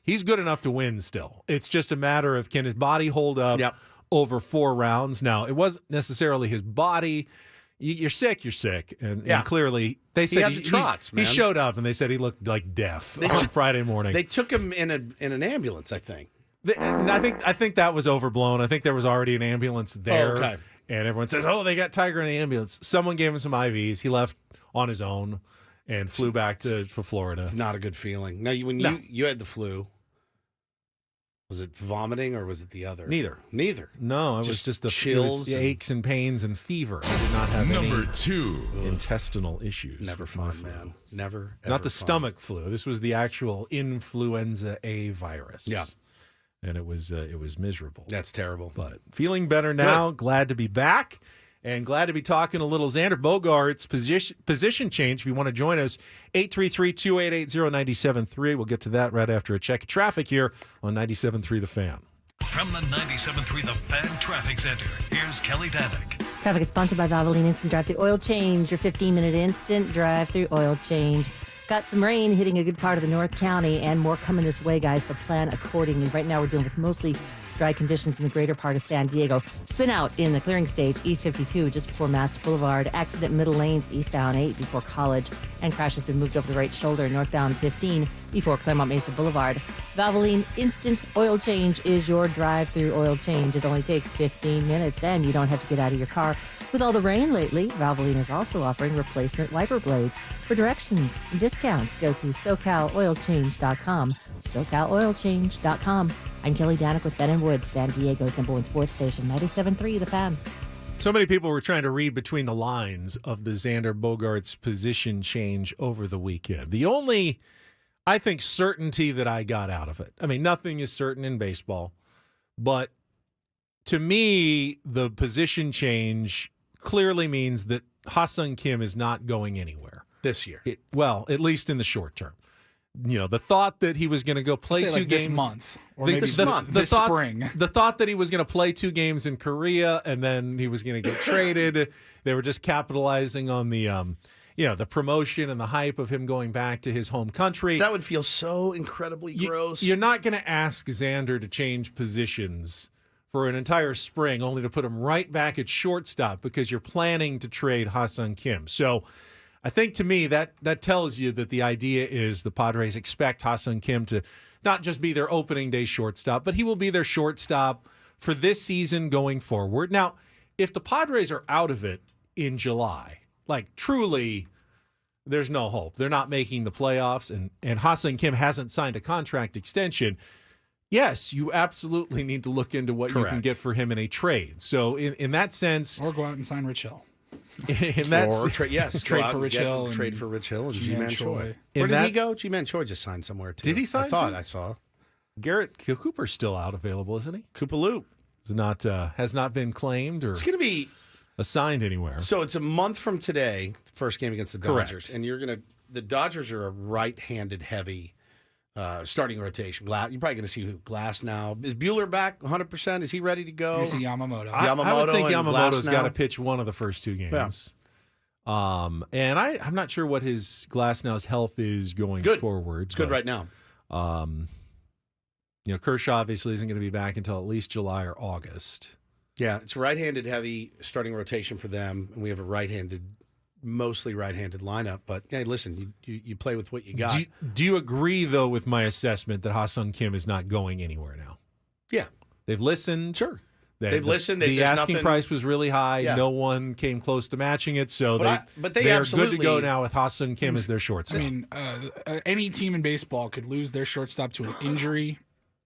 he's good enough to win still. It's just a matter of can his body hold up over 4 rounds. Now, it wasn't necessarily his body. You're sick, and clearly they said he had the trots, man. He showed up, and they said he looked like death on Friday morning. They took him in an ambulance, I think. And I think that was overblown. I think there was already an ambulance there, okay. And everyone says, "Oh, they got Tiger in the ambulance." Someone gave him some IVs. He left on his own and flew back to Florida. It's not a good feeling. Now, when you had the flu. Was it vomiting or was it the other? Neither. No, it was just the chills, aches and pains and fever. I did not have Number 2 intestinal issues. Never fun, man. Never. Not the stomach flu. This was the actual influenza A virus. Yeah, and it was miserable. That's terrible. But feeling better now. Good. Glad to be back. And glad to be talking a little Xander Bogaerts position change. If you want to join us, 833-288-0973. We'll get to that right after a check of traffic here on 97.3 The Fan. From the 97.3 The Fan Traffic Center, here's Kelly Danick. Traffic is sponsored by Valvoline Instant Drive-Thru Oil Change, your 15-minute instant drive-through oil change. Got some rain hitting a good part of the North County and more coming this way, guys, so plan accordingly. Right now we're dealing with mostly dry conditions in the greater part of San Diego. Spin out in the clearing stage, East 52, just before Mast Boulevard. Accident middle lanes, eastbound 8 before College. And crash has been moved over the right shoulder, northbound 15 before Claremont Mesa Boulevard. Valvoline Instant Oil Change is your drive-through oil change. It only takes 15 minutes, and you don't have to get out of your car. With all the rain lately, Valvoline is also offering replacement wiper blades. For directions and discounts, go to SoCalOilChange.com. SoCalOilChange.com. I'm Kelly Danick with Ben & Woods, San Diego's #1 sports station, 97.3 The Fan. So many people were trying to read between the lines of the Xander Bogaerts position change over the weekend. The only, I think, certainty that I got out of it, I mean, nothing is certain in baseball, but to me, the position change clearly means that Ha-Seong Kim is not going anywhere this year. At least in the short term. The thought that he was going to go play 2 games this month, or maybe this spring. The thought that he was going to play 2 games in Korea and then he was going to get traded. They were just capitalizing on the, the promotion and the hype of him going back to his home country. That would feel so incredibly gross. You're not going to ask Xander to change positions for an entire spring, only to put him right back at shortstop because you're planning to trade Ha-Seong Kim. So I think to me that tells you that the idea is the Padres expect Ha-Seong Kim to not just be their opening day shortstop, but he will be their shortstop for this season going forward. Now, if the Padres are out of it in July, like truly there's no hope. They're not making the playoffs, and Ha-Seong Kim hasn't signed a contract extension. Yes, you absolutely need to look into what you can get for him in a trade. So in that sense, or go out and sign Rich Hill. In that trade for Rich Hill. Trade for Rich Hill and G-Man Choi. Where did he go? G-Man Choi just signed somewhere too. Did he sign? I thought too? I saw. Garrett Cooper's still out available, isn't he? Koopaloop has not been claimed or it's going to be assigned anywhere. So it's a month from today, first game against the Dodgers, Correct. and the Dodgers are a right-handed heavy starting rotation. You're probably going to see Glass now. Is Buehler back 100%? Is he ready to go? You see Yamamoto. I would think Yamamoto's got to to pitch one of the first 2 games. Yeah. And I'm not sure what his Glasnow's health is going forward. It's good right now. Kershaw obviously isn't going to be back until at least July or August. Yeah, it's right-handed heavy starting rotation for them, and we have a mostly right-handed lineup. But hey, listen, you play with what you got. Do you agree though with my assessment that Ha-Seong Kim is not going anywhere now? Yeah, they've listened. Sure, they've listened. The asking price was really high. Yeah. No one came close to matching it, so they're good to go now with Ha-Seong Kim as their shortstop. I mean, any team in baseball could lose their shortstop to an injury.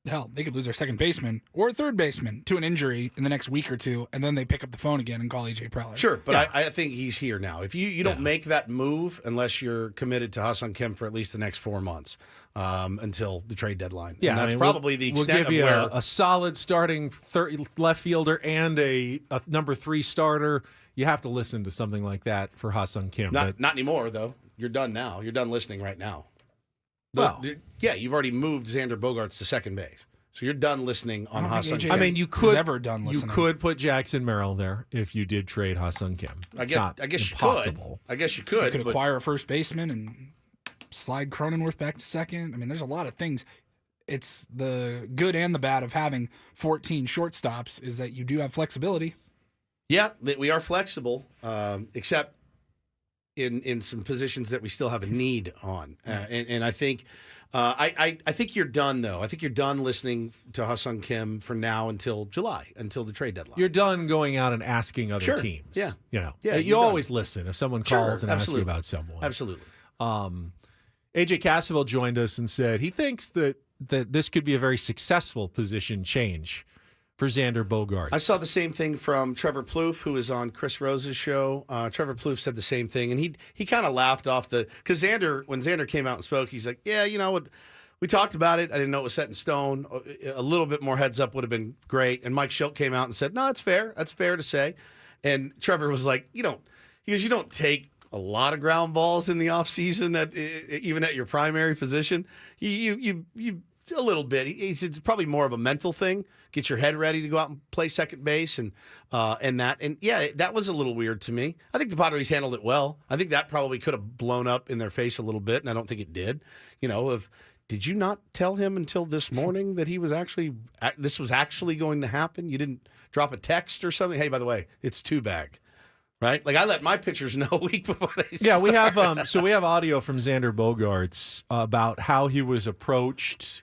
Hell, they could lose their second baseman or third baseman to an injury in the next week or two, and then they pick up the phone again and call AJ Preller. Sure, but I think he's here now. If you don't make that move unless you're committed to Ha-Seong Kim for at least the next 4 months until the trade deadline. Yeah, and that's probably the extent we'll give you of where a solid starting left fielder and a number 3 starter. You have to listen to something like that for Ha-Seong Kim. Not anymore, though. You're done now. You're done listening right now. You've already moved Xander Bogaerts to second base, so you're done listening on Ha-Seong Kim. I mean, you could listening. Put Jackson Merrill there if you did trade Ha-Seong Kim. I guess impossible. I guess you could. You could acquire a first baseman and slide Cronenworth back to second. I mean, there's a lot of things. It's the good and the bad of having 14 shortstops is that you do have flexibility. Yeah, we are flexible, except in some positions that we still have a need on, and I think I think you're done though. I think you're done listening to Ha-Seong Kim for now until July, until the trade deadline. You're done going out and asking other teams. Yeah, you always listen if someone calls and asks you about someone. Absolutely. AJ Cassavell joined us and said he thinks that this could be a very successful position change for Xander Bogaerts. I saw the same thing from Trevor Plouffe, who was on Chris Rose's show. Trevor Plouffe said the same thing, and he kind of laughed off because when Xander came out and spoke, he's like, yeah, we talked about it. I didn't know it was set in stone. A little bit more heads up would have been great. And Mike Schilt came out and said, no, it's fair. That's fair to say. And Trevor was like, you don't take a lot of ground balls in the offseason even at your primary position. You a little bit. It's probably more of a mental thing. Get your head ready to go out and play second base and that. And yeah, that was a little weird to me. I think the Padres handled it well. I think that probably could have blown up in their face a little bit, and I don't think it did. Did you not tell him until this morning that this was actually going to happen? You didn't drop a text or something? Hey, by the way, it's 2-bag. Right? Like I let my pitchers know a week before they start. Yeah, we have we have audio from Xander Bogaerts about how he was approached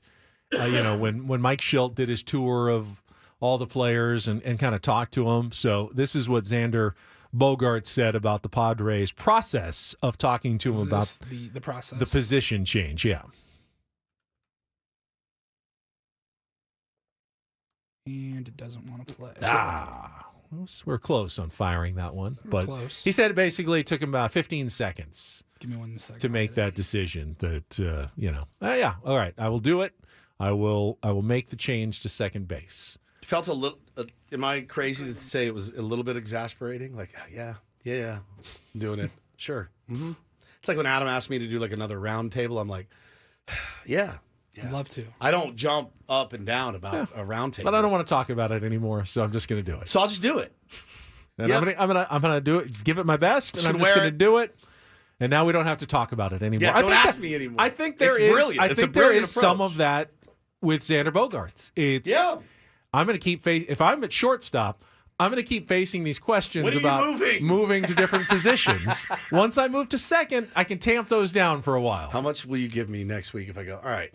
when Mike Schilt did his tour of all the players and kind of talked to him. So this is what Xander Bogaerts said about the Padres' process of talking to him about the process, the position change. Yeah. And it doesn't want to play. We're close on firing that one. But close. He said it basically took him about 15 seconds Give me 1 second to make that decision that, yeah, all right, I will do it. I will make the change to second base. Felt a little. Am I crazy to say it was a little bit exasperating? Like, yeah, I'm doing it. Sure. Mm-hmm. It's like when Adam asked me to do like another round table. I'm like, yeah. I'd love to. I don't jump up and down about a round table, but I don't want to talk about it anymore, so I'm just going to do it. So I'll just do it. And I'm gonna do it. Give it my best, and I'm just going to do it. And now we don't have to talk about it anymore. Yeah, don't ask me anymore. I think there is some of that with Xander Bogaerts. I'm going to keep if I'm at shortstop, I'm going to keep facing these questions about moving to different positions. Once I move to second, I can tamp those down for a while. How much will you give me next week if I go, all right,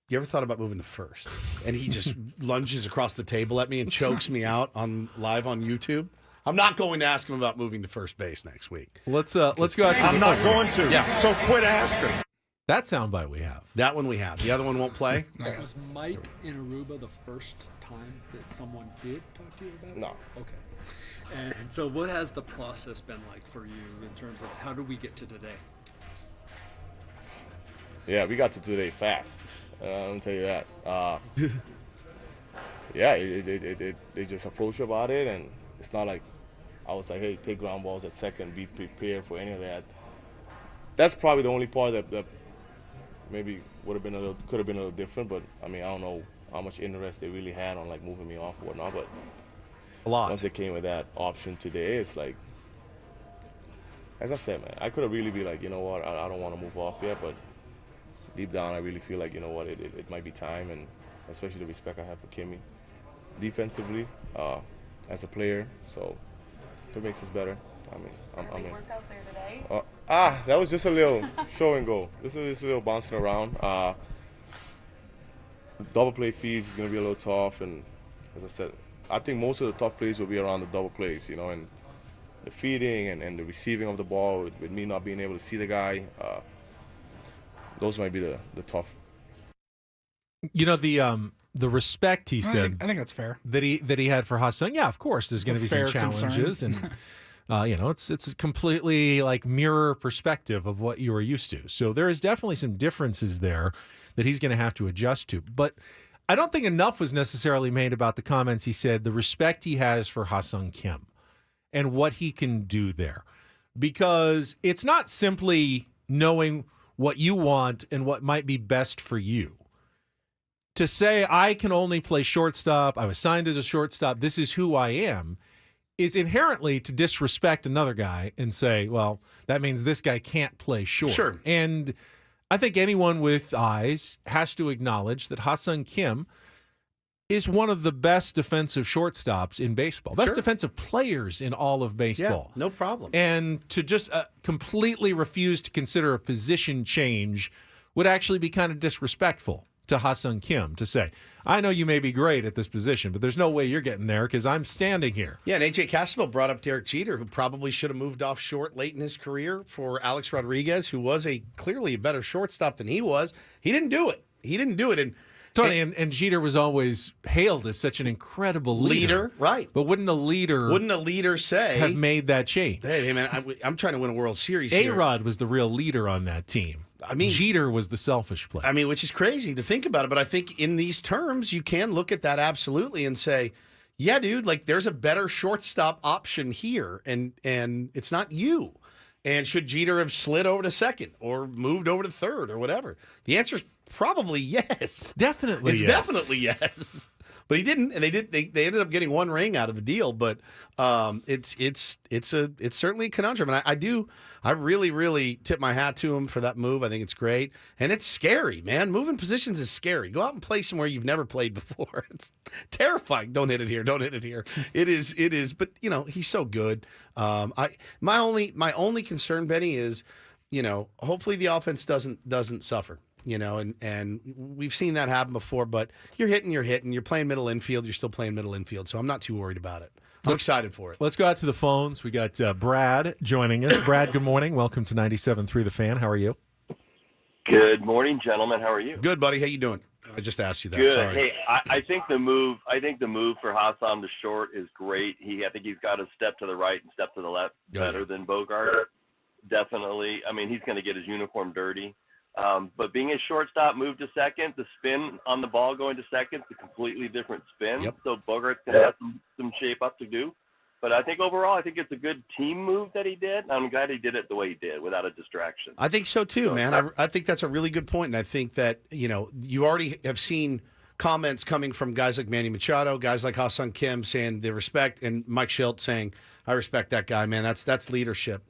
you ever thought about moving to first? And he just lunges across the table at me and chokes me out live on YouTube. I'm not going to ask him about moving to first base next week. Let's go out to I'm not going to. Yeah. So quit asking. That soundbite we have. That one we have. The other one won't play? Was Mike in Aruba the first time that someone did talk to you about it? No. Okay. And so what has the process been like for you in terms of how do we get to today? Yeah, we got to today fast. I'll tell you that. Yeah, they just approach about it, and it's not like I was like, hey, take ground balls at second, be prepared for any of that. That's probably the only part that maybe could have been a little different. But I mean, I don't know how much interest they really had on like moving me off or whatnot. But a lot. Once they came with that option today, it's like, as I said, man, I could have really be like, you know what, I don't want to move off yet, but deep down, I really feel like, you know what, it might be time, and especially the respect I have for Kimmy defensively as a player. So it makes us better. I mean, I'm in. Work out there today? That was just a little show and go. This is a little bouncing around. The double play feeds is going to be a little tough, and as I said, I think most of the tough plays will be around the double plays, you know, and the feeding and the receiving of the ball with me not being able to see the guy. Those might be the tough. You know, the respect he said. I think that's fair. That he had for Ha-Seong. Yeah, of course, there's going to be some challenges, and you know, it's a completely like mirror perspective of what you are used to. So there is definitely some differences there that he's going to have to adjust to. But I don't think enough was necessarily made about the comments he said, the respect he has for Ha-Seong Kim and what he can do there, because it's not simply knowing what you want and what might be best for you. To say, I can only play shortstop, I was signed as a shortstop, this is who I am, is inherently to disrespect another guy and say, well, that means this guy can't play short. Sure. And I think anyone with eyes has to acknowledge that Ha-Seong Kim is one of the best defensive shortstops in baseball, best defensive players in all of baseball. Yeah, no problem. And to just completely refuse to consider a position change would actually be kind of disrespectful to Ha-Seong Kim to say, I know you may be great at this position, but there's no way you're getting there because I'm standing here. Yeah, and A.J. Castleville brought up Derek Jeter, who probably should have moved off short late in his career for Alex Rodriguez, who was clearly a better shortstop than he was. He didn't do it. And Tony, and Jeter was always hailed as such an incredible leader. Right. But wouldn't a leader say have made that change? Hey man, I'm trying to win a World Series. A-Rod was the real leader on that team. I mean, Jeter was the selfish player. I mean, which is crazy to think about it, but I think in these terms, you can look at that absolutely and say, yeah, dude, like there's a better shortstop option here, and it's not you. And should Jeter have slid over to second or moved over to third or whatever? The answer is probably yes. Definitely it's yes. definitely yes. But he didn't, and they ended up getting one ring out of the deal. But it's certainly a conundrum, and I really tip my hat to him for that move. I think it's great, and it's scary, man. Moving positions is scary. Go out and play somewhere you've never played before. It's terrifying. Don't hit it here. Don't hit it here. It is. But you know he's so good. My only concern, Benny, is hopefully the offense doesn't suffer. And we've seen that happen before, but you're hitting. You're playing middle infield. You're still playing middle infield, so I'm not too worried about it. I'm excited for it. Let's go out to the phones. We got Brad joining us. Brad, good morning. Welcome to 97.3 The Fan. How are you? Good morning, gentlemen. How are you? Good, buddy. How you doing? I just asked you that. Good. Sorry. Hey, I think the move for Ha-Seong to short is great. I think he's got a step to the right and step to the left better than Bogaerts. Definitely. I mean, he's going to get his uniform dirty. But being a shortstop, move to second, the spin on the ball going to second is a completely different spin. Yep. So Bogaerts going to have some shape up to do. But I think overall, it's a good team move that he did. I'm glad he did it the way he did without a distraction. I think so too, man. I think that's a really good point. And I think that, you already have seen comments coming from guys like Manny Machado, guys like Ha-Seong Kim saying they respect, and Mike Schilt saying, I respect that guy, man. That's leadership.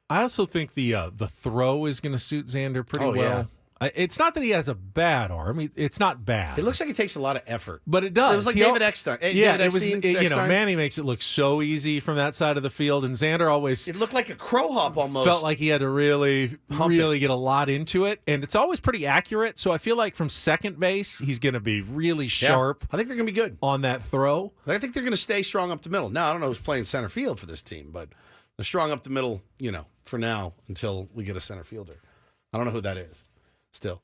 I also think the throw is going to suit Xander pretty well. It's not that he has a bad arm. It's not bad. It looks like it takes a lot of effort. But it does. It was like David Eckstein. Yeah, David it was. Eckstein. Manny makes it look so easy from that side of the field, and Xander always. It looked like a crow hop almost. Felt like he had to really get a lot into it, and it's always pretty accurate. So I feel like from second base, he's going to be really sharp. I think they're going to be good on that throw. I think they're going to stay strong up the middle. Now I don't know who's playing center field for this team, but they're strong up the middle. For now until we get a center fielder. I don't know who that is. Still.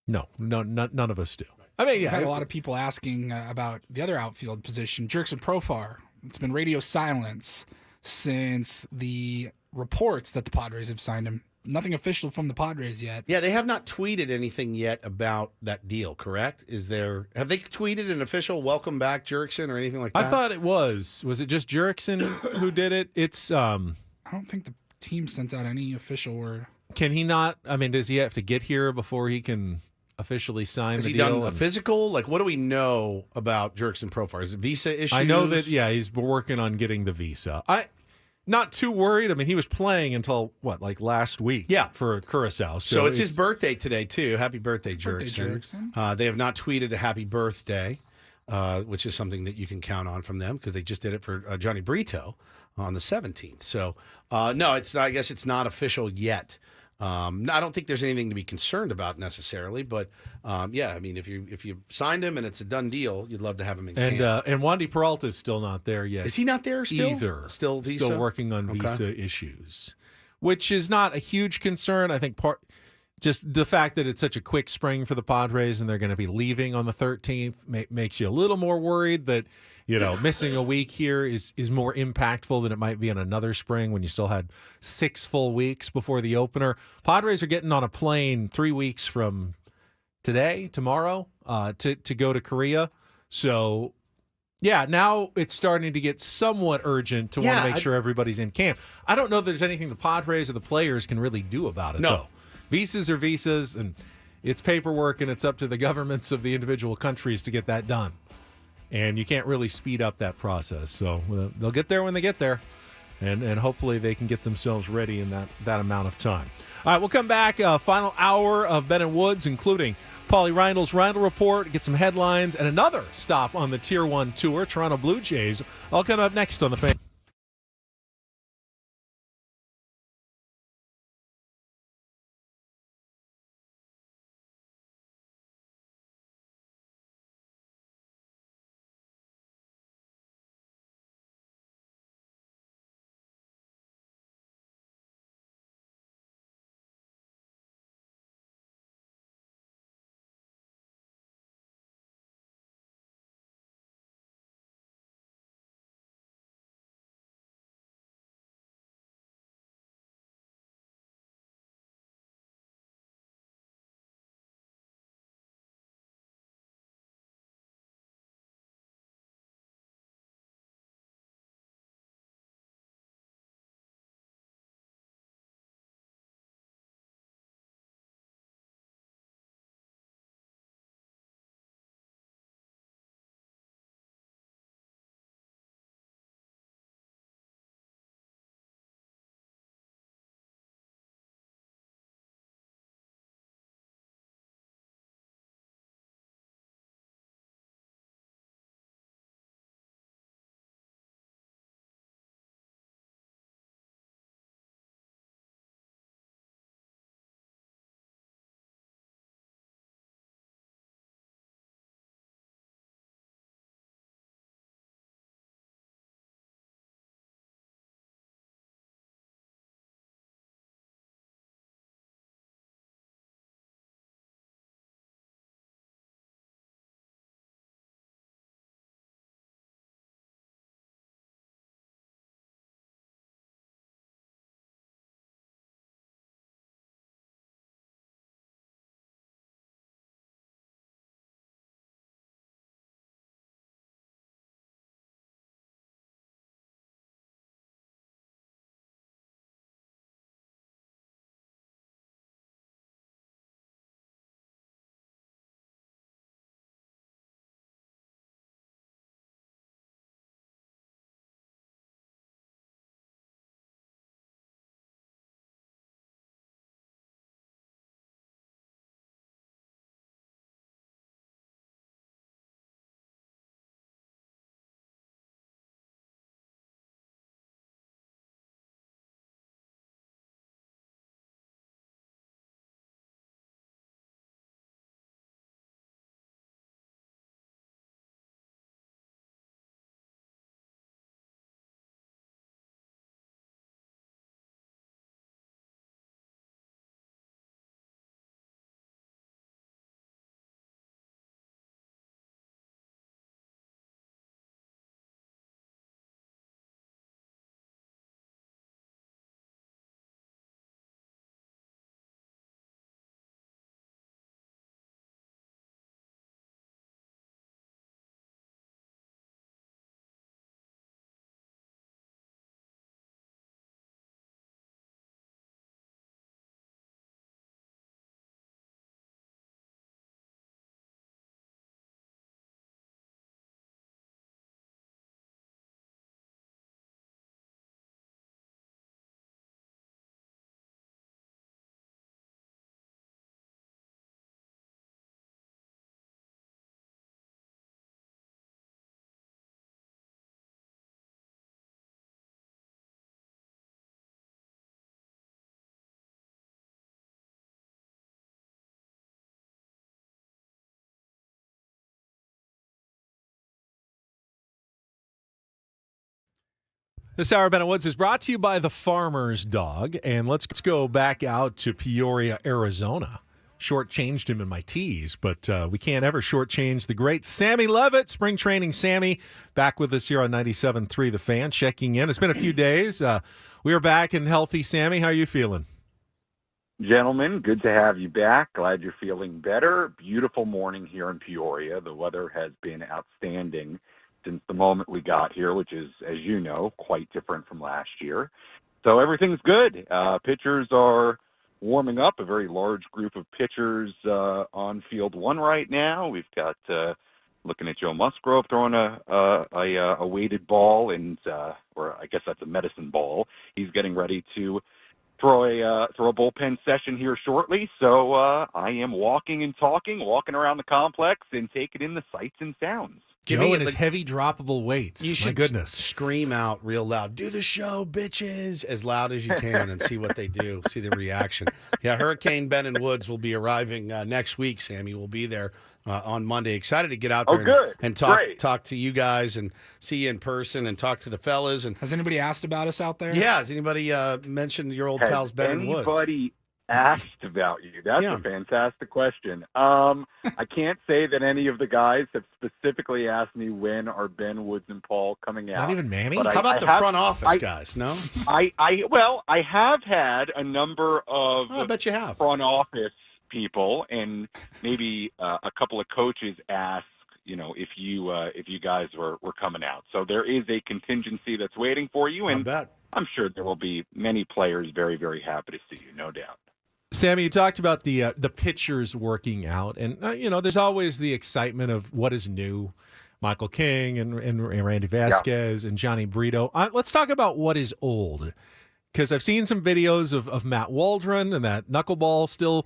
No, none of us do. I mean, I had a lot of people asking about the other outfield position, Jurickson Profar. It's been radio silence since the reports that the Padres have signed him. Nothing official from the Padres yet. Yeah, they have not tweeted anything yet about that deal, correct? Have they tweeted an official welcome back Jurickson or anything like that? I thought it was. Was it just Jurickson who did it? It's I don't think the team sent out any official word. Can he not? I mean, does he have to get here before he can officially sign the deal? Has he done a physical? Like, what do we know about Jurickson Profar? Is it visa issues? I know that, he's working on getting the visa. Not too worried. I mean, he was playing until, last week for Curacao. So it's his birthday today, too. Happy birthday, Jurickson. They have not tweeted a happy birthday, which is something that you can count on from them because they just did it for Johnny Brito on the 17th. So, no, I guess it's not official yet. I don't think there's anything to be concerned about necessarily, but I mean, if you signed him and it's a done deal, you'd love to have him in camp. And Wandy Peralta is still not there yet. Is he not there still? Either. Still visa? Still working on visa issues, which is not a huge concern. I think just the fact that it's such a quick spring for the Padres and they're going to be leaving on the 13th makes you a little more worried that missing a week here is more impactful than it might be in another spring when you still had 6 full weeks before the opener. Padres are getting on a plane 3 weeks from tomorrow, to go to Korea. So, now it's starting to get somewhat urgent to want to make sure everybody's in camp. I don't know if there's anything the Padres or the players can really do about it, though. Visas are visas, and it's paperwork, and it's up to the governments of the individual countries to get that done. And you can't really speed up that process. So they'll get there when they get there, and hopefully they can get themselves ready in that amount of time. All right, we'll come back. Final hour of Ben and Woods, including Paulie Reindel's Reindl Report, get some headlines, and another stop on the Tier 1 Tour, Toronto Blue Jays. All coming up next on The Fan. This hour of Ben and Woods is brought to you by the Farmer's Dog. And let's go back out to Peoria, Arizona. Shortchanged him in my tease, but we can't ever shortchange the great Sammy Levitt. Spring training Sammy back with us here on 97.3 The Fan, checking in. It's been a few days. We are back and healthy. Sammy, how are you feeling? Gentlemen, good to have you back. Glad you're feeling better. Beautiful morning here in Peoria. The weather has been outstanding since the moment we got here, which is, as you know, quite different from last year. So everything's good. Pitchers are warming up, a very large group of pitchers on field one right now. We've got, looking at Joe Musgrove throwing a weighted ball, and or I guess that's a medicine ball. He's getting ready to throw a bullpen session here shortly. So I am walking and talking, walking around the complex and taking in the sights and sounds. Joe and his heavy droppable weights. You should My goodness. Scream out real loud, do the show, bitches, as loud as you can and see what they do, see the reaction. Yeah, Hurricane Ben and Woods will be arriving next week, Sammy. We'll be there on Monday. Excited to get out there and talk to you guys and see you in person and talk to the fellas. And has anybody asked about us out there? Yeah, has anybody mentioned your old pals Ben and Woods? Anybody asked about you? That's a fantastic question. I can't say that any of the guys have specifically asked me when are Ben Woods and Paul coming out. Not even Manny? How about the front office guys? No? I have had a number of I bet you have. front office people and maybe a couple of coaches ask, if you guys were coming out. So there is a contingency that's waiting for you, and I'm sure there will be many players very, very happy to see you, no doubt. Sammy, you talked about the pitchers working out, and there's always the excitement of what is new. Michael King and Randy Vasquez and Johnny Brito. Let's talk about what is old, because I've seen some videos of Matt Waldron and that knuckleball still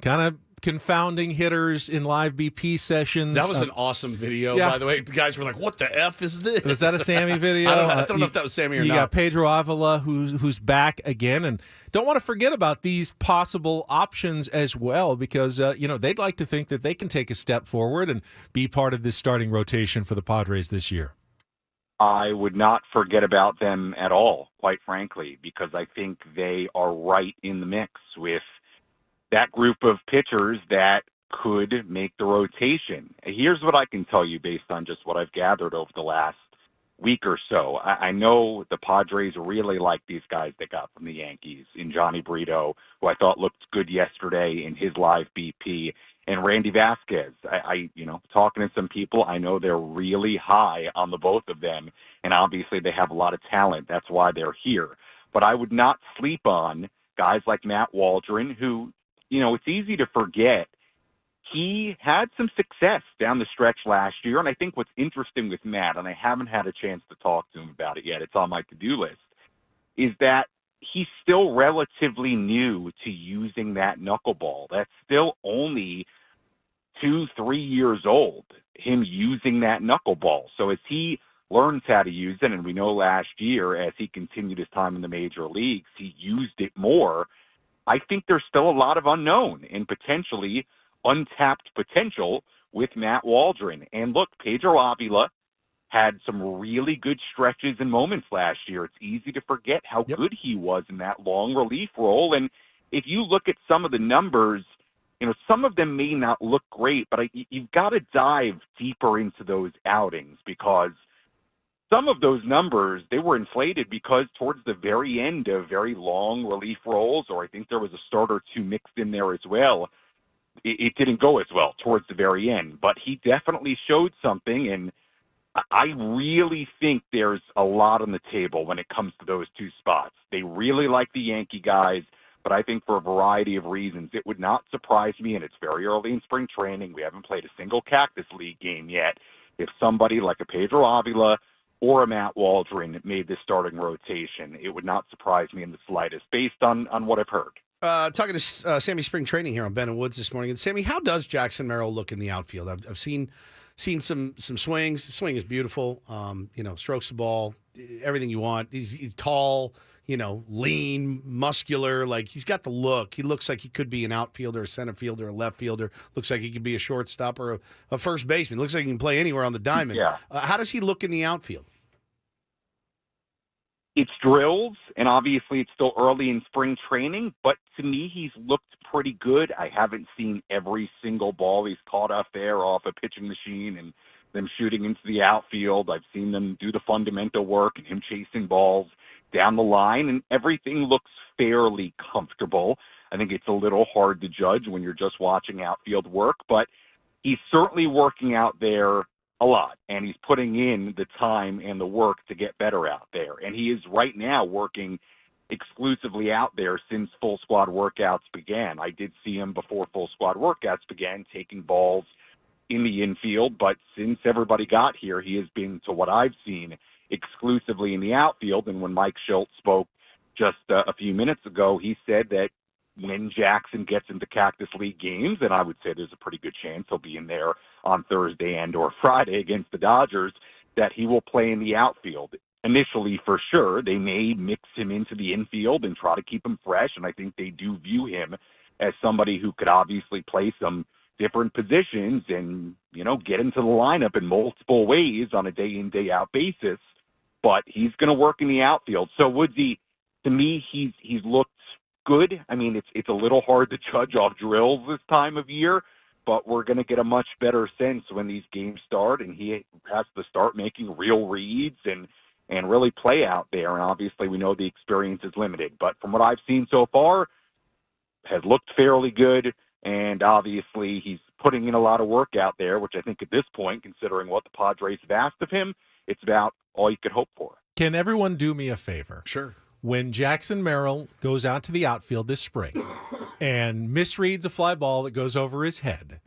kind of confounding hitters in live BP sessions. That was an awesome video, by the way. The guys were like, what the F is this? Was that a Sammy video? I don't know if that was Sammy or not. You got Pedro Avila, who's back again, and don't want to forget about these possible options as well, because they'd like to think that they can take a step forward and be part of this starting rotation for the Padres this year. I would not forget about them at all, quite frankly, because I think they are right in the mix with that group of pitchers that could make the rotation. Here's what I can tell you based on just what I've gathered over the last week or so. I know the Padres really like these guys they got from the Yankees, in Johnny Brito, who I thought looked good yesterday in his live BP, and Randy Vasquez. I talking to some people, I know they're really high on the both of them, and obviously they have a lot of talent. That's why they're here. But I would not sleep on guys like Matt Waldron, who, it's easy to forget. He had some success down the stretch last year, and I think what's interesting with Matt, and I haven't had a chance to talk to him about it yet, it's on my to-do list, is that he's still relatively new to using that knuckleball. That's still only 2-3 years old, him using that knuckleball. So as he learns how to use it, and we know last year as he continued his time in the major leagues, he used it more. I think there's still a lot of unknown and potentially untapped potential with Matt Waldron. And look, Pedro Avila had some really good stretches and moments last year. It's easy to forget how good he was in that long relief role. And if you look at some of the numbers, some of them may not look great, but you've got to dive deeper into those outings, because some of those numbers, they were inflated because towards the very end of very long relief roles, or I think there was a start or two mixed in there as well, it didn't go as well towards the very end. But he definitely showed something, and I really think there's a lot on the table when it comes to those two spots. They really like the Yankee guys, but I think for a variety of reasons, it would not surprise me, and it's very early in spring training. We haven't played a single Cactus League game yet. If somebody like a Pedro Avila or a Matt Waldron made this starting rotation, it would not surprise me in the slightest based on what I've heard. Talking to Sammy Spring Training here on Ben and Woods this morning. And Sammy, how does Jackson Merrill look in the outfield? I've seen some swings. The swing is beautiful. Strokes the ball, everything you want. He's tall, lean, muscular. Like, he's got the look. He looks like he could be an outfielder, a center fielder, a left fielder. Looks like he could be a shortstop or a first baseman. Looks like he can play anywhere on the diamond. Yeah. How does he look in the outfield? it's drills, and obviously it's still early in spring training, but to me, he's looked pretty good. I haven't seen every single ball he's caught up there off a pitching machine and them shooting into the outfield. I've seen them do the fundamental work and him chasing balls down the line, and everything looks fairly comfortable. I think it's a little hard to judge when you're just watching outfield work, but he's certainly working out there a lot, and he's putting in the time and the work to get better out there. And he is right now working exclusively out there since full squad workouts began. I did see him before full squad workouts began taking balls in the infield, but since everybody got here, he has been, to what I've seen, exclusively in the outfield. And when Mike Schultz spoke just a few minutes ago, he said that when Jackson gets into Cactus League games, and I would say there's a pretty good chance he'll be in there on Thursday and or Friday against the Dodgers, that he will play in the outfield. Initially, for sure, they may mix him into the infield and try to keep him fresh, and I think they do view him as somebody who could obviously play some different positions and, you know, get into the lineup in multiple ways on a day-in, day-out basis, but he's going to work in the outfield. So Woodsy, to me, he's looked good. I mean, it's a little hard to judge off drills this time of year, but we're going to get a much better sense when these games start, and he has to start making real reads and really play out there. And obviously we know the experience is limited, but from what I've seen so far, has looked fairly good. And obviously he's putting in a lot of work out there, which I think at this point, considering what the Padres have asked of him, it's about all you could hope for. Can everyone do me a favor? Sure. When Jackson Merrill goes out to the outfield this spring and misreads a fly ball that goes over his head,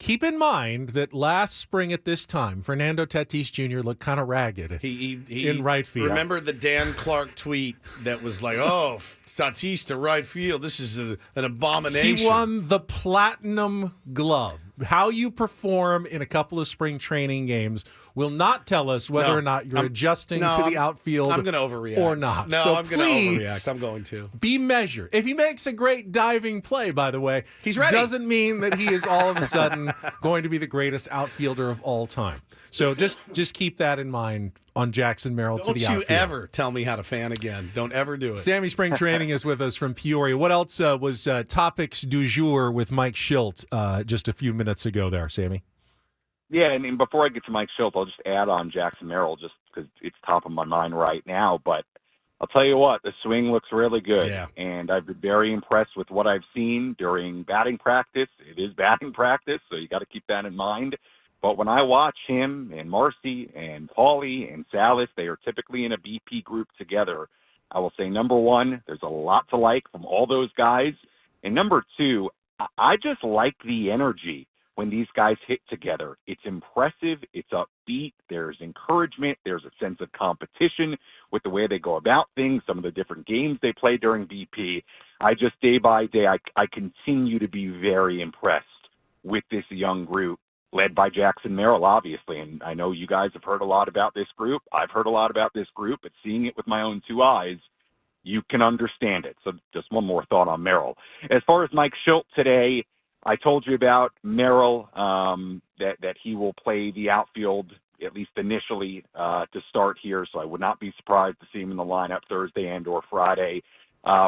keep in mind that last spring at this time, Fernando Tatis Jr. looked kind of ragged in right field. Remember the Dan Clark tweet that was like, oh, Tatis to right field, this is an abomination. He won the Platinum Glove. How you perform in a couple of spring training games will not tell us whether or not you're adjusting to the outfield I'm going to overreact. or not. No, so I'm going to overreact. I'm going to. Be measured. If he makes a great diving play, by the way, he's ready. Doesn't mean that he is all of a sudden going to be the greatest outfielder of all time. So just keep that in mind on Jackson Merrill to the outfield. Don't you ever tell me how to fan again. Don't ever do it. Sammy Spring Training is with us from Peoria. What else was topics du jour with Mike Schultz just a few minutes ago there, Sammy? Yeah, and before I get to Mike Schultz, I'll just add on Jackson Merrill just because it's top of my mind right now. But I'll tell you what, the swing looks really good. Yeah. And I've been very impressed with what I've seen during batting practice. It is batting practice, so you got to keep that in mind. But when I watch him and Marcy and Paulie and Salas, they are typically in a BP group together. I will say, number one, there's a lot to like from all those guys. And number two, I just like the energy when these guys hit together. It's impressive. It's upbeat. There's encouragement. There's a sense of competition with the way they go about things, some of the different games they play during BP. I just, day by day, I continue to be very impressed with this young group, led by Jackson Merrill, obviously. And I know you guys have heard a lot about this group. I've heard a lot about this group, but seeing it with my own two eyes, you can understand it. So just one more thought on Merrill. As far as Mike Schultz today, I told you about Merrill, that he will play the outfield, at least initially, to start here. So I would not be surprised to see him in the lineup Thursday and or Friday.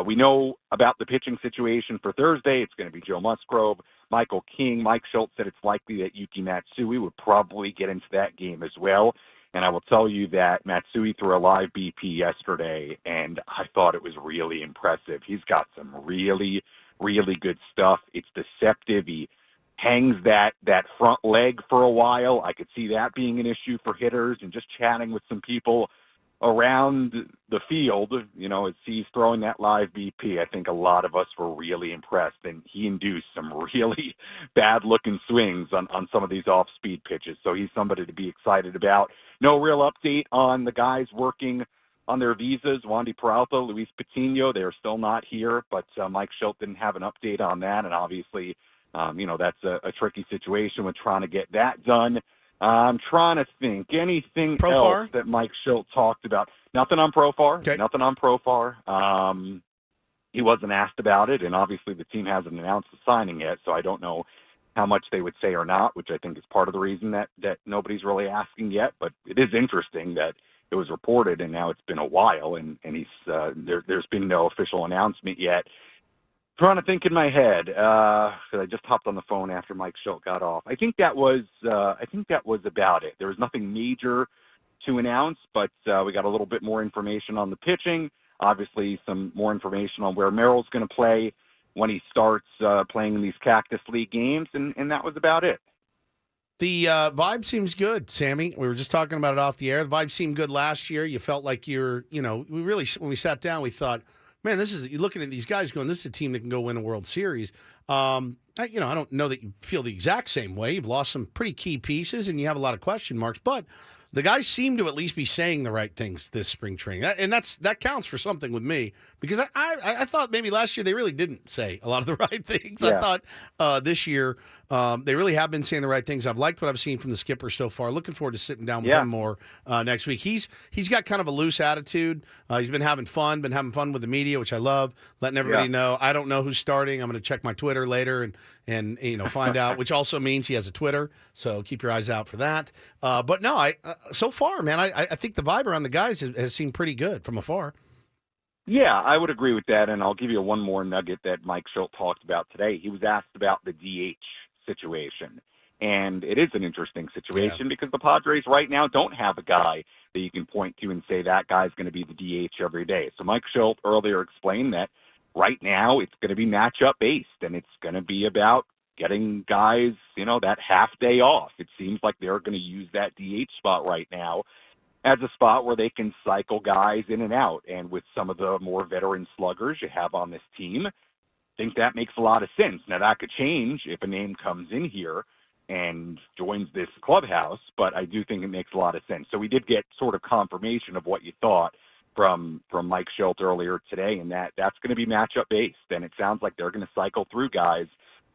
We know about the pitching situation for Thursday. It's going to be Joe Musgrove, Michael King. Mike Schultz said it's likely that Yuki Matsui would probably get into that game as well. And I will tell you that Matsui threw a live BP yesterday, and I thought it was really impressive. He's got some really, really good stuff. It's deceptive. He hangs that front leg for a while. I could see that being an issue for hitters, and just chatting with some people around the field, you know, as he's throwing that live BP, I think a lot of us were really impressed, and he induced some really bad-looking swings on some of these off-speed pitches. So he's somebody to be excited about. No real update on the guys working on their visas. Wandy Peralta, Luis Patino, they're still not here, but Mike Schultz didn't have an update on that, and obviously, you know, that's a tricky situation with trying to get that done. I'm trying to think anything else that Mike Schultz talked about. Nothing on Profar. Okay. Nothing on Profar. He wasn't asked about it, and obviously the team hasn't announced the signing yet, so I don't know how much they would say or not, which I think is part of the reason that nobody's really asking yet. But it is interesting that it was reported, and now it's been a while, and he's there's been no official announcement yet. Trying to think in my head, because I just hopped on the phone after Mike Schilt got off. I think that was about it. There was nothing major to announce, but we got a little bit more information on the pitching. Obviously, some more information on where Merrill's going to play when he starts playing in these Cactus League games, and that was about it. The vibe seems good, Sammy. We were just talking about it off the air. The vibe seemed good last year. You felt like we really, when we sat down, we thought, man, you're looking at these guys going, this is a team that can go win a World Series. I don't know that you feel the exact same way. You've lost some pretty key pieces, and you have a lot of question marks, but the guys seem to at least be saying the right things this spring training. And that counts for something with me, because I thought maybe last year they really didn't say a lot of the right things. Yeah. I thought this year they really have been saying the right things. I've liked what I've seen from the skipper so far. Looking forward to sitting down with him more next week. He's got kind of a loose attitude. He's been having fun with the media, which I love, letting everybody know. I don't know who's starting. I'm going to check my Twitter later and find out, which also means he has a Twitter, so keep your eyes out for that. But no, so far, man, I think the vibe around the guys has seemed pretty good from afar. Yeah, I would agree with that, and I'll give you one more nugget that Mike Schilt talked about today. He was asked about the DH situation, and it is an interesting situation because the Padres right now don't have a guy that you can point to and say that guy's going to be the DH every day. So Mike Schilt earlier explained that right now it's going to be matchup based, and it's going to be about getting guys, that half day off. It seems like they're going to use that DH spot right now as a spot where they can cycle guys in and out. And with some of the more veteran sluggers you have on this team, I think that makes a lot of sense. Now, that could change if a name comes in here and joins this clubhouse, but I do think it makes a lot of sense. So we did get sort of confirmation of what you thought from Mike Schilt earlier today, and that's going to be matchup based. And it sounds like they're going to cycle through guys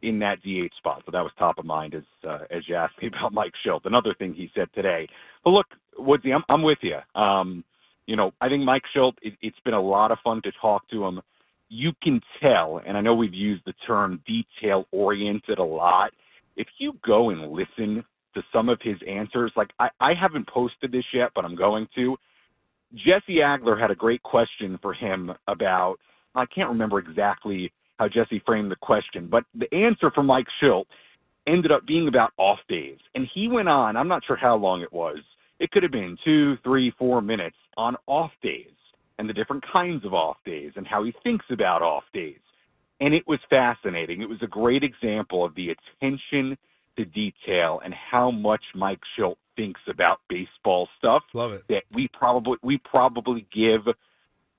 in that DH spot. So that was top of mind as you asked me about Mike Schilt. Another thing he said today. But look, Woodsy, I'm with you. I think Mike Schilt, it's been a lot of fun to talk to him. You can tell, and I know we've used the term detail-oriented a lot. If you go and listen to some of his answers, like I haven't posted this yet, but I'm going to. Jesse Agler had a great question for him about, I can't remember exactly how Jesse framed the question, but the answer from Mike Schilt ended up being about off days. And he went on, I'm not sure how long it was. It could have been 2, 3, 4 minutes on off days and the different kinds of off days and how he thinks about off days. And it was fascinating. It was a great example of the attention to detail and how much Mike Schilt thinks about baseball stuff. Love it. That we probably give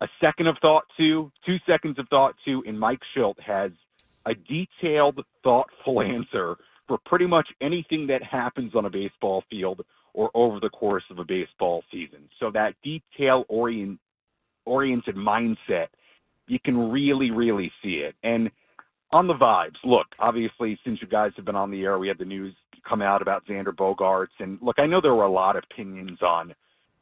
a second of thought to, 2 seconds of thought to, and Mike Schilt has a detailed, thoughtful answer for pretty much anything that happens on a baseball field or over the course of a baseball season. So that detail-oriented mindset, you can really, really see it. And on the vibes, look, obviously, since you guys have been on the air, we had the news come out about Xander Bogaerts. And look, I know there were a lot of opinions on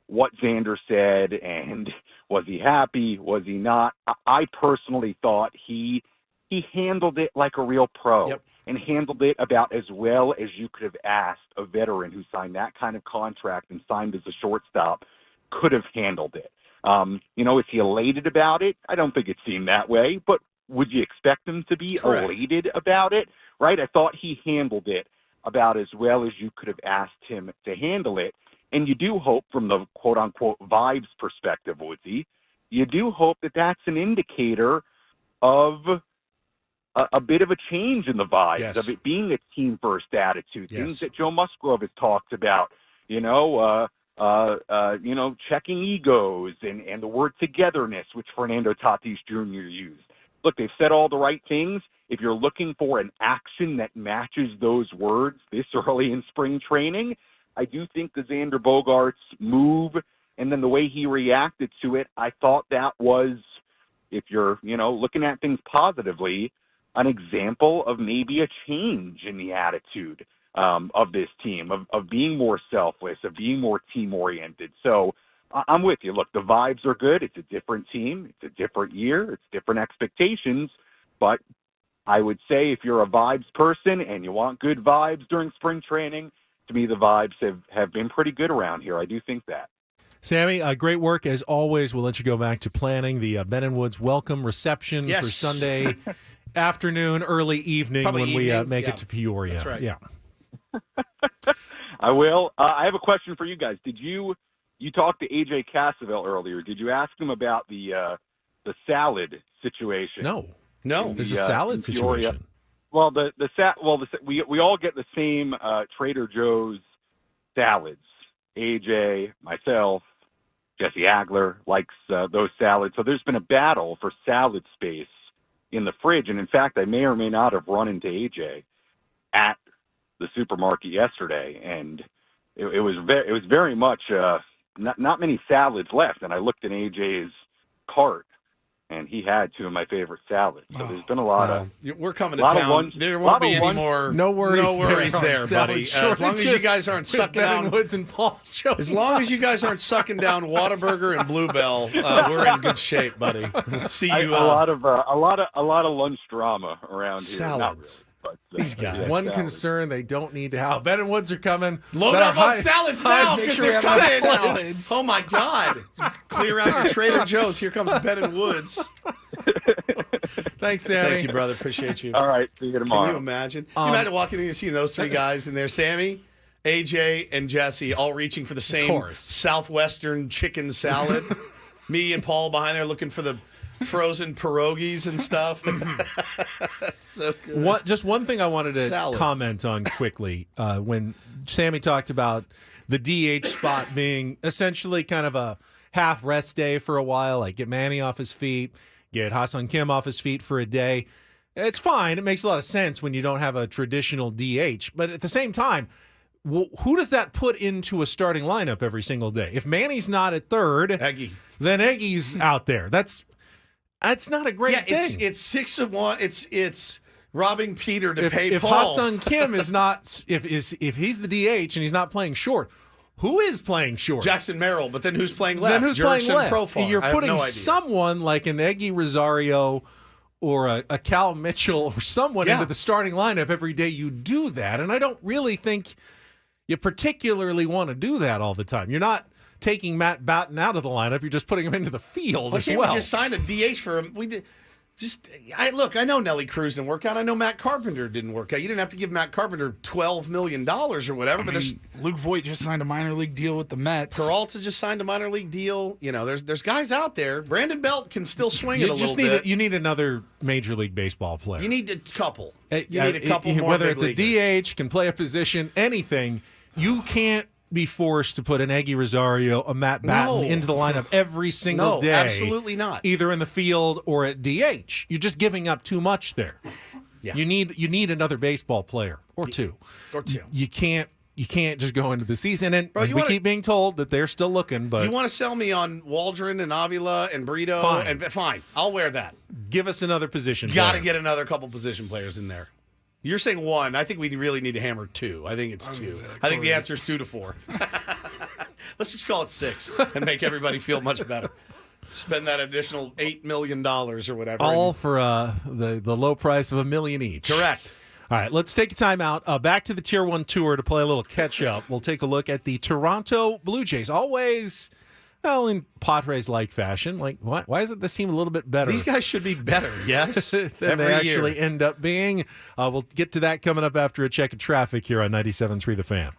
what Xander said and was he happy, was he not. I personally thought he handled it like a real pro. Yep. And handled it about as well as you could have asked a veteran who signed that kind of contract and signed as a shortstop could have handled it. Is he elated about it? I don't think it seemed that way, but would you expect him to be elated about it? Right? I thought he handled it about as well as you could have asked him to handle it. And you do hope from the quote-unquote vibes perspective, Woodsy, you do hope that that's an indicator of a bit of a change in the vibes, of it being a team-first attitude, things that Joe Musgrove has talked about, checking egos and the word togetherness, which Fernando Tatis Jr. used. Look, they've said all the right things. If you're looking for an action that matches those words this early in spring training, I do think the Xander Bogaerts move and then the way he reacted to it, I thought that was, if you're, looking at things positively, an example of maybe a change in the attitude of this team, of being more selfless, of being more team-oriented. So I'm with you. Look, the vibes are good. It's a different team. It's a different year. It's different expectations. But I would say if you're a vibes person and you want good vibes during spring training, to me the vibes have been pretty good around here. I do think that. Sammy, great work as always. We'll let you go back to planning the Ben and Woods welcome reception Yes. for Sunday afternoon, early evening Probably when we evening. make Yeah. it to Peoria. That's right. Yeah. I will. I have a question for you guys. Did you talked to AJ Cassavell earlier? Did you ask him about the salad situation? No. There's a in salad Peoria? situation. Well, we all get the same Trader Joe's salads. AJ, myself, Jesse Agler likes those salads. So there's been a battle for salad space in the fridge, and in fact, I may or may not have run into AJ at the supermarket yesterday, and it was very much not many salads left. And I looked in AJ's cart, and he had two of my favorite salads. So there's been a lot of. We're coming to lot of town. lunch- There lot won't be of any lunch- more. No worries there, salad buddy. As long as you guys aren't with sucking Ben down and Woods and Paul showing As long as you guys aren't sucking down Whataburger and Bluebell, we're in good shape, buddy. We'll see you. a lot of lunch drama around here. Not Salads. really, but, These guys. yeah, One salads. concern they don't need to have. Ben and Woods are coming. Load Better up on hide- salads hide- now make because sure they're we have enough coming. salads. Oh my God! Clear out your Trader Joe's. Here comes Ben and Woods. Thanks, Sammy. Thank you, brother. Appreciate you. All right, see you tomorrow. Can you imagine? You imagine walking in and seeing those three guys in there, Sammy, AJ, and Jesse, all reaching for the same course. Southwestern chicken salad. Me and Paul behind there looking for the frozen pierogies and stuff. So good. Just one thing I wanted to Salads. comment on quickly when Sammy talked about the DH spot being essentially kind of a half rest day for a while, like get Manny off his feet, get Ha-Seong Kim off his feet for a day. It's fine. It makes a lot of sense when you don't have a traditional DH. But at the same time, who does that put into a starting lineup every single day? If Manny's not at third, Eggy. then Eggy's out there. That's not a great thing. It's 6 of 1. It's robbing Peter to pay if Paul. Ha-Seong Kim is not if he's the DH and he's not playing short, who is playing short? Jackson Merrill, but then who's playing left? Then who's Jurickson playing left? Profar. You're I have putting no idea. someone like an Eggy Rosario or a Cal Mitchell or someone into the starting lineup every day you do that, and I don't really think you particularly want to do that all the time. You're not taking Matt Batten out of the lineup; you're just putting him into the field Why as can't well. we just sign a DH for him? We did. I know Nelly Cruz didn't work out. I know Matt Carpenter didn't work out. You didn't have to give Matt Carpenter $12 million or whatever. But there's Luke Voigt just signed a minor league deal with the Mets. Peralta just signed a minor league deal. You know, there's guys out there. Brandon Belt can still swing it a little bit. You need another Major League Baseball player. You need a couple. You need a couple more. Whether big it's a leaguers. DH, can play a position, anything. You can't be forced to put an Eggy Rosario, a Matt Batten No. into the lineup every single No, day. absolutely not. Either in the field or at DH. You're just giving up too much there. Yeah. You need another baseball player or two. You can't just go into the season, and Bro, you we wanna- keep being told that they're still looking. But You want to sell me on Waldron and Avila and Brito? Fine. And fine, I'll wear that. give us another position. Got to player. get another couple position players in there. You're saying one. I think we really need to hammer two. I think it's two. I think the answer is 2 to 4. Let's just call it 6 and make everybody feel much better. Spend that additional $8 million or whatever. All for the low price of $1 million each. Correct. All right, let's take a time out. Back to the Tier 1 tour to play a little catch-up. We'll take a look at the Toronto Blue Jays. Always, well, in Padres-like fashion. Like, why doesn't this seem a little bit better? These guys should be better, yes? than Every they actually year. end up being. We'll get to that coming up after a check of traffic here on 97.3 The Fan.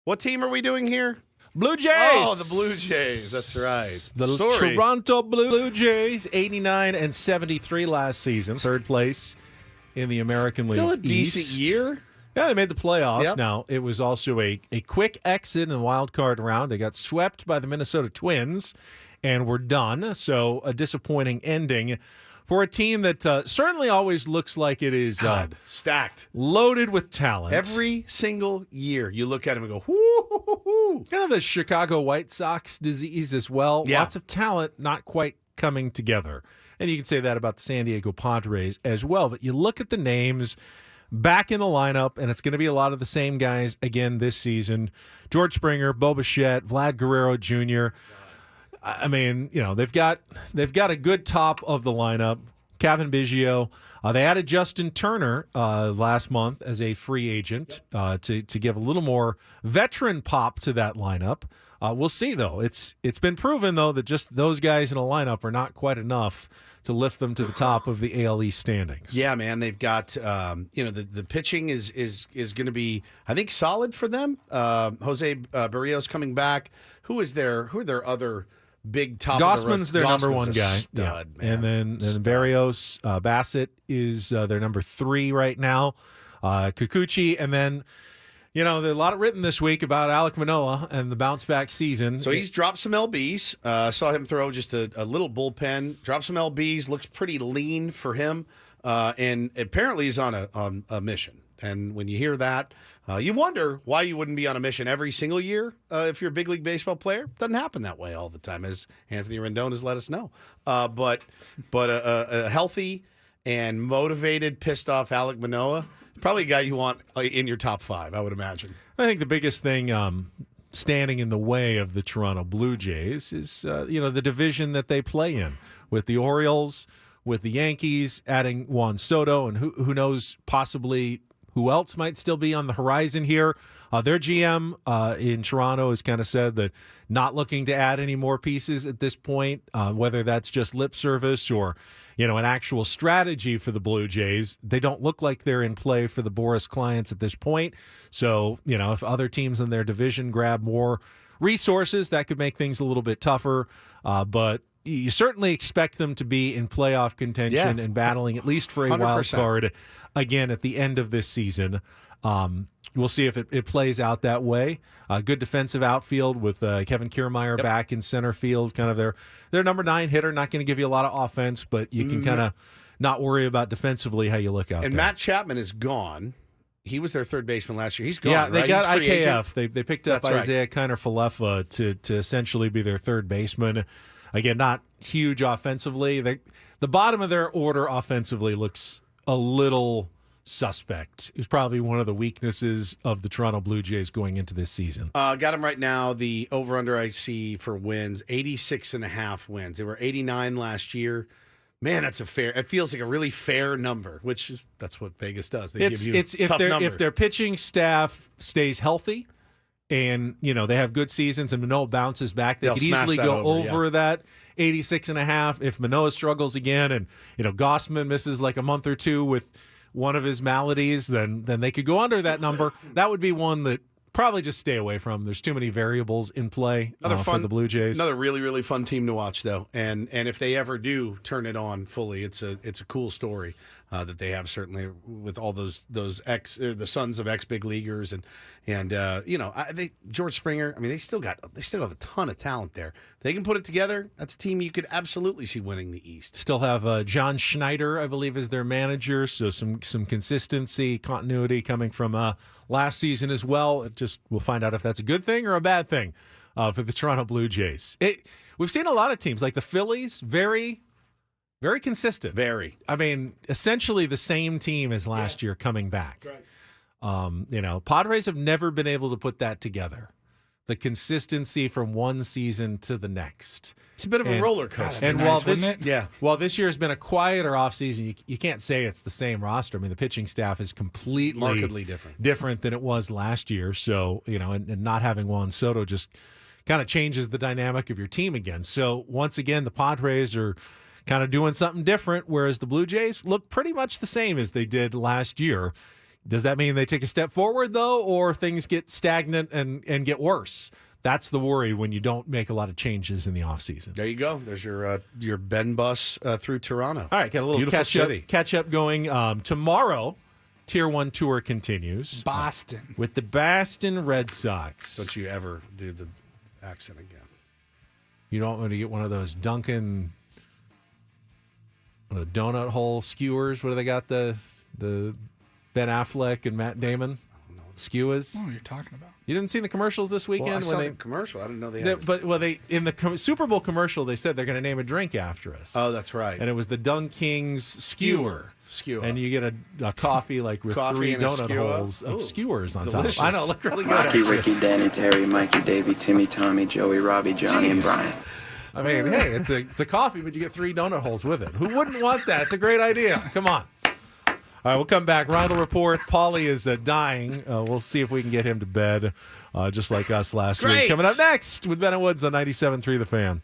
What team are we doing here? Blue Jays. Oh, the Blue Jays. That's right. The Toronto Blue Jays, 89 and 73 last season, third place in the American League. Still a East. decent year. Yeah, they made the playoffs. Yep. Now, it was also a quick exit in the wild card round. They got swept by the Minnesota Twins and were done. So a disappointing ending for a team that certainly always looks like it is stacked, loaded with talent. Every single year, you look at them and go, whoo. Kind of the Chicago White Sox disease as well. Yeah. Lots of talent, not quite coming together. And you can say that about the San Diego Padres as well. But you look at the names back in the lineup, and it's going to be a lot of the same guys again this season. George Springer, Bo Bichette, Vlad Guerrero Jr. I mean, they've got a good top of the lineup. Kevin Biggio. They added Justin Turner last month as a free agent to give a little more veteran pop to that lineup. We'll see, though. It's been proven, though, that just those guys in a lineup are not quite enough to lift them to the top of the AL East standings. Yeah, man, they've got the pitching is going to be, I think, solid for them. Jose Barrios coming back. Who are their other big top? Gossman's their number one guy. Stud, yeah. And then Barrios, Bassett is their number 3 right now. Kikuchi, and then there's a lot written this week about Alek Manoah and the bounce back season. So he's dropped some LBs. Saw him throw just a little bullpen. Dropped some LBs. Looks pretty lean for him. And apparently he's on a mission. And when you hear that, you wonder why you wouldn't be on a mission every single year if you're a big league baseball player. Doesn't happen that way all the time, as Anthony Rendon has let us know. But a healthy and motivated, pissed off Alek Manoah, probably a guy you want in your top 5, I would imagine. I think the biggest thing standing in the way of the Toronto Blue Jays is the division that they play in, with the Orioles, with the Yankees, adding Juan Soto, and who knows, possibly who else might still be on the horizon here. Their GM in Toronto has kind of said that not looking to add any more pieces at this point, whether that's just lip service or an actual strategy for the Blue Jays. They don't look like they're in play for the Boris clients at this point. So, if other teams in their division grab more resources, that could make things a little bit tougher. But you certainly expect them to be in playoff contention and battling at least for a 100%. wild card again at the end of this season. We'll see if it plays out that way. Good defensive outfield with Kevin Kiermaier back in center field, kind of their number 9 hitter. Not going to give you a lot of offense, but you can kind of not worry about defensively how you look out and there. Matt Chapman is gone. He was their third baseman last year. He's gone. Yeah, they right? got He's free IKF. agent. They picked up That's Isaiah Kiner-Falefa to essentially be their third baseman. Again, not huge offensively. The bottom of their order offensively looks a little suspect. It was probably one of the weaknesses of the Toronto Blue Jays going into this season. Got him right now. The over-under I see for wins, 86.5 wins. They were 89 last year. Man, it feels like a really fair number, that's what Vegas does. They give you tough numbers. If their pitching staff stays healthy and, they have good seasons and Manoah bounces back, they They'll could easily smash that go over yeah. that 86.5. If Manoah struggles again and, Gossman misses like a month or two with one of his maladies, then they could go under that number. That would be one that probably just stay away from. There's too many variables in play for the Blue Jays. Another really, really fun team to watch, though. And if they ever do turn it on fully, it's a cool story that they have, certainly, with all those the sons of ex big leaguers and George Springer. I mean, they still have a ton of talent there. If they can put it together, that's a team you could absolutely see winning the East. Still have John Schneider, I believe, is their manager. So some consistency, continuity coming from last season as well. We'll find out if that's a good thing or a bad thing for the Toronto Blue Jays. We've seen a lot of teams like the Phillies, very, very consistent. Very. I mean, essentially the same team as last year coming back. Right. Padres have never been able to put that together. The consistency from one season to the next. It's a bit of a roller coaster. And nice, while this year has been a quieter offseason, you can't say it's the same roster. I mean, the pitching staff is completely markedly different than it was last year. So, and not having Juan Soto just kind of changes the dynamic of your team again. So, once again, the Padres are kind of doing something different, whereas the Blue Jays look pretty much the same as they did last year. Does that mean they take a step forward, though, or things get stagnant and get worse? That's the worry when you don't make a lot of changes in the offseason. There you go. There's your Ben bus through Toronto. All right, got a little Beautiful catch up going. Tomorrow, Tier 1 tour continues. Boston. With the Boston Red Sox. Don't you ever do the accent again. You don't want to get one of those Dunkin' donut hole skewers. What do they got? The Ben Affleck and Matt Damon skewers. What are you talking about? You didn't see the commercials this weekend? Well, I saw the commercial. I didn't know they had They in the Super Bowl commercial, they said they're going to name a drink after us. Oh, that's right. And it was the Dunkings Skewer. Skewer. And you get a coffee with Coffee 3 and a donut skewer? holes of Ooh, skewers on delicious. top. I know, look really good. Rocky, actually. Ricky, Danny, Terry, Mikey, Davey, Timmy, Tommy, Joey, Robbie, Johnny, and Brian. I mean, hey, it's a coffee, but you get 3 donut holes with it. Who wouldn't want that? It's a great idea. Come on. All right, we'll come back. Ron will report. Paulie is dying. We'll see if we can get him to bed, just like us last week. Coming up next with Ben and Woods on 97.3 The Fan.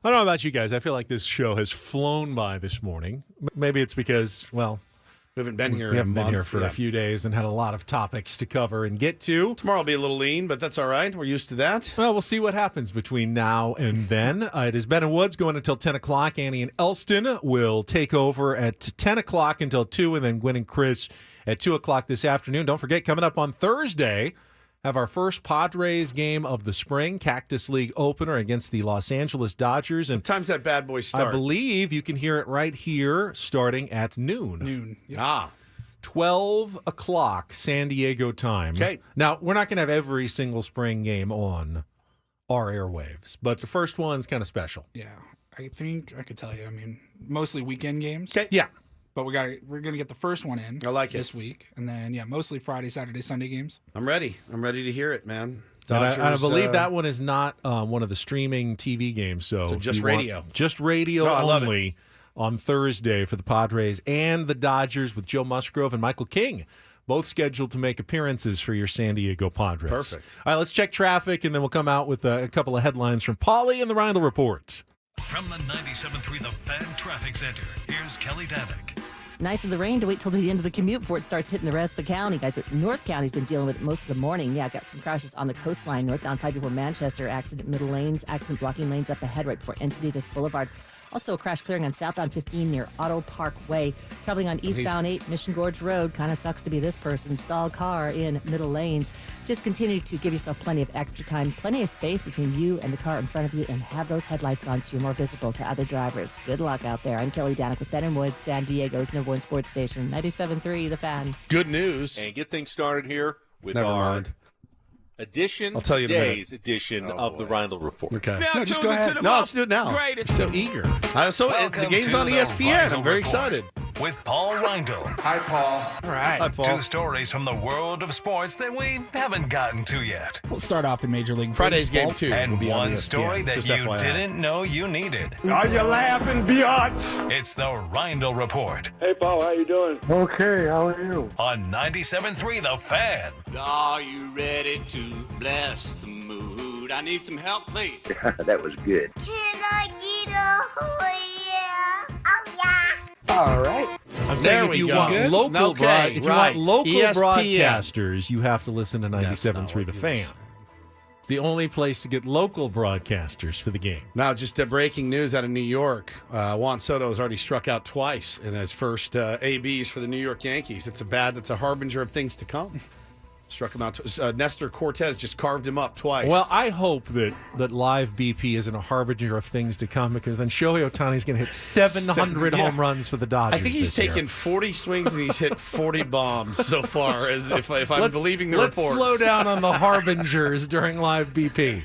I don't know about you guys. I feel like this show has flown by this morning. Maybe it's because, well, we haven't been here. We haven't in a been month. here for a few days and had a lot of topics to cover and get to. Tomorrow will be a little lean, but that's all right. We're used to that. Well, we'll see what happens between now and then. It is Ben and Woods going until 10 o'clock. Annie and Elston will take over at 10 o'clock until 2, and then Gwen and Chris at 2 o'clock this afternoon. Don't forget, coming up on Thursday, have our first Padres game of the spring, Cactus League opener against the Los Angeles Dodgers. And what time's that bad boy start? I believe you can hear it right here starting at noon. Noon. Yep. 12 o'clock San Diego time. Okay. Now, we're not going to have every single spring game on our airwaves, but the first one's kind of special. Yeah. I think I could tell you. I mean, mostly weekend games. Okay. Yeah. But we're gonna get the first one in. I like it this week, and then mostly Friday, Saturday, Sunday games. I'm ready. I'm ready to hear it, man. Dodgers, and I believe that one is not one of the streaming TV games. So just radio. Just radio only on Thursday for the Padres and the Dodgers with Joe Musgrove and Michael King, both scheduled to make appearances for your San Diego Padres. Perfect. All right, let's check traffic, and then we'll come out with a couple of headlines from Paulie and the Rindle Report. From the 97.3 The Fan Traffic Center, here's Kelly Danick. Nice of the rain to wait till the end of the commute before it starts hitting the rest of the county, guys. But North County's been dealing with it most of the morning. Yeah, got some crashes on the coastline, northbound 5 before Manchester, accident middle lanes, accident blocking lanes up ahead right before Encinitas Boulevard. Also a crash clearing on southbound 15 near Auto Park Way. Traveling on eastbound 8 Mission Gorge Road. Kind of sucks to be this person. Stalled car in middle lanes. Just continue to give yourself plenty of extra time, plenty of space between you and the car in front of you, and have those headlights on so you're more visible to other drivers. Good luck out there. I'm Kelly Danick with Ben and Woods, San Diego's #1 sports station, 97.3 The Fan. Good news. And get things started here with Never our mind. edition, I'll tell you in a minute. today's edition of the Rindle Report. Okay. Now Just go ahead. No, let's do it now. So eager. The game's on ESPN. I'm very excited. With Paul Rindle. Hi, Paul. All right. Hi, Paul. 2 stories from the world of sports that we haven't gotten to yet. We'll start off in Major League Friday's Baseball. game 2. And will be on one ESPN, story that just you FYI. didn't know you needed. Are you laughing, biatch? It's the Rindle Report Hey, Paul, how you doing? Okay, how are you? on 97.3 The Fan. Are you ready to bless the mood? I need some help, please. That was good. Can I get a yeah? Oh, yeah. All right. I'm There saying if we you go. want Good? local, Okay, if you right. want local ESPN. broadcasters, you have to listen to 97.3 The Fan. It's the only place to get local broadcasters for the game. Now, just breaking news out of New York. Juan Soto has already struck out twice in his first ABs for the New York Yankees. It's a harbinger of things to come. Struck him out. Nestor Cortez just carved him up twice. Well, I hope that live BP isn't a harbinger of things to come, because then Shohei Ohtani's going to hit 700 home runs for the Dodgers. I think he's this year. taken 40 swings and he's hit 40 bombs so far, if I'm believing the let's reports. slow down on the harbingers during live BP.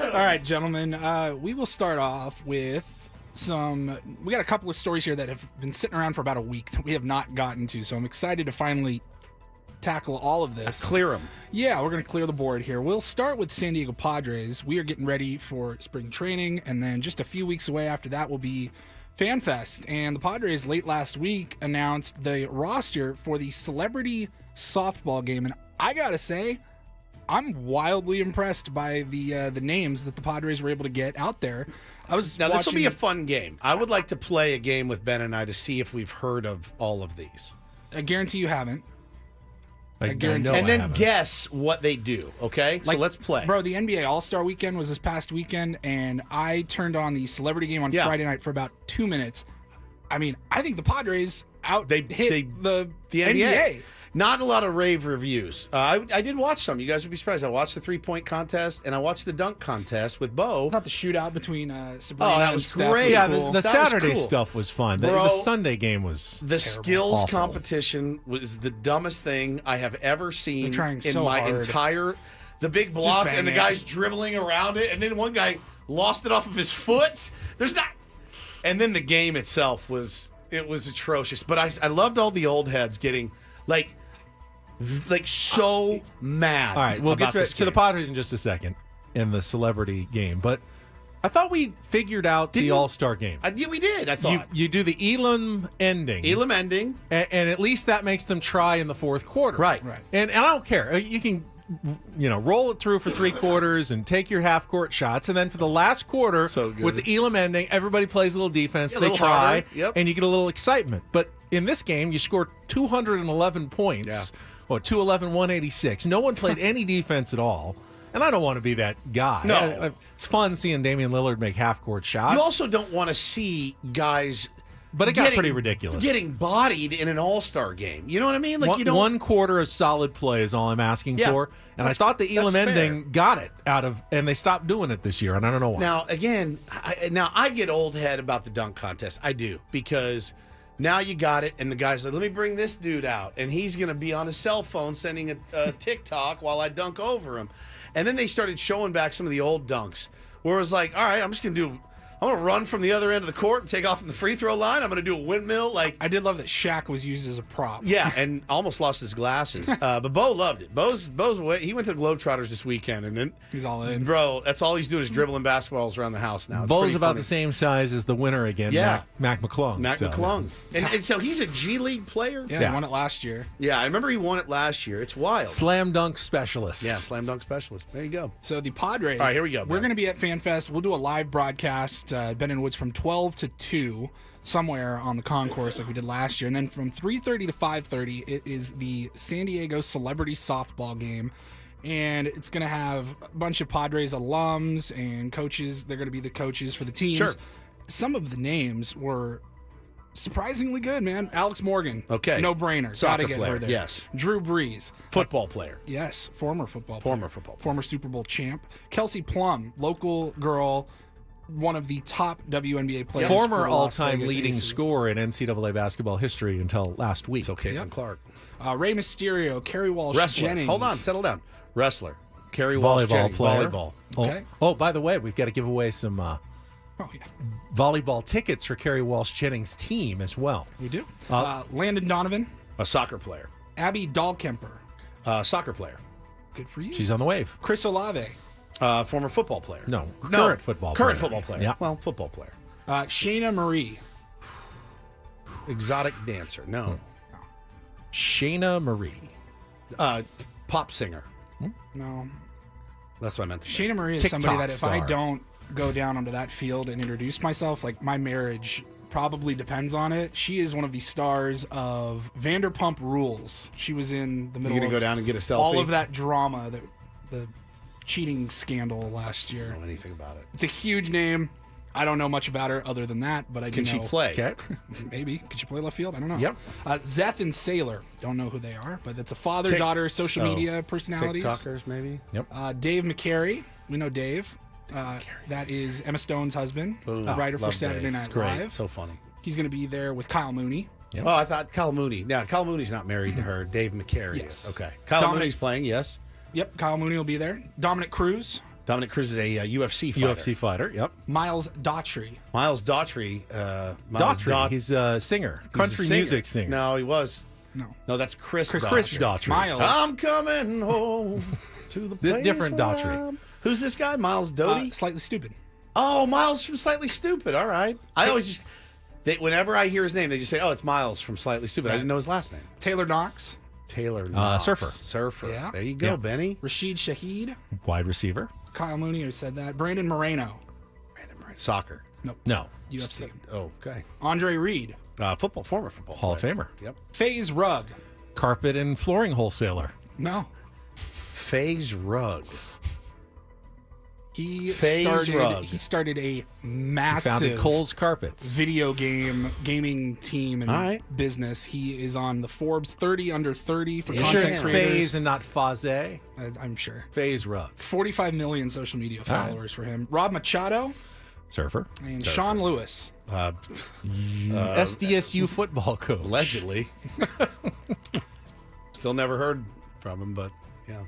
All right, gentlemen. We will start off with we got a couple of stories here that have been sitting around for about a week that we have not gotten to, so I'm excited to finally tackle all of this. Clear them. Yeah, we're going to clear the board here. We'll start with San Diego Padres. We are getting ready for spring training, and then just a few weeks away after that will be FanFest. And the Padres late last week announced the roster for the celebrity softball game, and I got to say, I'm wildly impressed by the names that the Padres were able to get out there. This will be a fun game. I would like to play a game with Ben and I to see if we've heard of all of these. I guarantee you haven't. I guarantee. And then guess what they do, okay? So let's play. Bro, the NBA All-Star Weekend was this past weekend, and I turned on the celebrity game on Friday night for about 2 minutes. I mean, I think the Padres hit the NBA. Not a lot of rave reviews. I did watch some. You guys would be surprised. I watched the 3-point contest, and I watched the dunk contest with Bo. I thought the shootout between Sabrina that and was Steph great. was Yeah, cool. the That Saturday was cool. stuff was fun. Bro, the Sunday game was the skills awful. competition was the dumbest thing I have ever seen They're trying in so my hard. entire. The big blocks and the bang it. guys dribbling around it, and then one guy lost it off of his foot. And then the game itself was atrocious. But I loved all the old heads getting like so mad. All right, we'll about get this to the game. Padres in just a second in the celebrity game, but I thought we figured out the All-Star game. Yeah, we did. I thought you do the Elam ending. Elam ending, and at least that makes them try in the fourth quarter. Right. And I don't care. You can roll it through for 3 quarters and take your half-court shots. And then for the last quarter, with the Elam ending, everybody plays a little defense. Yeah, a they little try, harder. and you get a little excitement. But in this game, you scored 211 points. Or 211, 186. No one played any defense at all. And I don't want to be that guy. No. It's fun seeing Damian Lillard make half-court shots. You also don't want to see guys... But it got pretty ridiculous. Getting bodied in an all-star game. You know what I mean? Like one quarter of solid play is all I'm asking for. And I thought the Elam ending got it out of, and they stopped doing it this year, and I don't know why. Now, again, I get old head about the dunk contest. I do, because now you got it, and the guy's like, let me bring this dude out, and he's going to be on his cell phone sending a TikTok while I dunk over him. And then they started showing back some of the old dunks, where it was like, all right, I'm going to run from the other end of the court and take off from the free throw line. I'm going to do a windmill. I did love that Shaq was used as a prop. Yeah, and almost lost his glasses. But Bo loved it. Bo's he went to the Globetrotters this weekend, and then he's all in. Bro, that's all he's doing is dribbling basketballs around the house now. It's Bo's pretty about funny. the same size as the winner again, Mac McClung. Mac McClung. And so he's a G League player? Yeah, he won it last year. Yeah, I remember he won it last year. It's wild. Slam dunk specialist. Yeah, slam dunk specialist. There you go. So the Padres. All right, here we go. We're going to be at FanFest. We'll do a live broadcast, Ben and Woods, from 12 to 2 somewhere on the concourse like we did last year. And then from 3:30 to 5:30, it is the San Diego Celebrity Softball game. And it's going to have a bunch of Padres alums and coaches. They're going to be the coaches for the teams. Sure. Some of the names were surprisingly good, man. Alex Morgan. Okay. No-brainer. Soccer Gotta get player, her there. yes. Drew Brees. Football player. Yes, former football player. Former Super Bowl champ. Kelsey Plum, local girl, one of the top WNBA players. Former for Las all-time Vegas leading Aces. scorer in NCAA basketball history until last week. So Caitlin Clark. Ray Mysterio, Kerry Walsh Wrestler. Jennings. Hold on, settle down. Wrestler. Kerry Walsh Volleyball Jennings. player. Volleyball. Okay. Oh, by the way, we've got to give away some volleyball tickets for Kerry Walsh Jennings' team as well. We do. Landon Donovan. A soccer player. Abby Dahlkemper. Soccer player. Good for you. She's on the wave. Chris Olave. Former football player. Current football player. Current football player. Yeah. Well, football player. Shayna Marie. Exotic dancer. No. Shayna Marie. Pop singer. No. That's what I meant to say. Shayna Marie is TikTok somebody that if I star. don't go down onto that field and introduce myself, like my marriage probably depends on it. She is one of the stars of Vanderpump Rules. She was in the middle You gonna of go down and get a selfie? all of that drama, the cheating scandal last year. I don't know anything about it. It's a huge name. I don't know much about her other than that, but I do Can know. she play? Okay. Maybe. Could she play left field? I don't know. Yep. Zeth and Sailor. Don't know who they are, but it's a father-daughter social media personalities. TikTokers, maybe? Yep. Dave McCary. We know Dave. That is Emma Stone's husband, Boom. writer for Love Saturday Dave. Night It's great. Live. So funny. He's going to be there with Kyle Mooney. Yep. Oh, I thought Kyle Mooney. Now, Kyle Mooney's not married to her. Dave McCary Yes. is. Okay. Kyle Dominic- Mooney's playing, yes. Yep, Kyle Mooney will be there. Dominic Cruz. Dominic Cruz is a UFC fighter. UFC fighter, yep. Miles Daughtry. Miles Daughtry. Daughtry, he's a singer, country music singer. No, he was. No. No, that's Chris Chris Daughtry. Daughtry. Miles. I'm coming home to the This place different where Daughtry. I'm- Who's this guy? Miles Doty? Slightly Stupid. Oh, Miles from Slightly Stupid. All right. I always just... whenever I hear his name, they just say, oh, it's Miles from Slightly Stupid. I didn't know his last name. Taylor Knox. Taylor Knox. Surfer. Yeah. There you go, Yeah. Benny. Rashid Shaheed. Wide receiver. Kyle Mooney, who said that. Brandon Moreno. Soccer. No. UFC. Oh, okay. Andre Reed. Football. Former football. Hall of player. Famer. Yep. FaZe Rugg. Carpet and flooring wholesaler. No. FaZe Rugg. He FaZe Rugg. started a Founded massive Kohl's Carpets. video gaming team and All right. business. He is on the Forbes 30 under 30 for You sure content it's creators. FaZe and not Faze? I'm sure. FaZe Rugg. 45 million social media All right. followers for him. Rob Machado Surfer. and Sean Lewis. SDSU football coach. Allegedly. Still never heard from him, but yeah.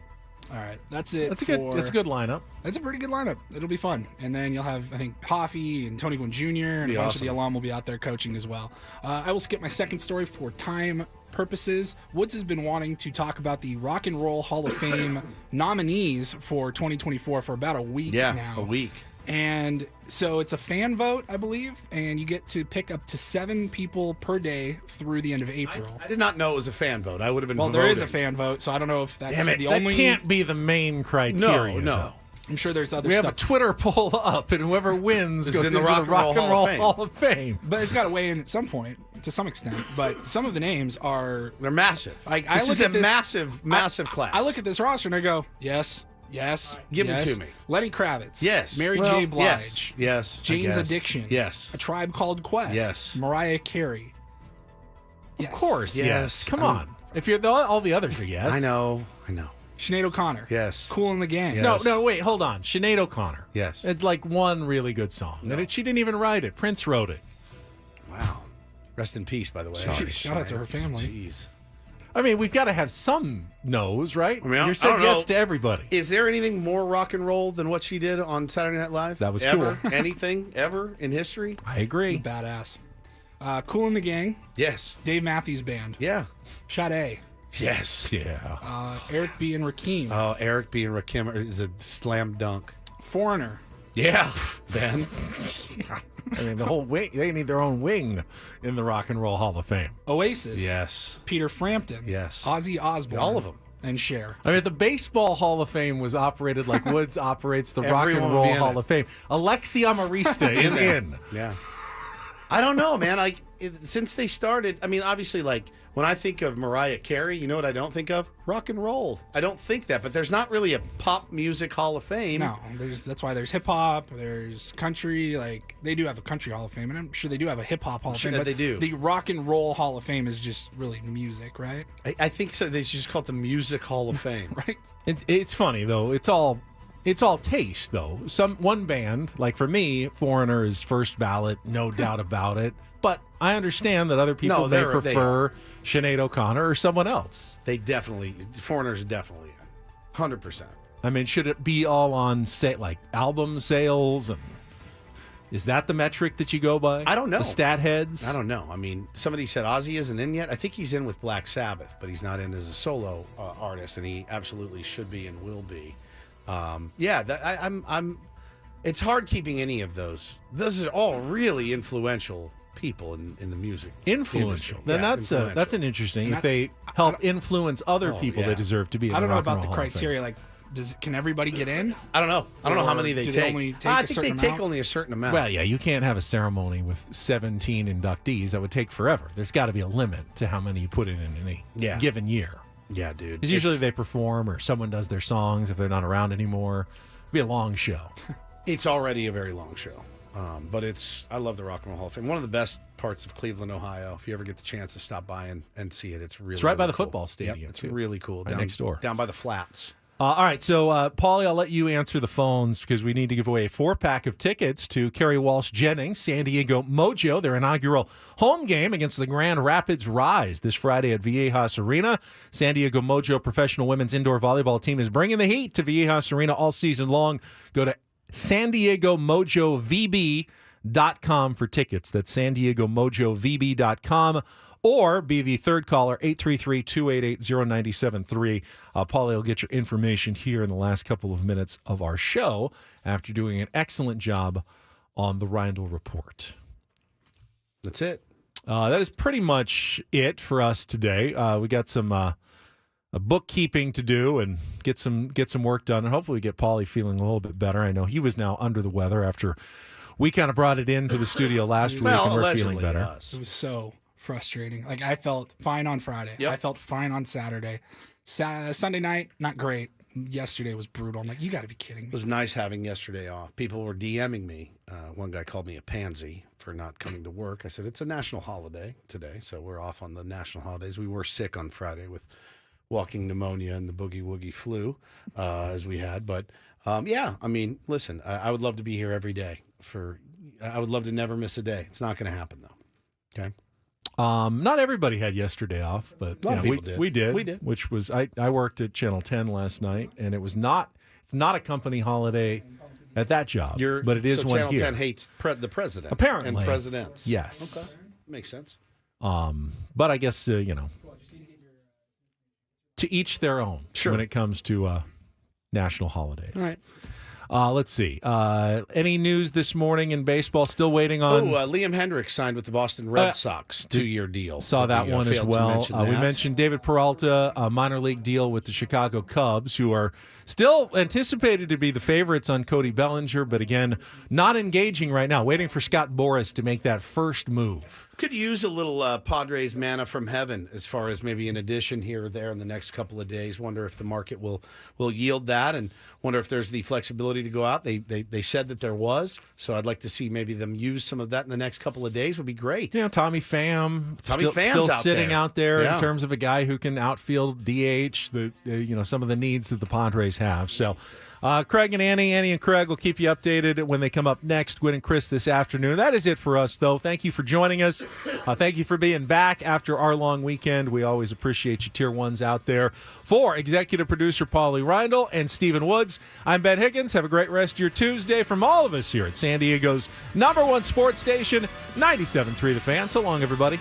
All right, that's it. That's a good lineup. That's a pretty good lineup. It'll be fun. And then you'll have, I think, Hoffy and Tony Gwynn Jr. and Be a bunch awesome. of the alum will be out there coaching as well. I will skip my second story for time purposes. Woods has been wanting to talk about the Rock and Roll Hall of Fame nominees for 2024 for about a week now. A week. And so it's a fan vote, I believe, and you get to pick up to 7 people per day through the end of April. I did not know it was a fan vote. I would have been Well, voting. there is a fan vote, so I don't know if that's Damn it. the That only... can't be the main criteria. No. though. I'm sure there's other We stuff. have a Twitter poll up, and whoever wins Is goes in the into Rock the Rock and Roll Hall of Fame. But it's got to weigh in at some point, to some extent. But some of the names are... They're massive. Like, This is a massive class. I look at this roster and I go, yes, Give yes. them to me. Lenny Kravitz. Yes. Mary Well, J. Blige. Yes. I Jane's guess. Addiction. Yes. A Tribe Called Quest. Yes. Mariah Carey. Of course, yes. Come I'm- on. If you're all the others are yes. I know. Sinead O'Connor. Yes. Cool in the Gang. Yes. No, wait, hold on. Sinead O'Connor. Yes. It's like one really good song. And she didn't even write it. Prince wrote it. Wow. Rest in peace, by the way. Shout out to her family. Jeez. I mean, we've got to have some no's, right? I mean, you I said don't yes know. to everybody. Is there anything more rock and roll than what she did on Saturday Night Live? That was ever? cool. Anything ever in history? I agree. Badass. Cool in the Gang. Yes. Dave Matthews Band. Yeah. Sade. Yes. Yeah. Eric B. and Rakim. Oh, Eric B. and Rakim is a slam dunk. Foreigner. Yeah, Ben. I mean, the whole wing, they need their own wing in the Rock and Roll Hall of Fame. Oasis. Yes. Peter Frampton. Yes. Ozzy Osbourne. All of them. And Cher. I mean, the Baseball Hall of Fame was operated like Woods operates the Rock Everyone and will be Roll in Hall it. of Fame. Alexia Marista is in. Yeah. I don't know, man. Since they started, I mean, obviously, like, when I think of Mariah Carey, you know what I don't think of? Rock and roll. I don't think that, but there's not really a pop music Hall of Fame. No, that's why there's hip hop, there's country. Like, they do have a country Hall of Fame, and I'm sure they do have a hip hop Hall of Sure Fame. that But they do. The Rock and Roll Hall of Fame is just really music, right? I think so. They should just call it the Music Hall of Fame. Right. It's funny though. It's all taste though. One band, like for me, Foreigner is first ballot, no doubt about it. But I understand that other people may prefer Sinead O'Connor or someone else. Foreigners definitely, 100%. I mean, should it be all on like album sales? And is that the metric that you go by? I don't know. The stat heads? I don't know. I mean, somebody said Ozzy isn't in yet. I think he's in with Black Sabbath, but he's not in as a solo artist, and he absolutely should be and will be. I'm. It's hard keeping any of those. Those are all really influential people in the music. Influential. industry. Then Yeah, that's an interesting. And If they help influence other Oh, people, yeah. they deserve to be in I don't the know Rock and about the Roll Hall of Fame. criteria. Like, can everybody get in? I don't know. I don't know how many they do take. only take I a think certain they take amount? only a certain amount. Well, yeah, you can't have a ceremony with 17 inductees. That would take forever. There's got to be a limit to how many you put in a given year. Yeah, dude. Because usually they perform or someone does their songs if they're not around anymore. It'd be a long show. It's already a very long show. But I love the Rock and Roll Hall of Fame. One of the best parts of Cleveland, Ohio. If you ever get the chance to stop by and see it, it's really It's right by really the cool. football stadium, Yep, it's too. really cool. Right next door. Down by the flats. All right, so Paulie, I'll let you answer the phones because we need to give away a 4-pack of tickets to Kerry Walsh Jennings, San Diego Mojo, their inaugural home game against the Grand Rapids Rise this Friday at Viejas Arena. San Diego Mojo professional women's indoor volleyball team is bringing the heat to Viejas Arena all season long. Go to SanDiegoMojoVB.com for tickets. That's SanDiegoMojoVB.com. Or be the third caller, 833-288-0973. Paulie will get your information here in the last couple of minutes of our show after doing an excellent job on the Reindl Report. That's it. That is pretty much it for us today. We got some a bookkeeping to do and get some work done, and hopefully get Paulie feeling a little bit better. I know he was now under the weather after we kind of brought it into the studio last week, and we're feeling better. It was so frustrating. Like, I felt fine on Friday. Yep. I felt fine on Saturday. Sunday night, not great. Yesterday was brutal. I'm like, you got to be kidding me. It was nice having yesterday off. People were DMing me. One guy called me a pansy for not coming to work. I said, it's a national holiday today, so we're off on the national holidays. We were sick on Friday with walking pneumonia and the boogie-woogie flu as we had. But, yeah, I mean, listen, I would love to be here every day. I would love to never miss a day. It's not going to happen, though. Okay? Not everybody had yesterday off, but A lot of people did. We did. We did. Which was I worked at Channel 10 last night, and it's not a company holiday at that job, but it is so one Channel here. 10 hates the president. Apparently. And presidents. Yes. Okay. Makes sense. But I guess to each their own Sure. when it comes to national holidays. All right. Let's see. Any news this morning in baseball? Still waiting on. Liam Hendricks signed with the Boston Red Sox, 2-year deal. Saw that one as well. We that. mentioned David Peralta, a minor league deal with the Chicago Cubs, who are still anticipated to be the favorites on Cody Bellinger, but again, not engaging right now, waiting for Scott Boras to make that first move. Could use a little Padres manna from heaven as far as maybe an addition here or there in the next couple of days. Wonder if the market will yield that, and wonder if there's the flexibility to go out. They said that there was, so I'd like to see maybe them use some of that in the next couple of days. Would be great. Tommy Pham's still sitting out there yeah. in terms of a guy who can outfield DH. Some of the needs that the Padres have. So. Craig and Annie and Craig will keep you updated when they come up next. Gwen and Chris this afternoon. That is it for us, though. Thank you for joining us. Thank you for being back after our long weekend. We always appreciate you Tier 1s out there. For executive producer Paulie Reindl and Stephen Woods, I'm Ben Higgins. Have a great rest of your Tuesday from all of us here at San Diego's #1 sports station, 97.3 The Fan. So long, everybody.